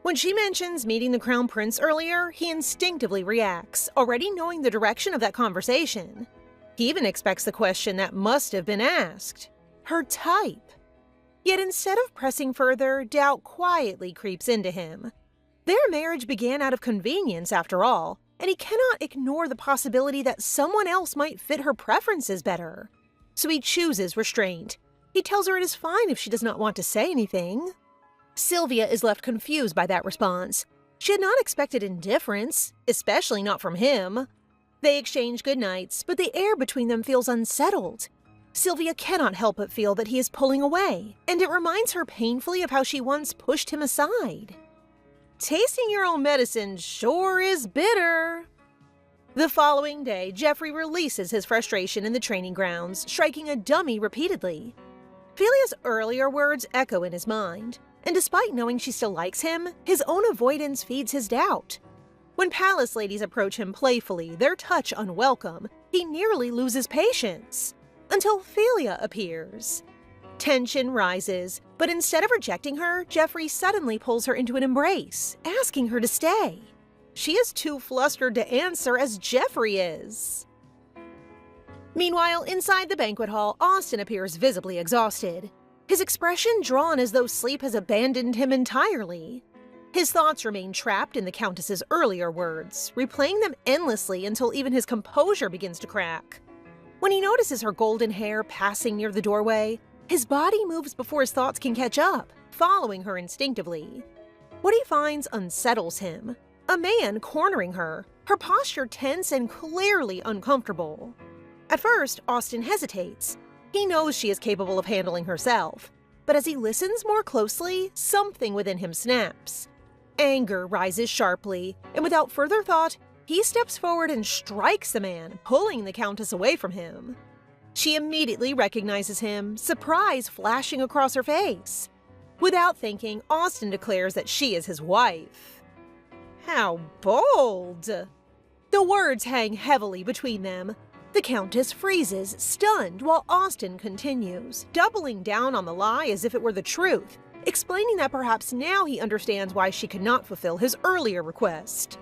When she mentions meeting the Crown Prince earlier, he instinctively reacts, already knowing the direction of that conversation. He even expects the question that must have been asked. Her type. Yet instead of pressing further, doubt quietly creeps into him. Their marriage began out of convenience, after all, and he cannot ignore the possibility that someone else might fit her preferences better. So he chooses restraint. He tells her it is fine if she does not want to say anything. Sylvia is left confused by that response. She had not expected indifference, especially not from him. They exchange goodnights, but the air between them feels unsettled. Sylvia cannot help but feel that he is pulling away, and it reminds her painfully of how she once pushed him aside. Tasting your own medicine sure is bitter. The following day, Geoffrey releases his frustration in the training grounds, striking a dummy repeatedly. Philia's earlier words echo in his mind, and despite knowing she still likes him, his own avoidance feeds his doubt. When palace ladies approach him playfully, their touch unwelcome, he nearly loses patience. Until Philia appears. Tension rises, but instead of rejecting her, Geoffrey suddenly pulls her into an embrace, asking her to stay. She is too flustered to answer as Geoffrey is. Meanwhile, inside the banquet hall, Austin appears visibly exhausted. His expression drawn as though sleep has abandoned him entirely. His thoughts remain trapped in the Countess's earlier words, replaying them endlessly until even his composure begins to crack. When he notices her golden hair passing near the doorway, his body moves before his thoughts can catch up, following her instinctively. What he finds unsettles him. A man cornering her, her posture tense and clearly uncomfortable. At first, Austin hesitates. He knows she is capable of handling herself, but as he listens more closely, something within him snaps. Anger rises sharply, and without further thought, he steps forward and strikes the man, pulling the Countess away from him. She immediately recognizes him, surprise flashing across her face. Without thinking, Austin declares that she is his wife. How bold! The words hang heavily between them. The Countess freezes, stunned, while Austin continues, doubling down on the lie as if it were the truth, explaining that perhaps now he understands why she could not fulfill his earlier request.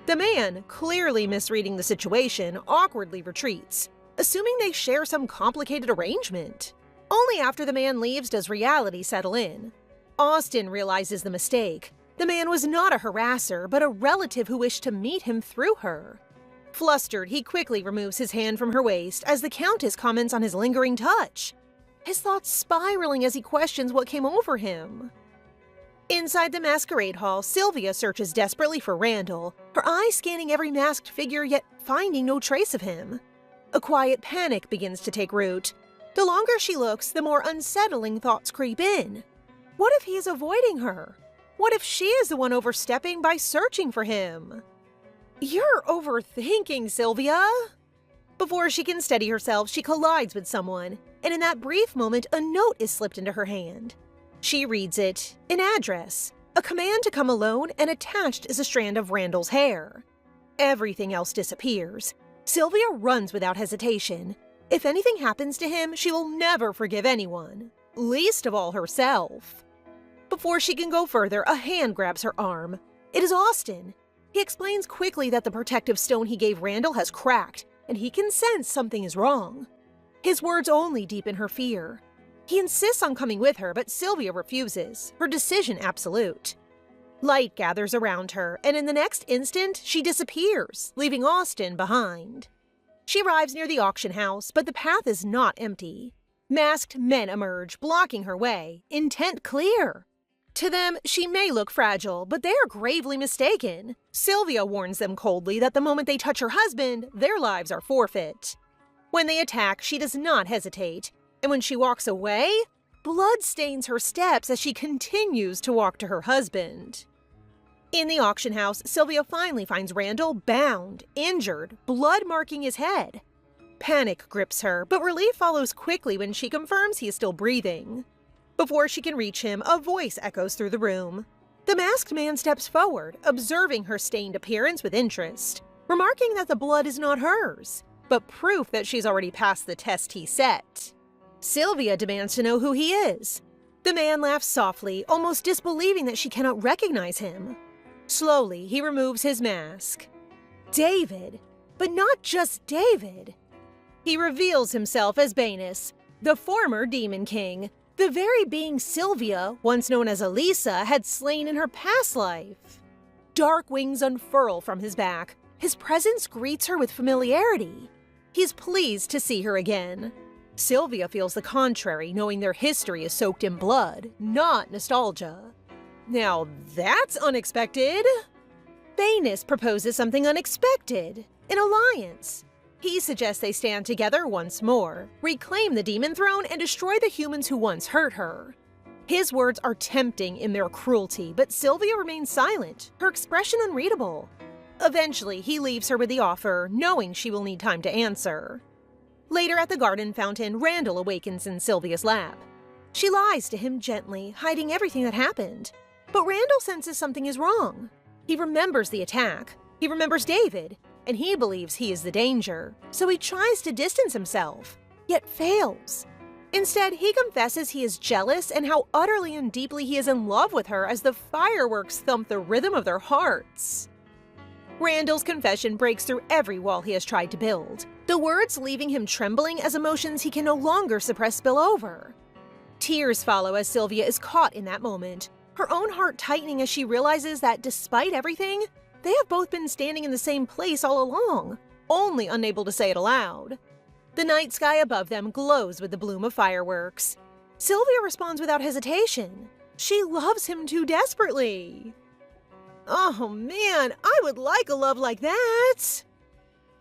The man, clearly misreading the situation, awkwardly retreats, assuming they share some complicated arrangement. Only after the man leaves does reality settle in. Austin realizes the mistake. The man was not a harasser, but a relative who wished to meet him through her. Flustered, he quickly removes his hand from her waist as the Countess comments on his lingering touch, his thoughts spiraling as he questions what came over him. Inside the masquerade hall, Sylvia searches desperately for Randall, her eyes scanning every masked figure yet finding no trace of him. A quiet panic begins to take root. The longer she looks, the more unsettling thoughts creep in. What if he is avoiding her? What if she is the one overstepping by searching for him? You're overthinking, Sylvia! Before she can steady herself, she collides with someone, and in that brief moment, a note is slipped into her hand. She reads it, an address, a command to come alone, and attached is a strand of Randall's hair. Everything else disappears. Sylvia runs without hesitation. If anything happens to him, she will never forgive anyone, least of all herself. Before she can go further, a hand grabs her arm. It is Austin. He explains quickly that the protective stone he gave Randall has cracked, and he can sense something is wrong. His words only deepen her fear. He insists on coming with her, but Sylvia refuses, her decision absolute. Light gathers around her, and in the next instant, she disappears, leaving Austin behind. She arrives near the auction house, but the path is not empty. Masked men emerge, blocking her way, intent clear. To them, she may look fragile, but they are gravely mistaken. Sylvia warns them coldly that the moment they touch her husband, their lives are forfeit. When they attack, she does not hesitate, and when she walks away, blood stains her steps as she continues to walk to her husband. In the auction house, Sylvia finally finds Randall bound, injured, blood marking his head. Panic grips her, but relief follows quickly when she confirms he is still breathing. Before she can reach him, a voice echoes through the room. The masked man steps forward, observing her stained appearance with interest, remarking that the blood is not hers, but proof that she's already passed the test he set. Sylvia demands to know who he is. The man laughs softly, almost disbelieving that she cannot recognize him. Slowly, he removes his mask. David, but not just David. He reveals himself as Banus, the former Demon King, the very being Sylvia, once known as Elisa, had slain in her past life. Dark wings unfurl from his back. His presence greets her with familiarity. He's pleased to see her again. Sylvia feels the contrary, knowing their history is soaked in blood, not nostalgia. Now that's unexpected. Banus proposes something unexpected, an alliance. He suggests they stand together once more, reclaim the demon throne, and destroy the humans who once hurt her. His words are tempting in their cruelty, but Sylvia remains silent, her expression unreadable. Eventually, he leaves her with the offer, knowing she will need time to answer. Later at the garden fountain, Randall awakens in Sylvia's lap. She lies to him gently, hiding everything that happened. But Randall senses something is wrong. He remembers the attack. He remembers David. And he believes he is the danger, so he tries to distance himself, yet fails. Instead, he confesses he is jealous and how utterly and deeply he is in love with her as the fireworks thump the rhythm of their hearts. Randall's confession breaks through every wall he has tried to build, the words leaving him trembling as emotions he can no longer suppress spill over. Tears follow as Sylvia is caught in that moment, her own heart tightening as she realizes that despite everything, they have both been standing in the same place all along, only unable to say it aloud. The night sky above them glows with the bloom of fireworks. Sylvia responds without hesitation. She loves him too desperately. Oh man, I would like a love like that!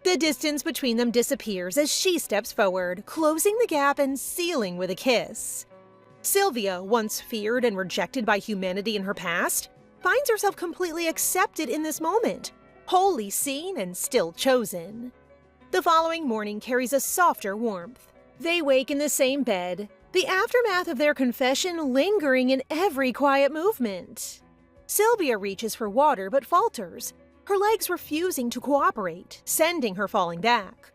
The distance between them disappears as she steps forward, closing the gap and sealing with a kiss. Sylvia, once feared and rejected by humanity in her past, finds herself completely accepted in this moment, wholly seen and still chosen. The following morning carries a softer warmth. They wake in the same bed, the aftermath of their confession lingering in every quiet movement. Sylvia reaches for water but falters, her legs refusing to cooperate, sending her falling back.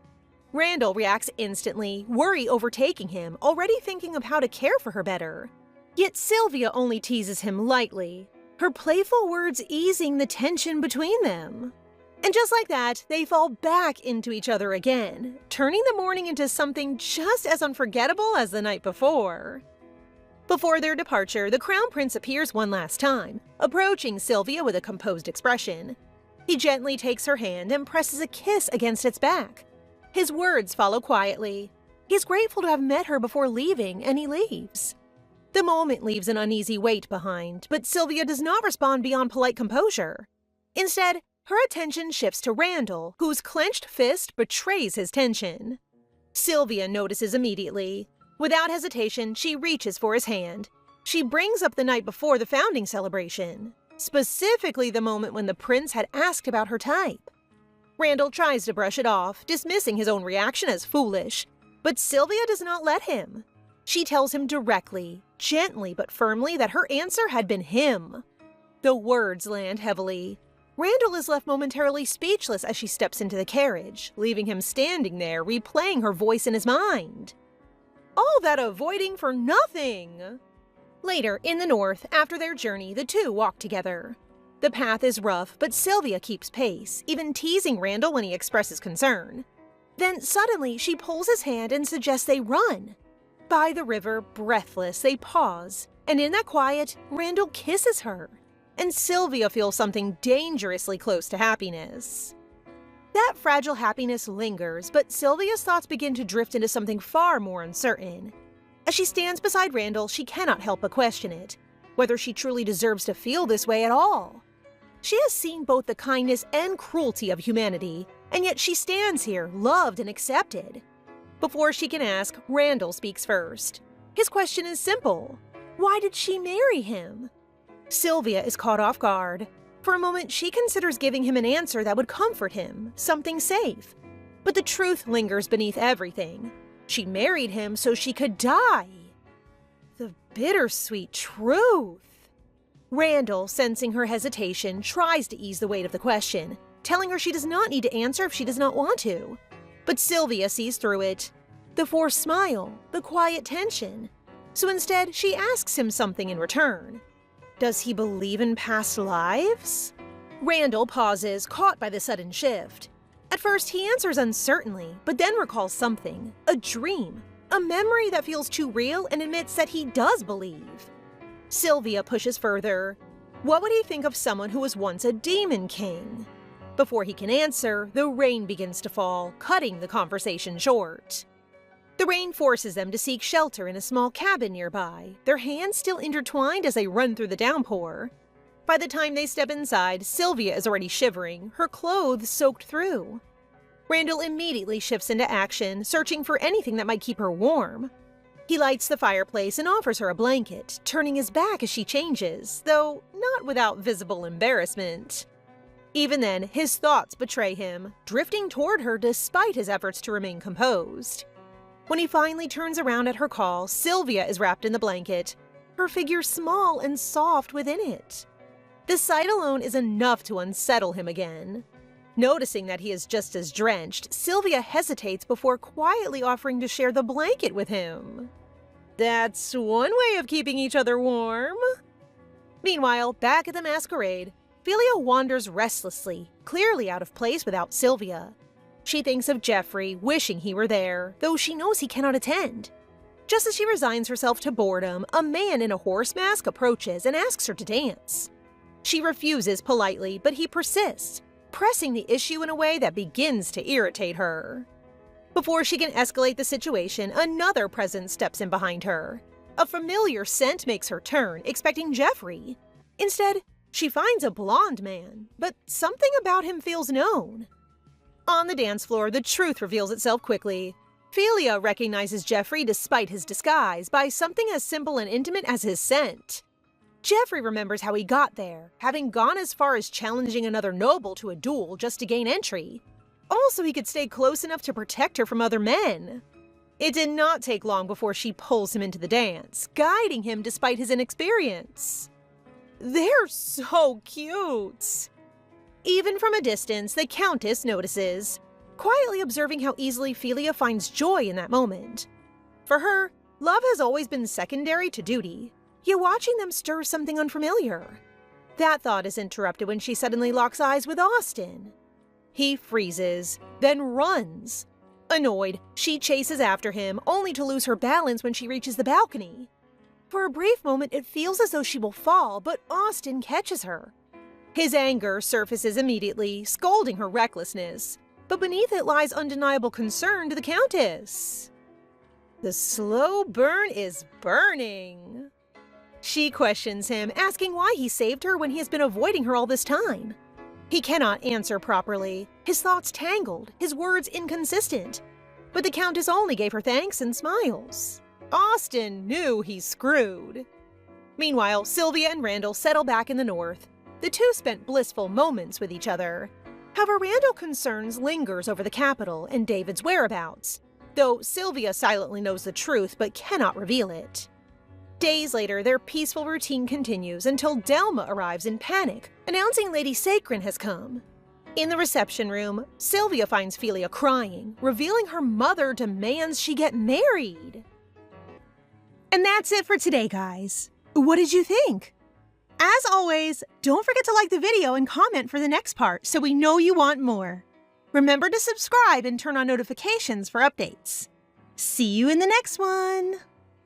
Randall reacts instantly, worry overtaking him, already thinking of how to care for her better. Yet Sylvia only teases him lightly, her playful words easing the tension between them. And just like that, they fall back into each other again, turning the morning into something just as unforgettable as the night before. Before their departure, the Crown Prince appears one last time, approaching Sylvia with a composed expression. He gently takes her hand and presses a kiss against its back. His words follow quietly. He's grateful to have met her before leaving, and he leaves. The moment leaves an uneasy weight behind, but Sylvia does not respond beyond polite composure. Instead, her attention shifts to Randall, whose clenched fist betrays his tension. Sylvia notices immediately. Without hesitation, she reaches for his hand. She brings up the night before the founding celebration, specifically the moment when the prince had asked about her type. Randall tries to brush it off, dismissing his own reaction as foolish, but Sylvia does not let him. She tells him directly, gently but firmly, that her answer had been him. The words land heavily. Randall is left momentarily speechless as she steps into the carriage, leaving him standing there, replaying her voice in his mind. All that avoiding for nothing! Later, in the north, after their journey, the two walk together. The path is rough, but Sylvia keeps pace, even teasing Randall when he expresses concern. Then, suddenly, she pulls his hand and suggests they run. By the river, breathless, they pause, and in that quiet, Randall kisses her. And Sylvia feels something dangerously close to happiness. That fragile happiness lingers, but Sylvia's thoughts begin to drift into something far more uncertain. As she stands beside Randall, she cannot help but question it, whether she truly deserves to feel this way at all. She has seen both the kindness and cruelty of humanity, and yet she stands here, loved and accepted. Before she can ask, Randall speaks first. His question is simple. Why did she marry him? Sylvia is caught off guard. For a moment, she considers giving him an answer that would comfort him, something safe. But the truth lingers beneath everything. She married him so she could die. The bittersweet truth. Randall, sensing her hesitation, tries to ease the weight of the question, telling her she does not need to answer if she does not want to. But Sylvia sees through it. The forced smile, the quiet tension. So instead, she asks him something in return. Does he believe in past lives? Randall pauses, caught by the sudden shift. At first, he answers uncertainly, but then recalls something, a dream, a memory that feels too real, and admits that he does believe. Sylvia pushes further. What would he think of someone who was once a demon king? Before he can answer, the rain begins to fall, cutting the conversation short. The rain forces them to seek shelter in a small cabin nearby, their hands still intertwined as they run through the downpour. By the time they step inside, Sylvia is already shivering, her clothes soaked through. Randall immediately shifts into action, searching for anything that might keep her warm. He lights the fireplace and offers her a blanket, turning his back as she changes, though not without visible embarrassment. Even then, his thoughts betray him, drifting toward her despite his efforts to remain composed. When he finally turns around at her call, Sylvia is wrapped in the blanket, her figure small and soft within it. The sight alone is enough to unsettle him again. Noticing that he is just as drenched, Sylvia hesitates before quietly offering to share the blanket with him. That's one way of keeping each other warm. Meanwhile, back at the masquerade, Philia wanders restlessly, clearly out of place without Sylvia. She thinks of Jeffrey, wishing he were there, though she knows he cannot attend. Just as she resigns herself to boredom, a man in a horse mask approaches and asks her to dance. She refuses politely, but he persists, pressing the issue in a way that begins to irritate her. Before she can escalate the situation, another presence steps in behind her. A familiar scent makes her turn, expecting Jeffrey. Instead, she finds a blonde man, but something about him feels known. On the dance floor, the truth reveals itself quickly. Philia recognizes Jeffrey despite his disguise by something as simple and intimate as his scent. Jeffrey remembers how he got there, having gone as far as challenging another noble to a duel just to gain entry. Also, he could stay close enough to protect her from other men. It did not take long before she pulls him into the dance, guiding him despite his inexperience. They're so cute! Even from a distance, the Countess notices, quietly observing how easily Philia finds joy in that moment. For her, love has always been secondary to duty. yet watching them stirs something unfamiliar. That thought is interrupted when she suddenly locks eyes with Austin. He freezes, then runs. Annoyed, she chases after him, only to lose her balance when she reaches the balcony. For a brief moment, it feels as though she will fall, but Austin catches her. His anger surfaces immediately, scolding her recklessness, but beneath it lies undeniable concern to the Countess. The slow burn is burning. She questions him, asking why he saved her when he has been avoiding her all this time. He cannot answer properly, his thoughts tangled, his words inconsistent. But the Countess only gave her thanks and smiles. Austin knew he's screwed. Meanwhile, Sylvia and Randall settle back in the north. The two spent blissful moments with each other. However, Randall concerns lingers over the capital and David's whereabouts, though Sylvia silently knows the truth but cannot reveal it. Days later, their peaceful routine continues until Delma arrives in panic, announcing Lady Sacred has come. In the reception room, Sylvia finds Felia crying, revealing her mother demands she get married. And that's it for today, guys. What did you think? As always, don't forget to like the video and comment for the next part so we know you want more. Remember to subscribe and turn on notifications for updates. See you in the next one!